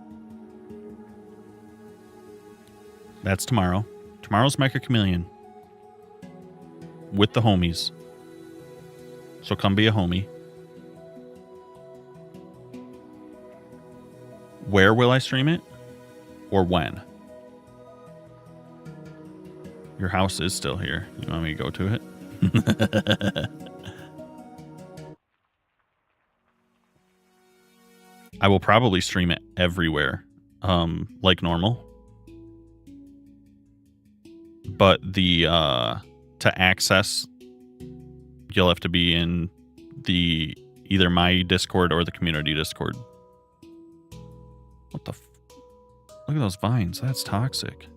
That's tomorrow. Tomorrow's Mecha Chameleon. With the homies. So come be a homie. Where will I stream it? Or when? Your house is still here. You want me to go to it? I will probably stream it everywhere, like normal. But the to access, you'll have to be in the either my Discord or the community Discord. What the? Look at those vines. That's toxic.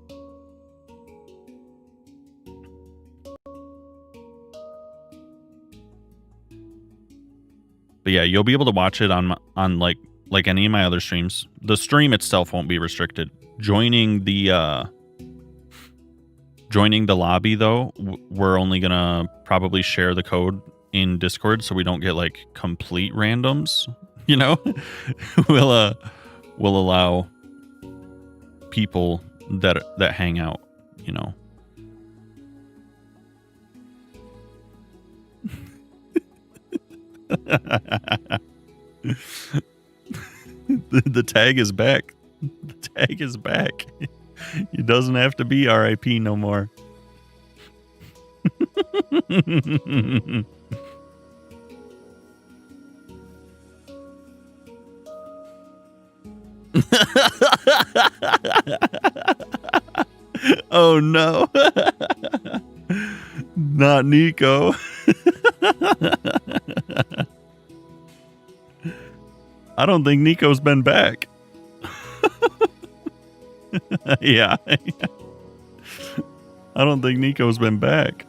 But yeah, you'll be able to watch it on like any of my other streams. The stream itself won't be restricted. Joining the lobby though, we're only gonna probably share the code in Discord so we don't get like complete randoms. You know, we'll allow people that hang out. You know. The tag is back. The tag is back. It doesn't have to be RIP no more. Oh no. Not Nico. I don't think Nico's been back. Yeah. I don't think Nico's been back.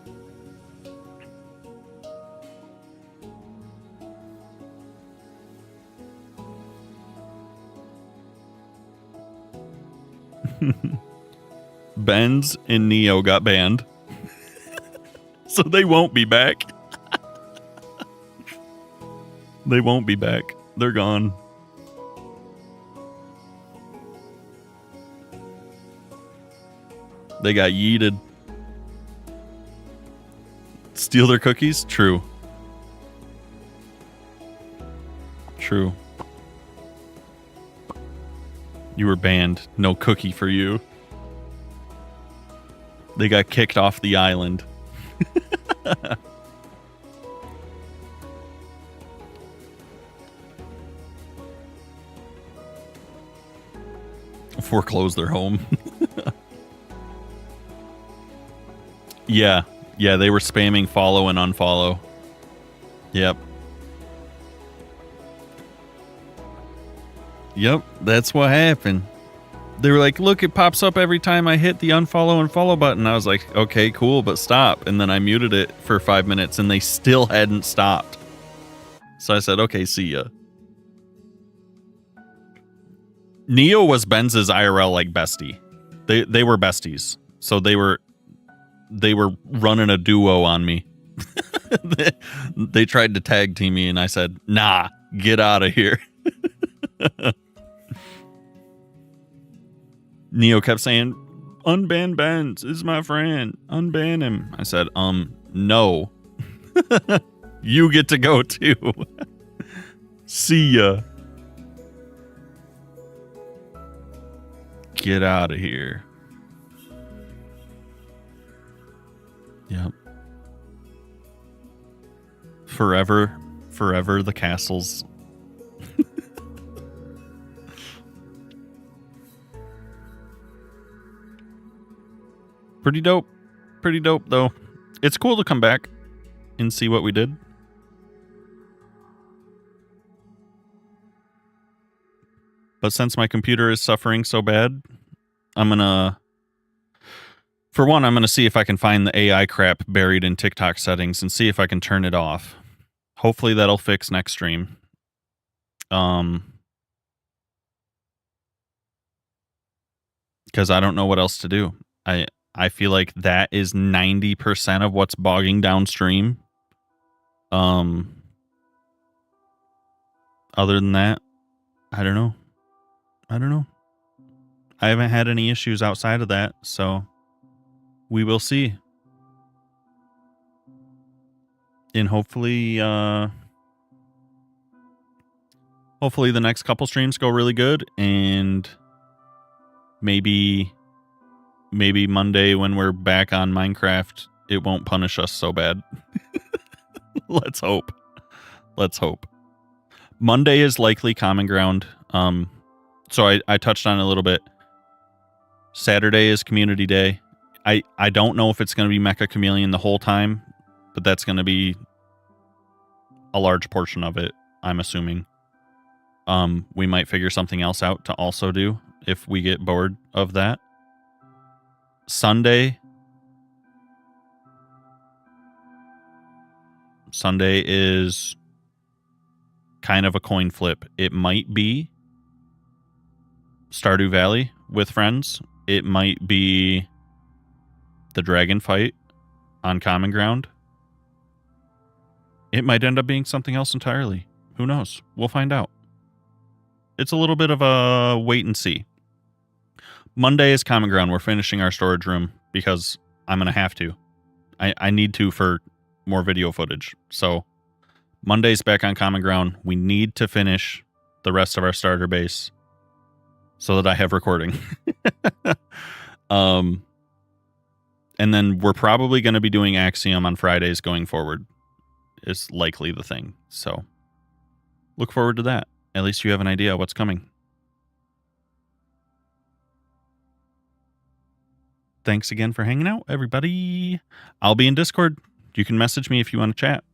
Benz and Neo got banned. So they won't be back. They won't be back. They're gone. They got yeeted. Steal their cookies? True. True. You were banned. No cookie for you. They got kicked off the island. Foreclose their home. Yeah, they were spamming follow and unfollow. Yep, that's what happened. They were like, look, it pops up every time I hit the unfollow and follow button. I was like, okay, cool, but stop. And then I muted it for 5 minutes and they still hadn't stopped. So I said, okay, see ya. Neo was Benz's IRL like bestie. They were besties. So they were running a duo on me. They tried to tag team me and I said, nah, get out of here. Neo kept saying, unban Benz is my friend. Unban him. I said, no. You get to go too. See ya. Get out of here. Yep. Forever the castles. Pretty dope. Pretty dope, though. It's cool to come back and see what we did. But since my computer is suffering so bad, I'm gonna see if I can find the AI crap buried in TikTok settings and see if I can turn it off. Hopefully that'll fix next stream. Because I don't know what else to do. I feel like that is 90% of what's bogging down stream. Other than that, I don't know. I haven't had any issues outside of that, so we will see. And hopefully the next couple streams go really good, and maybe Monday when we're back on Minecraft, it won't punish us so bad. Let's hope. Monday is likely common ground. So I touched on it a little bit. Saturday is community day. I don't know if it's going to be Mecha Chameleon the whole time, but that's going to be a large portion of it, I'm assuming. We might figure something else out to also do if we get bored of that. Sunday is kind of a coin flip. It might be Stardew Valley with friends. It might be the dragon fight on Common Ground. It might end up being something else entirely. Who knows? We'll find out. It's a little bit of a wait and see. Monday is Common Ground. We're finishing our storage room because I'm going to have to. I need to for more video footage. So Monday's back on Common Ground. We need to finish the rest of our starter base so that I have recording. And then we're probably going to be doing Axiom on Fridays going forward. Is likely the thing. So look forward to that. At least you have an idea what's coming. Thanks again for hanging out, everybody. I'll be in Discord. You can message me if you want to chat.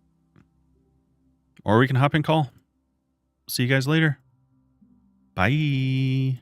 Or we can hop in call. See you guys later. Bye.